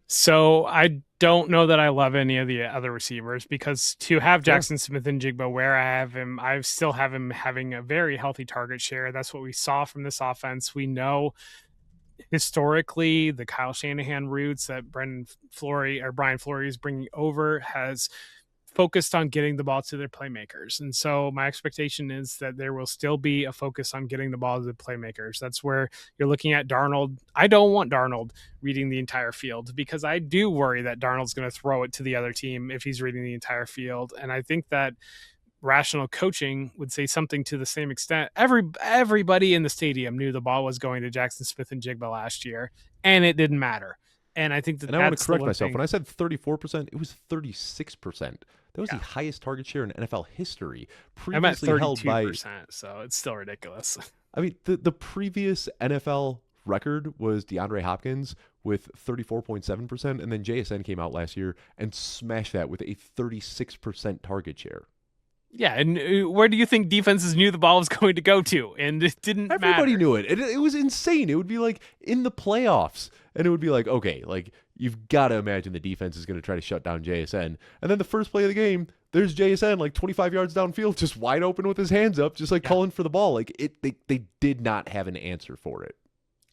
Speaker 2: So I don't know that I love any of the other receivers, because to have
Speaker 1: Fair.
Speaker 2: Jackson Smith and Jigba where I have him, I still have him having a very healthy target share. That's what we saw from this offense. We know historically the Kyle Shanahan roots that Brian Fleury is bringing over has focused on getting the ball to their playmakers. And so my expectation is that there will still be a focus on getting the ball to the playmakers. That's where you're looking at Darnold. I don't want Darnold reading the entire field, because I do worry that Darnold's going to throw it to the other team if he's reading the entire field. And I think that rational coaching would say something to the same extent. Everybody in the stadium knew the ball was going to Jackson Smith and Jigba last year, and it didn't matter. And I think that
Speaker 1: And I want
Speaker 2: that's
Speaker 1: to correct
Speaker 2: the one
Speaker 1: myself.
Speaker 2: thing.
Speaker 1: When I said 34%, it was 36%. That was
Speaker 2: Yeah.
Speaker 1: the highest target share in NFL history,
Speaker 2: I'm at
Speaker 1: previously held by
Speaker 2: 32%, so it's still ridiculous.
Speaker 1: I mean, the previous NFL record was DeAndre Hopkins with 34.7%, and then JSN came out last year and smashed that with a 36% target share.
Speaker 2: Yeah, and where do you think defenses knew the ball was going to go to? And it didn't
Speaker 1: Everybody
Speaker 2: matter.
Speaker 1: knew it. It was insane. It would be like in the playoffs, and it would be like, okay, like you've got to imagine the defense is going to try to shut down JSN. And then the first play of the game, there's JSN like 25 yards downfield, just wide open with his hands up, just like calling for the ball. Like they did not have an answer for it.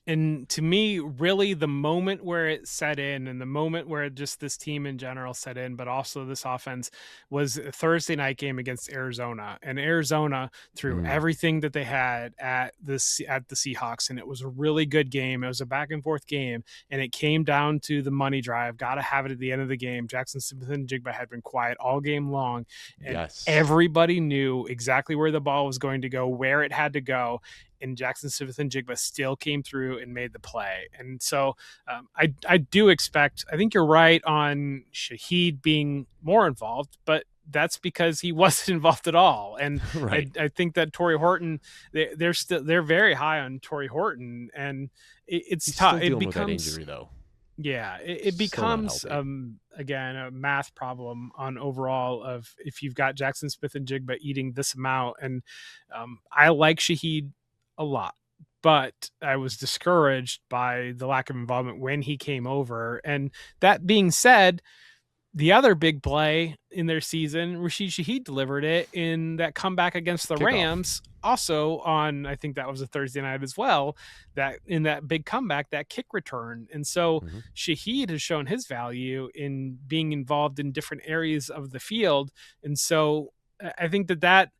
Speaker 2: And to me, really the moment where it set in and the moment where just this team in general set in, but also this offense, was a Thursday night game against Arizona. And Arizona threw everything that they had at the Seahawks, and it was a really good game. It was a back and forth game, and it came down to the money drive. Got to have it at the end of the game. Jackson Smith-Njigba had been quiet all game long, and everybody knew exactly where the ball was going to go, where it had to go. And Jackson Smith-Njigba still came through and made the play. And so I do expect, I think you're right on Shaheed being more involved, but that's because he wasn't involved at all. And
Speaker 1: right.
Speaker 2: I think that Torrey Horton, they're very high on Torrey Horton, and it's tough.
Speaker 1: It becomes with that injury though.
Speaker 2: Yeah, it becomes again a math problem on overall of if you've got Jackson Smith-Njigba eating this amount. And I like Shaheed a lot, but I was discouraged by the lack of involvement when he came over. And that being said, the other big play in their season, Rashid Shaheed delivered it in that comeback against the Rams, also on, I think that was a Thursday night as well, that in that big comeback, that kick return. And so Shaheed has shown his value in being involved in different areas of the field. And so I think that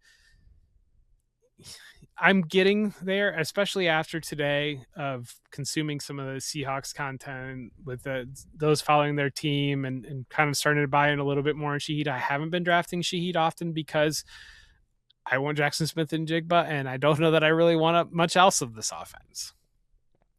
Speaker 2: I'm getting there, especially after today of consuming some of the Seahawks content with those following their team and kind of starting to buy in a little bit more on Shaheed. I haven't been drafting Shaheed often because I want Jackson Smith-Njigba, and I don't know that I really want much else of this offense.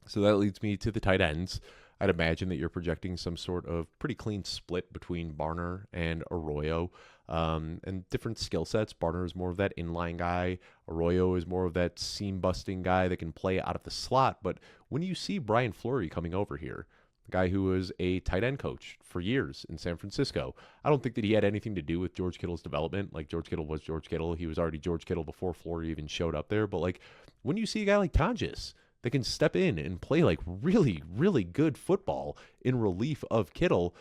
Speaker 1: So that leads me to the tight ends. I'd imagine that you're projecting some sort of pretty clean split between Barner and Arroyo. And different skill sets. Barner is more of that inline guy. Arroyo is more of that seam busting guy that can play out of the slot. But when you see Brian Fleury coming over here, the guy who was a tight end coach for years in San Francisco, I don't think that he had anything to do with George Kittle's development. Like George Kittle was George Kittle. He was already George Kittle before Fleury even showed up there. But like when you see a guy like Tonjes that can step in and play like really, really good football in relief of Kittle,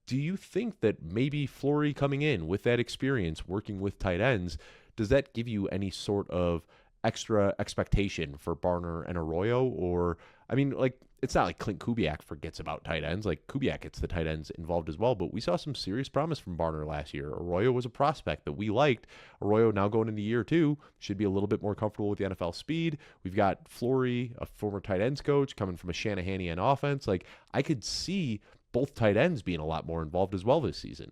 Speaker 1: do you think that maybe Fleury coming in with that experience working with tight ends, does that give you any sort of extra expectation for Barner and Arroyo? Or, I mean, like, it's not like Clint Kubiak forgets about tight ends. Like, Kubiak gets the tight ends involved as well, but we saw some serious promise from Barner last year. Arroyo was a prospect that we liked. Arroyo now going into year 2 should be a little bit more comfortable with the NFL speed. We've got Fleury, a former tight ends coach, coming from a Shanahan-ian offense. Like, I could see both tight ends being a lot more involved as well this season.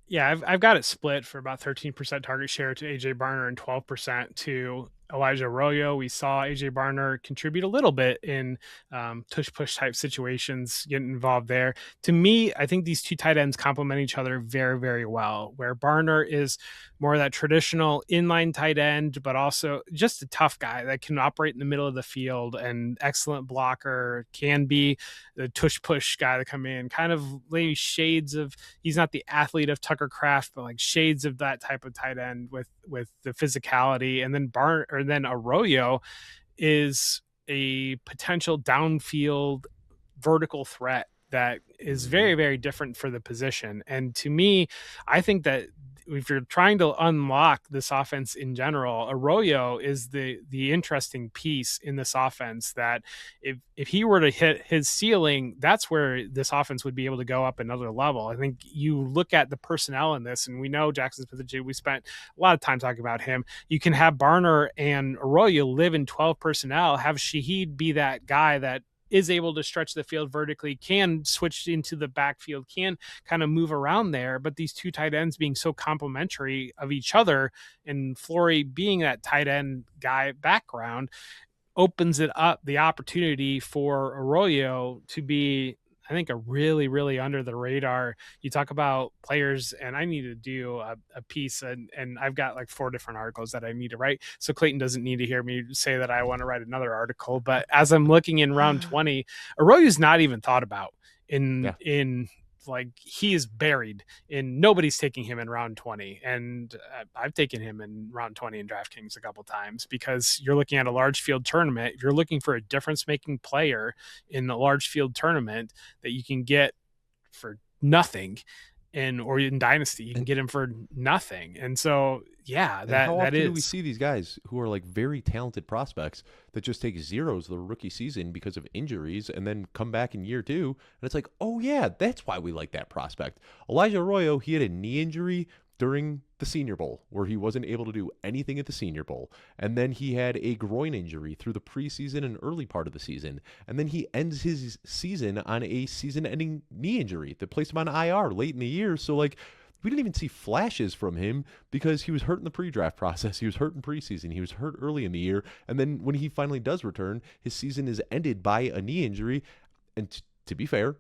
Speaker 2: Yeah, I've got it split for about 13% target share to AJ Barner and 12% to Elijah Arroyo. We saw AJ Barner contribute a little bit in tush-push type situations, getting involved there. To me, I think these two tight ends complement each other very, very well, where Barner is more of that traditional inline tight end, but also just a tough guy that can operate in the middle of the field and excellent blocker, can be the tush-push guy that come in, kind of maybe shades of, he's not the athlete of Tucker Kraft, but like shades of that type of tight end with the physicality. And then Arroyo is a potential downfield vertical threat that is very, very different for the position. And to me, I think that if you're trying to unlock this offense in general, Arroyo is the interesting piece in this offense that if he were to hit his ceiling, that's where this offense would be able to go up another level. I think you look at the personnel in this, and we know Jackson Smith-Njigba, we spent a lot of time talking about him. You can have Barner and Arroyo live in 12 personnel, have Shaheed be that guy that is able to stretch the field vertically, can switch into the backfield, can kind of move around there. But these two tight ends being so complementary of each other, and Fleury being that tight end guy background, opens it up the opportunity for Arroyo to be I think, are really, really under the radar. You talk about players, and I need to do a piece, and I've got like 4 different articles that I need to write. So Clayton doesn't need to hear me say that I want to write another article. But as I'm looking in round 20, Arroyo's not even thought about
Speaker 1: Yeah.
Speaker 2: in like, he is buried and nobody's taking him in round 20. And I've taken him in round 20 in DraftKings a couple times, because you're looking at a large field tournament. If you're looking for a difference making player in a large field tournament that you can get for nothing, or in Dynasty, you can get him for nothing. And so, yeah,
Speaker 1: And how
Speaker 2: that
Speaker 1: often do we
Speaker 2: is.
Speaker 1: see these guys who are like very talented prospects that just take zeros their rookie season because of injuries and then come back in year two? And it's like, oh, yeah, that's why we like that prospect. Elijah Arroyo, he had a knee injury during the Senior Bowl where he wasn't able to do anything at the Senior Bowl. And then he had a groin injury through the preseason and early part of the season. And then he ends his season on a season ending knee injury that placed him on IR late in the year. So, like, we didn't even see flashes from him because he was hurt in the pre-draft process. He was hurt in preseason. He was hurt early in the year. And then when he finally does return, his season is ended by a knee injury. And to be fair,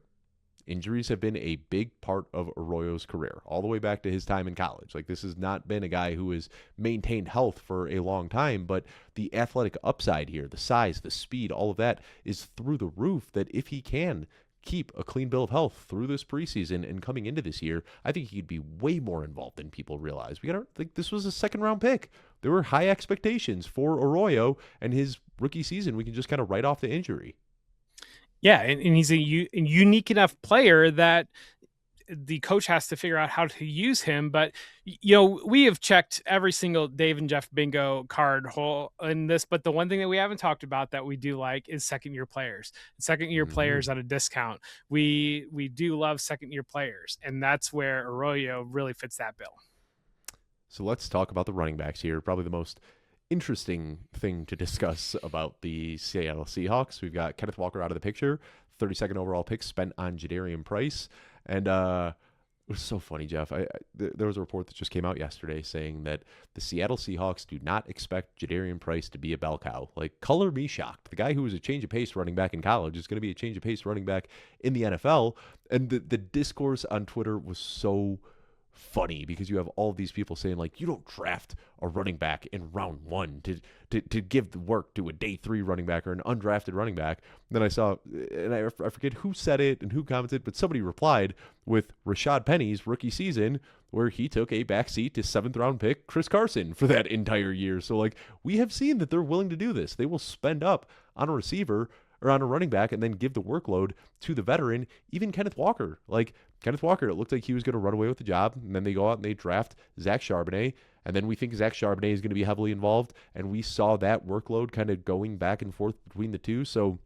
Speaker 1: injuries have been a big part of Arroyo's career, all the way back to his time in college. Like, this has not been a guy who has maintained health for a long time, but the athletic upside here, the size, the speed, all of that is through the roof, that if he can keep a clean bill of health through this preseason and coming into this year, I think he'd be way more involved than people realize. We got to think this was a second-round pick. There were high expectations for Arroyo and his rookie season. We can just kind of write off the injury.
Speaker 2: Yeah, and he's a unique enough player that the coach has to figure out how to use him. But, we have checked every single Dave and Jeff bingo card hole in this. But the one thing that we haven't talked about that we do like is second-year players. Second-year players at a discount. We do love second-year players, and that's where Arroyo really fits that bill.
Speaker 1: So let's talk about the running backs here. Probably the most interesting thing to discuss about the Seattle Seahawks. We've got Kenneth Walker out of the picture, 32nd overall pick spent on Jadarian Price. And it was so funny, Jeff. There was a report that just came out yesterday saying that the Seattle Seahawks do not expect Jadarian Price to be a bell cow. Like, color me shocked. The guy who was a change of pace running back in college is going to be a change of pace running back in the NFL. And the discourse on Twitter was so funny because you have all these people saying, like, you don't draft a running back in round one to give the work to a day 3 running back or an undrafted running back. And then I saw, and I forget who said it and who commented, but somebody replied with Rashad Penny's rookie season where he took a backseat to 7th round pick Chris Carson for that entire year. So, like, we have seen that they're willing to do this. They will spend up on a receiver or on a running back and then give the workload to the veteran. Even Kenneth Walker, it looked like he was going to run away with the job, and then they go out and they draft Zach Charbonnet, and then we think Zach Charbonnet is going to be heavily involved, and we saw that workload kind of going back and forth between the two. So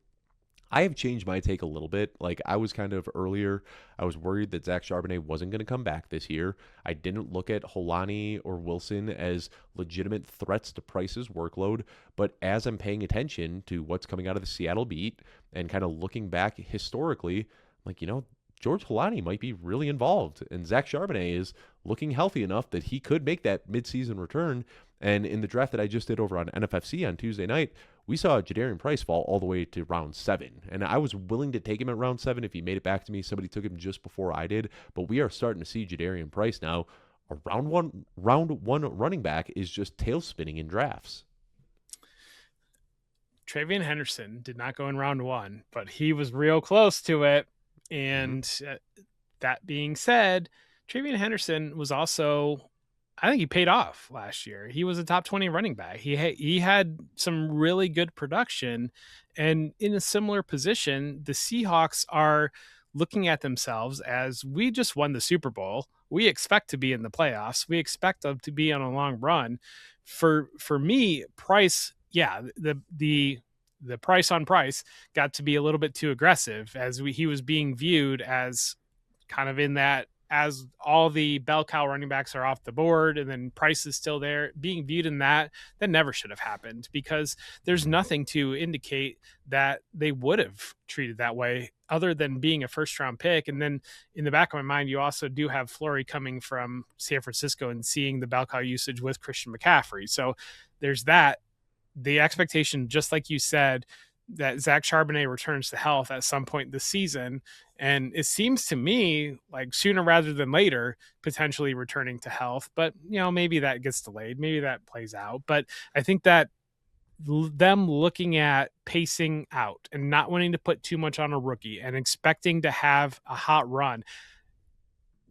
Speaker 1: I have changed my take a little bit. Like, I was kind of earlier, I was worried that Zach Charbonnet wasn't going to come back this year. I didn't look at Holani or Wilson as legitimate threats to Price's workload. But as I'm paying attention to what's coming out of the Seattle beat and kind of looking back historically, like, George Holani might be really involved. And Zach Charbonnet is looking healthy enough that he could make that midseason return. And in the draft that I just did over on NFFC on Tuesday night, we saw Jadarian Price fall all the way to round 7. And I was willing to take him at round 7 if he made it back to me. Somebody took him just before I did. But we are starting to see Jadarian Price now. A round one running back is just tail spinning in drafts.
Speaker 2: Travion Henderson did not go in round 1, but he was real close to it. And that being said, Travion Henderson was also, I think he paid off last year. He was a top 20 running back. He had some really good production. And in a similar position, the Seahawks are looking at themselves as, we just won the Super Bowl. We expect to be in the playoffs. We expect them to be on a long run. For me, Price, the price on Price got to be a little bit too aggressive, as he was being viewed as kind of in that, as all the bell cow running backs are off the board and then Price is still there, being viewed in that never should have happened, because there's nothing to indicate that they would have treated that way other than being a first round pick. And then in the back of my mind, you also do have Flory coming from San Francisco and seeing the bell cow usage with Christian McCaffrey. So there's that. The expectation, just like you said, that Zach Charbonnet returns to health at some point this season. And it seems to me like sooner rather than later, potentially returning to health. But, maybe that gets delayed. Maybe that plays out. But I think that them looking at pacing out and not wanting to put too much on a rookie and expecting to have a hot run,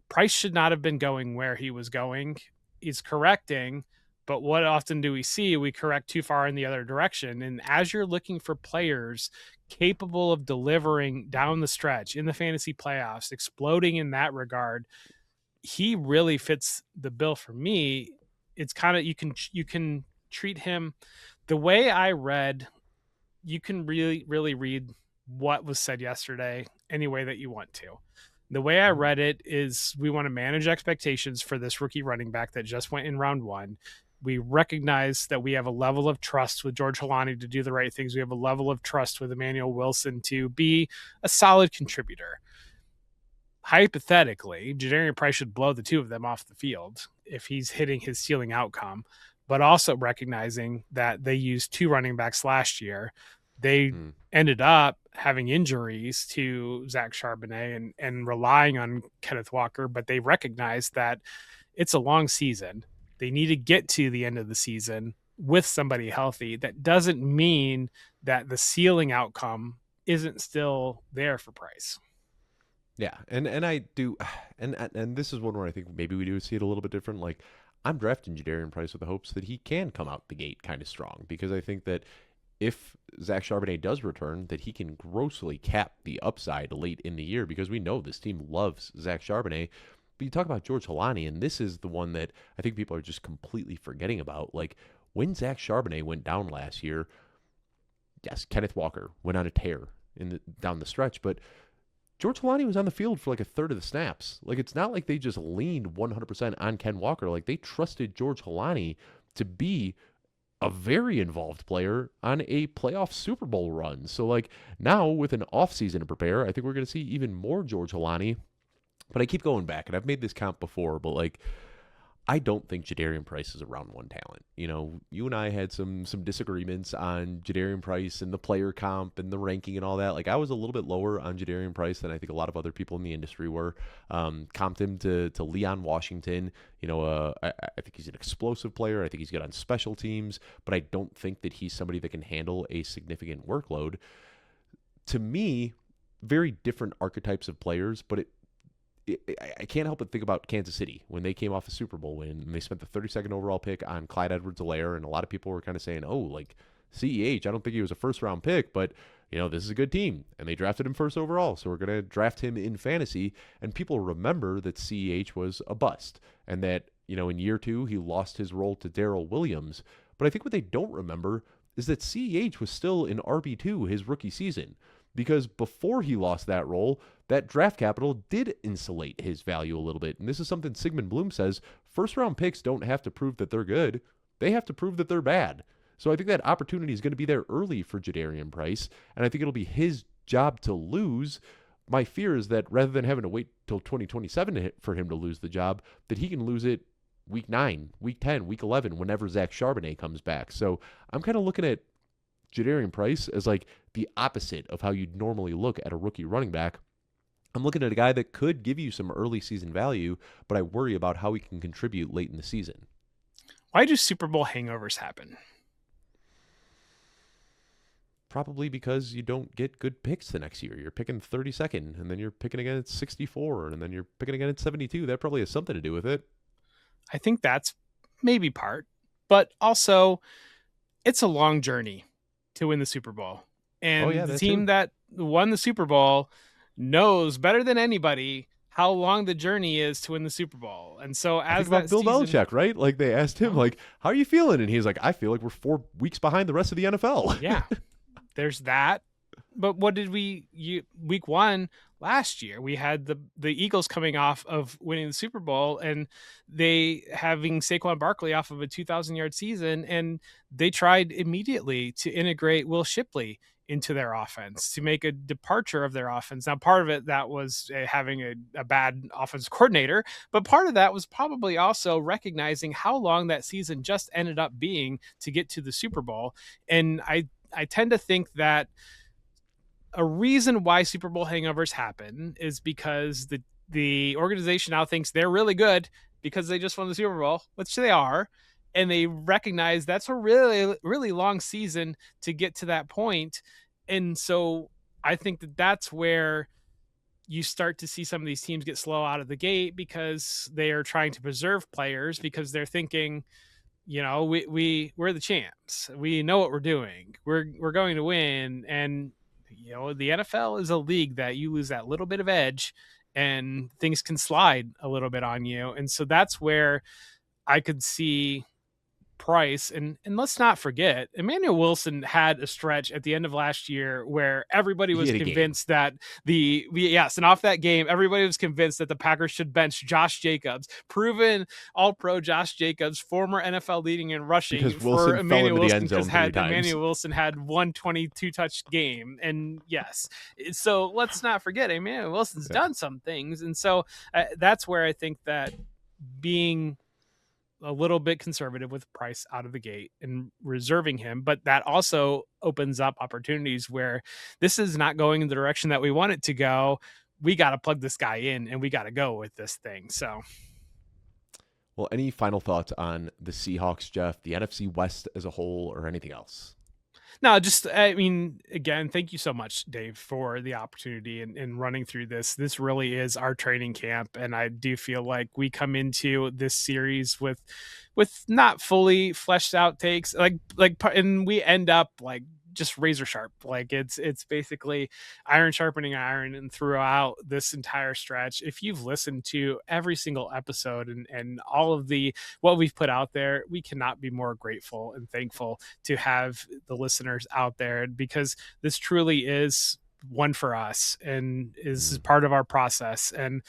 Speaker 2: Price should not have been going where he was going. He's correcting, but what often do we see? We correct too far in the other direction. And as you're looking for players capable of delivering down the stretch in the fantasy playoffs, exploding in that regard, he really fits the bill for me. It's kind of, you can treat him the way I read. You can really read what was said yesterday any way that you want to. The way I read it is we want to manage expectations for this rookie running back that just went in round one. We recognize that we have a level of trust with George Holani to do the right things. We have a level of trust with Emmanuel Wilson to be a solid contributor. Hypothetically, Jadarian Price should blow the two of them off the field if he's hitting his ceiling outcome, but also recognizing that they used two running backs last year. They ended up having injuries to Zach Charbonnet and relying on Kenneth Walker, but they recognized that it's a long season. They need to get to the end of the season with somebody healthy. That doesn't mean that the ceiling outcome isn't still there for Price.
Speaker 1: Yeah, and I do, and this is one where I think maybe we do see it a little bit different. Like, I'm drafting Jadarian Price with the hopes that he can come out the gate kind of strong, because I think that if Zach Charbonnet does return, that he can grossly cap the upside late in the year, because we know this team loves Zach Charbonnet. But you talk about George Holani, and this is the one that I think people are just completely forgetting about. Like, when Zach Charbonnet went down last year, yes, Kenneth Walker went on a tear down the stretch, but George Holani was on the field for like a third of the snaps. Like, it's not like they just leaned 100% on Ken Walker. Like, they trusted George Holani to be a very involved player on a playoff Super Bowl run. So, like, now with an offseason to prepare, I think we're going to see even more George Holani. But I keep going back, and I've made this count before, but, like, I don't think Jadarian Price is a round one talent. You and I had some disagreements on Jadarian Price and the player comp and the ranking and all that. Like, I was a little bit lower on Jadarian Price than I think a lot of other people in the industry were. Comped him to Leon Washington. I think he's an explosive player. I think he's good on special teams, but I don't think that he's somebody that can handle a significant workload. To me, very different archetypes of players, but I can't help but think about Kansas City when they came off a Super Bowl win and they spent the 32nd overall pick on Clyde Edwards-Helaire, and a lot of people were kind of saying, oh, like, CEH, I don't think he was a first-round pick, but, this is a good team, and they drafted him first overall, so we're going to draft him in fantasy, and people remember that CEH was a bust, and that, in year two, he lost his role to Darrell Williams, but I think what they don't remember is that CEH was still in RB2 his rookie season, because before he lost that role, that draft capital did insulate his value a little bit. And this is something Sigmund Bloom says, first-round picks don't have to prove that they're good. They have to prove that they're bad. So I think that opportunity is going to be there early for Jadarian Price, and I think it'll be his job to lose. My fear is that rather than having to wait till 2027 for him to lose the job, that he can lose it week 9, week 10, week 11, whenever Zach Charbonnet comes back. So I'm kind of looking at Jadarian Price as like the opposite of how you'd normally look at a rookie running back. I'm looking at a guy that could give you some early season value, but I worry about how he can contribute late in the season.
Speaker 2: Why do Super Bowl hangovers happen?
Speaker 1: Probably because you don't get good picks the next year. You're picking 32nd, and then you're picking again at 64, and then you're picking again at 72. That probably has something to do with it.
Speaker 2: I think that's maybe part, but also it's a long journey to win the Super Bowl. And the team that won the Super Bowl knows better than anybody how long the journey is to win the Super Bowl. And so as
Speaker 1: about Bill Belichick, right? Like, they asked him, like, how are you feeling? And he's like, I feel like we're 4 weeks behind the rest of the NFL.
Speaker 2: Yeah, there's that. But what did week one last year, we had the Eagles coming off of winning the Super Bowl, and they having Saquon Barkley off of a 2,000-yard season, and they tried immediately to integrate Will Shipley into their offense, to make a departure of their offense. Now, part of it, that was having a bad offensive coordinator, but part of that was probably also recognizing how long that season just ended up being to get to the Super Bowl. And I tend to think that a reason why Super Bowl hangovers happen is because the organization now thinks they're really good because they just won the Super Bowl, which they are, and they recognize that's a really long season to get to that point. And so I think that that's where you start to see some of these teams get slow out of the gate because they are trying to preserve players because they're thinking, we're the champs. We know what we're doing. We're going to win. And the NFL is a league that you lose that little bit of edge and things can slide a little bit on you. And so that's where I could see Price, and let's not forget, Emmanuel Wilson had a stretch at the end of last year where everybody
Speaker 1: He
Speaker 2: was
Speaker 1: had a game.
Speaker 2: convinced that and off that game, everybody was convinced that the Packers should bench Josh Jacobs, proven All-Pro Josh Jacobs, former NFL leading in rushing
Speaker 1: Because
Speaker 2: for
Speaker 1: Wilson fell
Speaker 2: Emmanuel
Speaker 1: into the
Speaker 2: Wilson
Speaker 1: end zone
Speaker 2: because
Speaker 1: 3 times.
Speaker 2: Emmanuel Wilson had 122 touch game, and yes, so let's not forget Emmanuel Wilson's done some things, and so that's where I think that being a little bit conservative with Price out of the gate and reserving him, but that also opens up opportunities where this is not going in the direction that we want it to go. We got to plug this guy in and we got to go with this thing. So,
Speaker 1: well, any final thoughts on the Seahawks, Jeff, the NFC West as a whole, or anything else?
Speaker 2: No, again, thank you so much, Dave, for the opportunity and running through this. This really is our training camp, and I do feel like we come into this series with not fully fleshed out takes, and we end up like just razor sharp. Like it's basically iron sharpening iron, and throughout this entire stretch, if you've listened to every single episode and all of what we've put out there, we cannot be more grateful and thankful to have the listeners out there, because this truly is one for us and is part of our process. And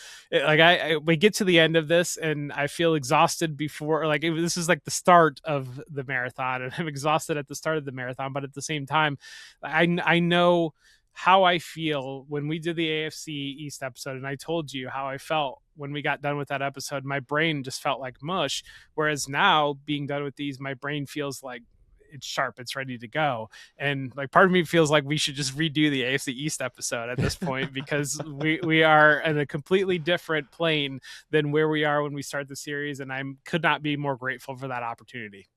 Speaker 2: we get to the end of this and I feel exhausted before, this is like the start of the marathon, and I'm exhausted at the start of the marathon, but at the same time, I know how I feel when we did the AFC East episode, and I told you how I felt when we got done with that episode. My brain just felt like mush, whereas now being done with these, my brain feels like it's sharp, it's ready to go. And like part of me feels like we should just redo the AFC East episode at this point because we are in a completely different plane than where we are when we start the series, and I could not be more grateful for that opportunity.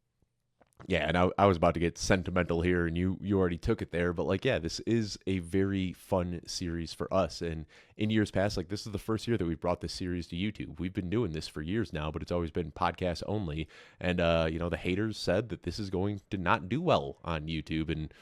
Speaker 1: Yeah, and I was about to get sentimental here, and you already took it there. But this is a very fun series for us. And in years past, this is the first year that we brought this series to YouTube. We've been doing this for years now, but it's always been podcast only. And the haters said that this is going to not do well on YouTube. And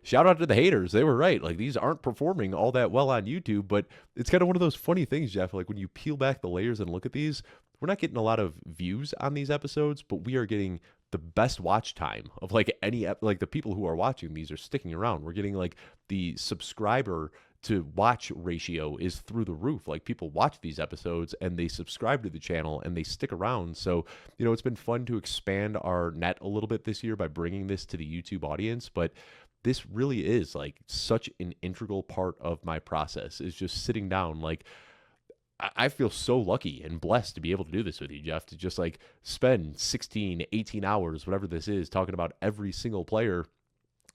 Speaker 1: shout out to the haters; they were right. These aren't performing all that well on YouTube. But it's kind of one of those funny things, Jeff. When you peel back the layers and look at these, we're not getting a lot of views on these episodes, but we are getting the best watch time of any the people who are watching these are sticking around. We're getting the subscriber to watch ratio is through the roof. People watch these episodes and they subscribe to the channel and they stick around. So, it's been fun to expand our net a little bit this year by bringing this to the YouTube audience, but this really is such an integral part of my process, is just sitting down. I feel so lucky and blessed to be able to do this with you, Jeff, to just spend 16, 18 hours, whatever this is, talking about every single player.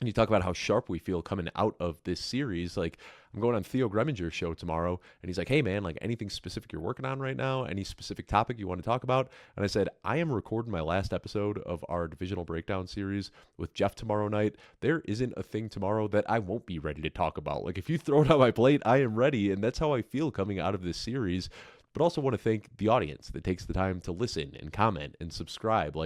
Speaker 1: And you talk about how sharp we feel coming out of this series. I'm going on Theo Greminger's show tomorrow, and he's like, hey, man, anything specific you're working on right now? Any specific topic you want to talk about? And I said, I am recording my last episode of our divisional breakdown series with Jeff tomorrow night. There isn't a thing tomorrow that I won't be ready to talk about. If you throw it on my plate, I am ready, and that's how I feel coming out of this series. But also want to thank the audience that takes the time to listen and comment and subscribe.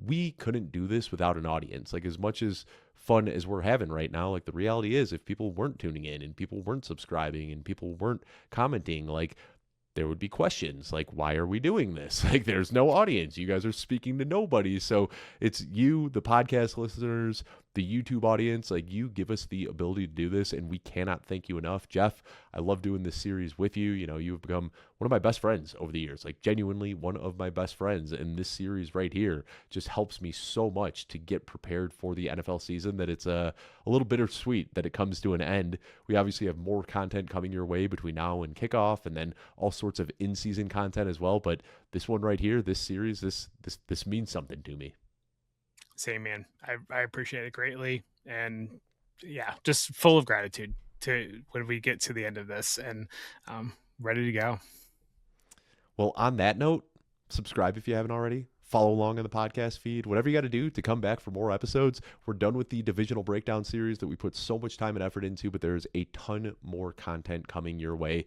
Speaker 1: We couldn't do this without an audience. As much as fun as we're having right now, the reality is if people weren't tuning in and people weren't subscribing and people weren't commenting, there would be questions why are we doing this? There's no audience. You guys are speaking to nobody. So it's you, the podcast listeners, the YouTube audience, you give us the ability to do this, and we cannot thank you enough. Jeff, I love doing this series with you. You've become one of my best friends over the years, genuinely one of my best friends. And this series right here just helps me so much to get prepared for the NFL season that it's a little bittersweet that it comes to an end. We obviously have more content coming your way between now and kickoff, and then all sorts of in-season content as well. But this one right here, this series, this means something to me.
Speaker 2: Same, man. I appreciate it greatly. And yeah, just full of gratitude to when we get to the end of this and um, ready to go.
Speaker 1: Well, on that note, subscribe if you haven't already. Follow along on the podcast feed. Whatever you got to do to come back for more episodes. We're done with the divisional breakdown series that we put so much time and effort into, but there's a ton more content coming your way.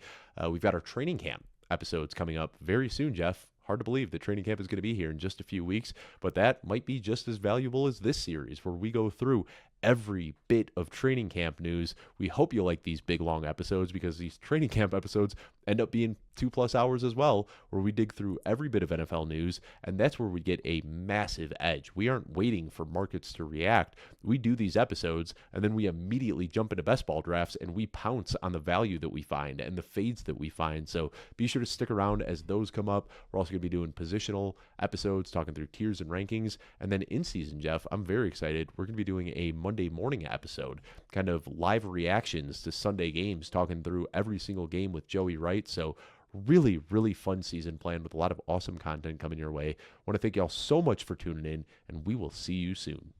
Speaker 1: We've got our training camp episodes coming up very soon, Jeff. Hard to believe that training camp is going to be here in just a few weeks, but that might be just as valuable as this series where we go through every bit of training camp news. We hope you like these big long episodes because these training camp episodes end up being 2+ hours as well, where we dig through every bit of NFL news, and that's where we get a massive edge. We aren't waiting for markets to react. We do these episodes, and then we immediately jump into best ball drafts, and we pounce on the value that we find and the fades that we find. So be sure to stick around as those come up. We're also going to be doing positional episodes, talking through tiers and rankings, and then in season, Jeff, I'm very excited. We're going to be doing a Monday morning episode, kind of live reactions to Sunday games, talking through every single game with Joey Wright. So really, really fun season planned with a lot of awesome content coming your way. I want to thank y'all so much for tuning in, and we will see you soon.